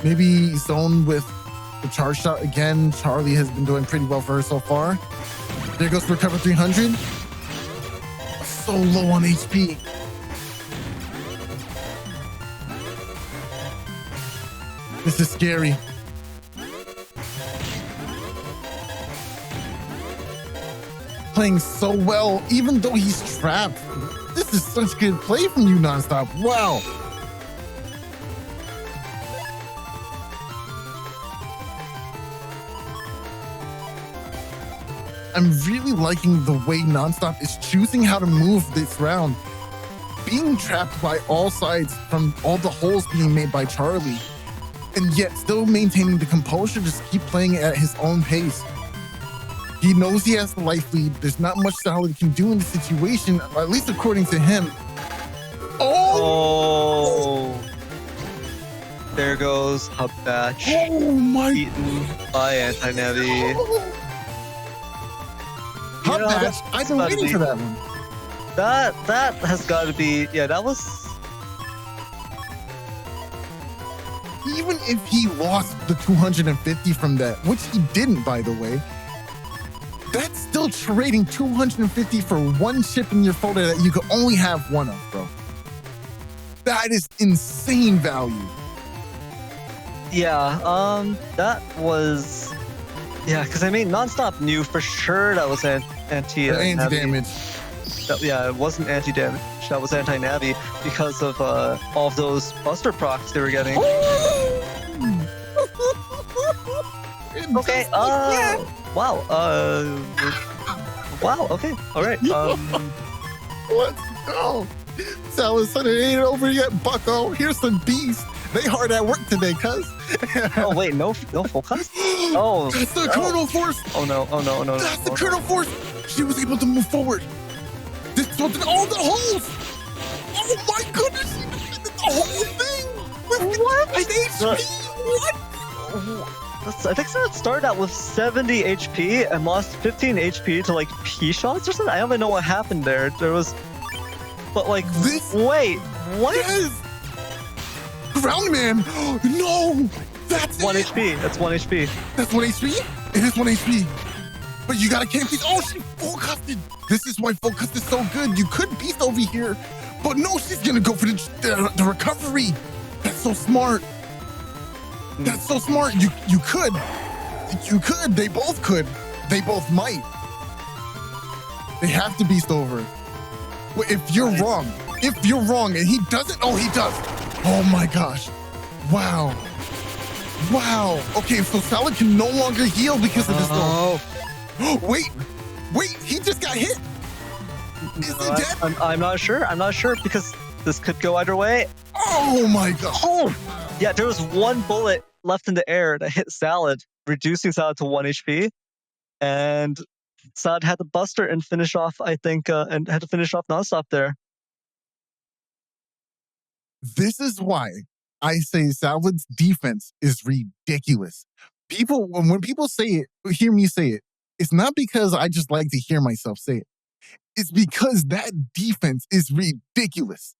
Maybe zone with the charge shot again. Charlie has been doing pretty well for her so far. There goes Recover 300. So low on HP. This is scary. Playing so well, even though he's trapped. This is such good play from you, Nonstop. Wow. I'm really liking the way Nonstop is choosing how to move this round. Being trapped by all sides from all the holes being made by Charlie, and yet still maintaining the composure, just keep playing it at his own pace. He knows he has the life lead. There's not much Solid can do in the situation, or at least according to him. Oh! There goes Hub Batch. Oh my! Beaten by Anti-Navi. Hub Batch, I've been waiting for that one. That has got to be, yeah, that was... Even if he lost the 250 from that, which he didn't, by the way, that's still trading 250 for one chip in your folder that you could only have one of, bro. That is insane value. Yeah, that was... Yeah, because I mean, Nonstop knew for sure that was anti-damage. Yeah, it wasn't anti-damage. That was anti-Navi because of all of those Buster procs they were getting. Okay, wow, wow, okay, all right. Let's go. Salad Sun, it ain't over yet, bucko. Here's some beast. They hard at work today, cuz. Oh, wait, no full cust? Oh. That's the Colonel Force. Oh, no. That's the Colonel Force. She was able to move forward. This was all the holes. Oh my goodness. She defended the whole thing. What? An HP? What? I think so. It started out with 70 HP and lost 15 HP to like P shots or something. I don't even know what happened there. There was, but like, wait, what? Yes. Ground man. No. That's 1 HP. That's 1 HP. That's 1 HP? It is 1 HP. But you gotta camp these. Oh, she full custed. This is why full cust is so good. You could beast over here, but no, she's gonna go for the recovery. That's so smart. That's so smart. You could. They both could. They both might. They have to beast over. Well, if you're wrong, and he doesn't. Oh, he does. Oh my gosh. Wow. Okay, so Salad can no longer heal because of this. Oh. Wait, he just got hit. Is he dead? I'm not sure. because this could go either way. Oh my god. Oh, yeah, there was one bullet left in the air to hit Salad, reducing Salad to 1 HP, and Salad had to buster and finish off, I think, and had to finish off Nonstop there. This is why I say Salad's defense is ridiculous. People, when people say it, hear me say it, it's not because I just like to hear myself say it. It's because that defense is ridiculous.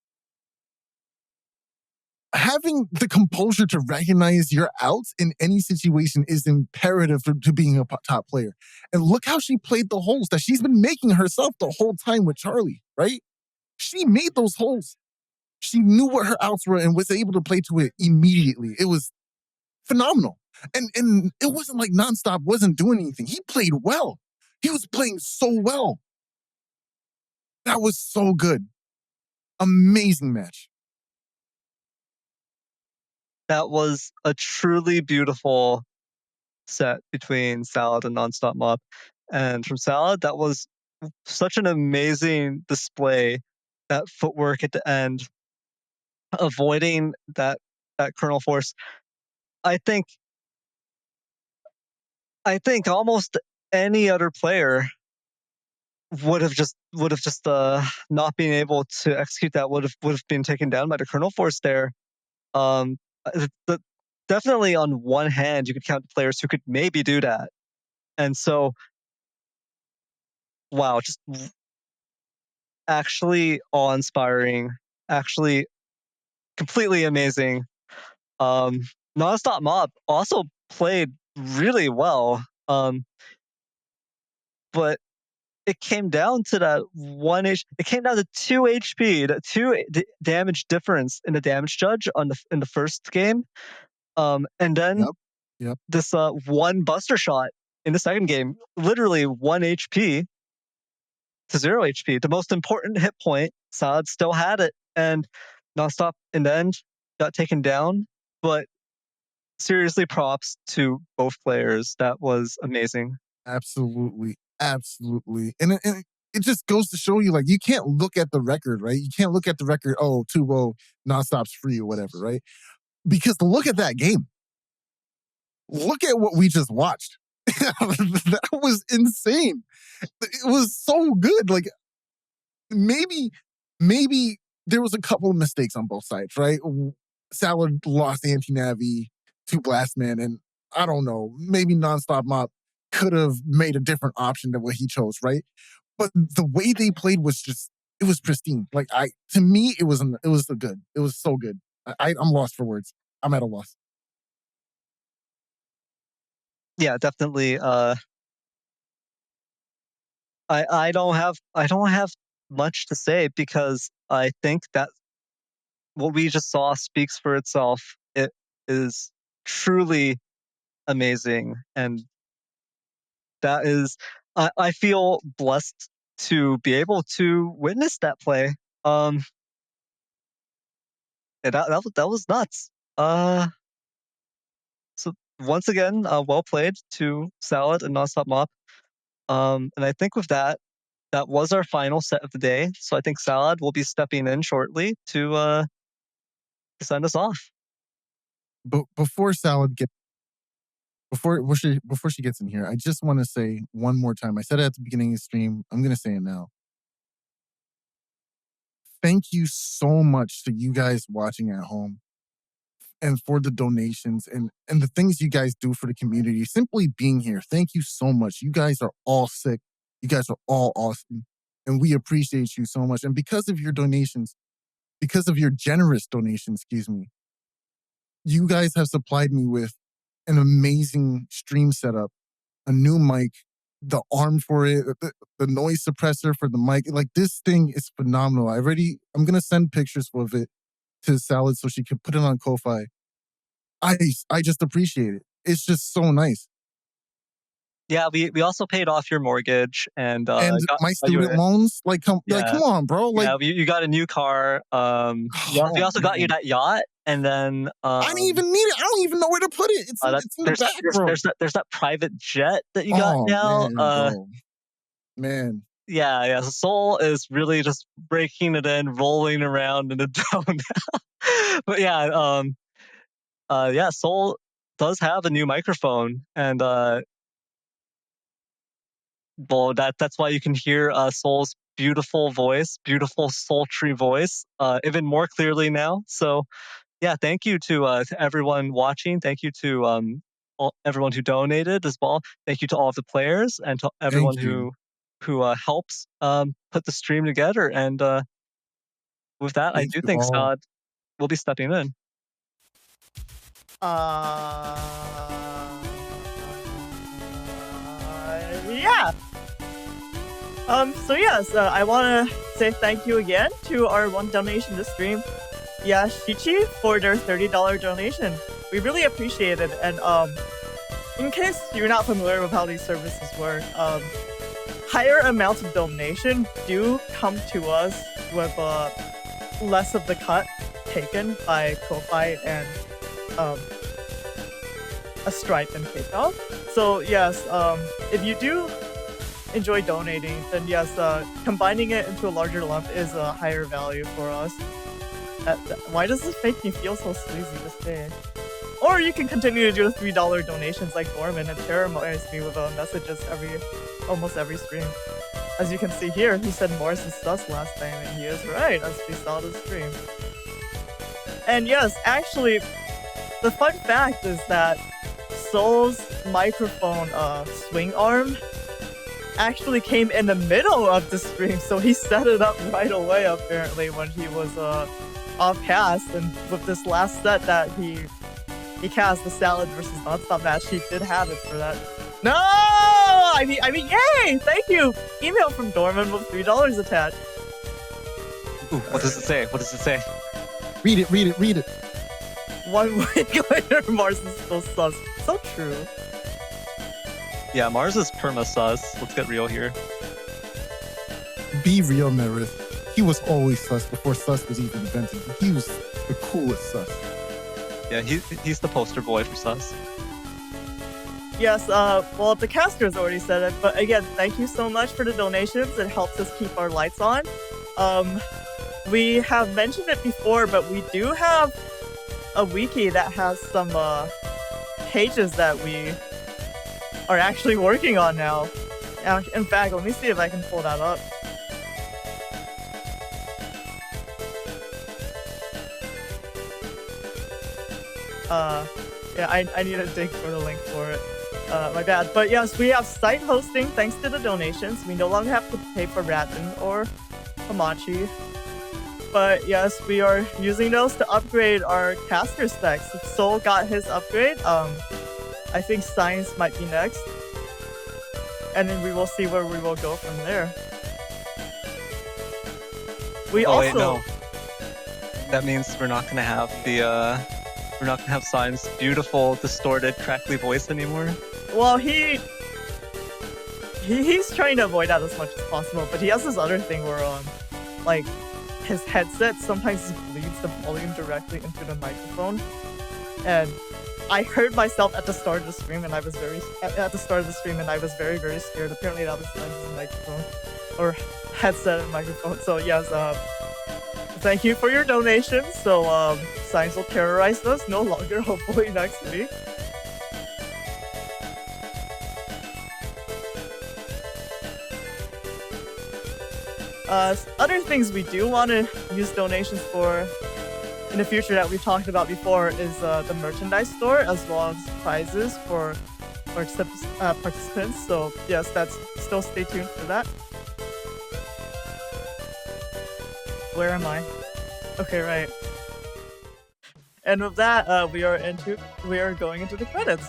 Having the composure to recognize your outs in any situation is imperative to being a top player. And look how she played the holes that she's been making herself the whole time with Charlie, right? She made those holes. She knew what her outs were and was able to play to it immediately. It was phenomenal. And it wasn't like Nonstop wasn't doing anything. He played well. He was playing so well. That was so good. Amazing match. That was a truly beautiful set between Salad and Nonstopmop. And from Salad, that was such an amazing display. That footwork at the end, avoiding that kernel force. I think almost any other player would have just not being able to execute that, would have been taken down by the kernel force there. Definitely on one hand, you could count players who could maybe do that. And so, wow, just actually awe-inspiring, actually completely amazing. Nonstopmop also played really well, but it came down to that it came down to 2 HP, that 2 damage difference in the damage judge in the first game. And then Yep. this one buster shot in the second game, literally 1 HP to 0 HP. The most important hit point, Salad still had it, and Nonstop in the end got taken down. But seriously, props to both players. That was amazing. Absolutely. And it just goes to show you, like, you can't look at the record, right? You can't look at the record, 2-0, Nonstop's free or whatever, right? Because look at that game. Look at what we just watched. That was insane. It was so good. Like, maybe there was a couple of mistakes on both sides, right? Salad lost anti-Navi to Blastman, and I don't know, maybe Nonstopmop could have made a different option than what he chose, right? But the way they played was just, it was pristine. Like, to me, it was good. It was so good. I'm lost for words. I'm at a loss. Yeah, definitely. I don't have much to say, because I think that what we just saw speaks for itself. It is truly amazing, and that is, I feel blessed to be able to witness that play. And that was nuts. So once again, well played to Salad and Nonstopmop. And I think with that was our final set of the day. So I think Salad will be stepping in shortly to send us off. But before she gets in here, I just want to say one more time. I said it at the beginning of the stream. I'm going to say it now. Thank you so much to you guys watching at home, and for the donations and the things you guys do for the community. Simply being here. Thank you so much. You guys are all sick. You guys are all awesome. And we appreciate you so much. And because of your donations, because of your generous donations, you guys have supplied me with an amazing stream setup, a new mic, the arm for it, the noise suppressor for the mic. Like, this thing is phenomenal. I'm going to send pictures of it to Salad so she can put it on Ko-Fi. I just appreciate it. It's just so nice. Yeah, we also paid off your mortgage and my student loans. Like, come on, bro. Like, yeah, you got a new car. We also got you that yacht, and then I didn't even need it. I don't even know where to put it. It's in the back, bro. There's that private jet that you got now. Man, bro. Man. Yeah. So Soul is really just breaking it in, rolling around in a dome. But yeah, Soul does have a new microphone, and well, that's why you can hear Soul's beautiful voice, beautiful sultry voice, even more clearly now. So yeah, thank you to everyone watching. Thank you to everyone who donated as well. Thank you to all of the players and to everyone you. who helps put the stream together. And with that, I Thank do you think all. Scott will be stepping in. Yeah. So yes, I want to say thank you again to our one donation this stream, Yashichi, for their $30 donation. We really appreciate it. And in case you're not familiar with how these services work, higher amounts of donation do come to us with less of the cut taken by Ko-Fi and a Stripe and PayPal. So yes, if you do enjoy donating, then yes, combining it into a larger lump is a higher value for us. Why does this make me feel so sleazy to say? Or you can continue to do the $3 donations like Dorman and terrorize me with messages almost every stream. As you can see here, he said Morris is sus last time, and he is right, as we saw the stream. And yes, actually, the fun fact is that Soul's microphone swing arm actually came in the middle of the stream, so he set it up right away apparently when he was off cast, and with this last set that he cast, the Salad versus Nonstop match, he did have it for that. No! I mean, yay! Thank you! Email from Dorman with $3 attached. Ooh, what does it say? What does it say? Read it. 1 week later, Mars is still sus. So true. Yeah, Mars is perma sus. Let's get real here. Be real, Neryth. He was always sus before sus was even invented. He was the coolest sus. Yeah, he's the poster boy for sus. Yes, well, the casters already said it, but again, thank you so much for the donations. It helps us keep our lights on. We have mentioned it before, but we do have a wiki that has some pages that we are actually working on now. In fact, let me see if I can pull that up. Yeah, I need to dig for the link for it. My bad. But yes, we have site hosting thanks to the donations. We no longer have to pay for Ratten or Hamachi. But yes, we are using those to upgrade our caster specs. Soul got his upgrade. I think Symes might be next. And then we will see where we will go from there. We also... Wait, no. That means we're not gonna have the we're not gonna have Symes' beautiful, distorted, crackly voice anymore. Well, he's trying to avoid that as much as possible, but he has this other thing where like his headset sometimes bleeds the volume directly into the microphone. And I heard myself at the start of the stream, and I was very very scared. Apparently that was Symes' microphone or headset and microphone. So yes, thank you for your donations. So Symes will terrorize us no longer, hopefully next week. Other things we do want to use donations for in the future that we talked about before is the merchandise store, as well as prizes for participants. So yes, that's still stay tuned for that. Where am I? Okay, right. And with that, we are going into the credits.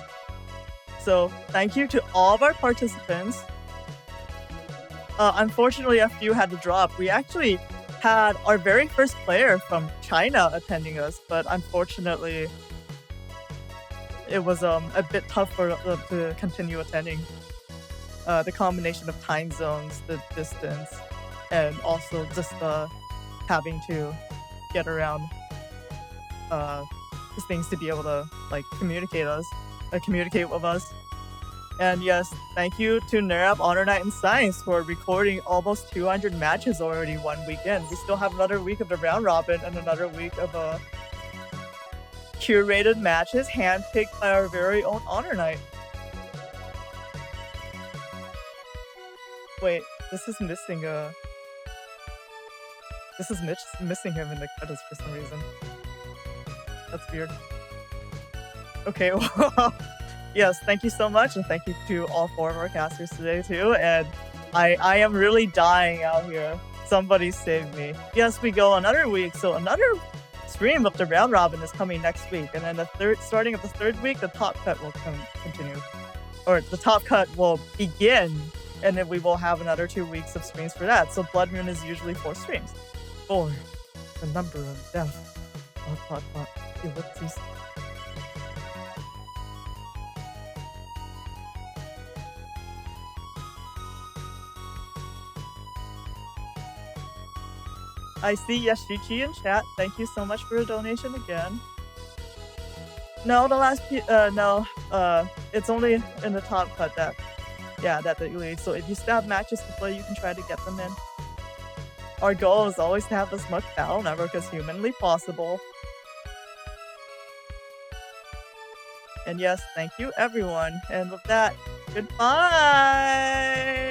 So thank you to all of our participants. Unfortunately, a few had to drop. We actually had our very first player from China attending us, but unfortunately, it was a bit tough for them to continue attending. The combination of time zones, the distance, and also just having to get around things to be able to like communicate with us. And yes, thank you to Neryth, Honor Knight, and Symes for recording almost 200 matches already 1 weekend. We still have another week of the round robin and another week of curated matches handpicked by our very own Honor Knight. Wait, this is missing missing him in the credits for some reason. That's weird. Okay, well, yes, thank you so much, and thank you to all 4 of our casters today too. And I am really dying out here. Somebody save me. Yes, we go another week, so another stream of the round robin is coming next week, and then starting of the 3rd week, the top cut will continue, or the top cut will begin, and then we will have another 2 weeks of streams for that. So Blood Moon is usually 4 streams. 4, the number of death. Ellipses. I see Yashichi in chat. Thank you so much for a donation again. No, the last it's only in the top cut that you lead. So if you still have matches to play, you can try to get them in. Our goal is always to have as much battle network as humanly possible. And yes, thank you everyone. And with that, goodbye!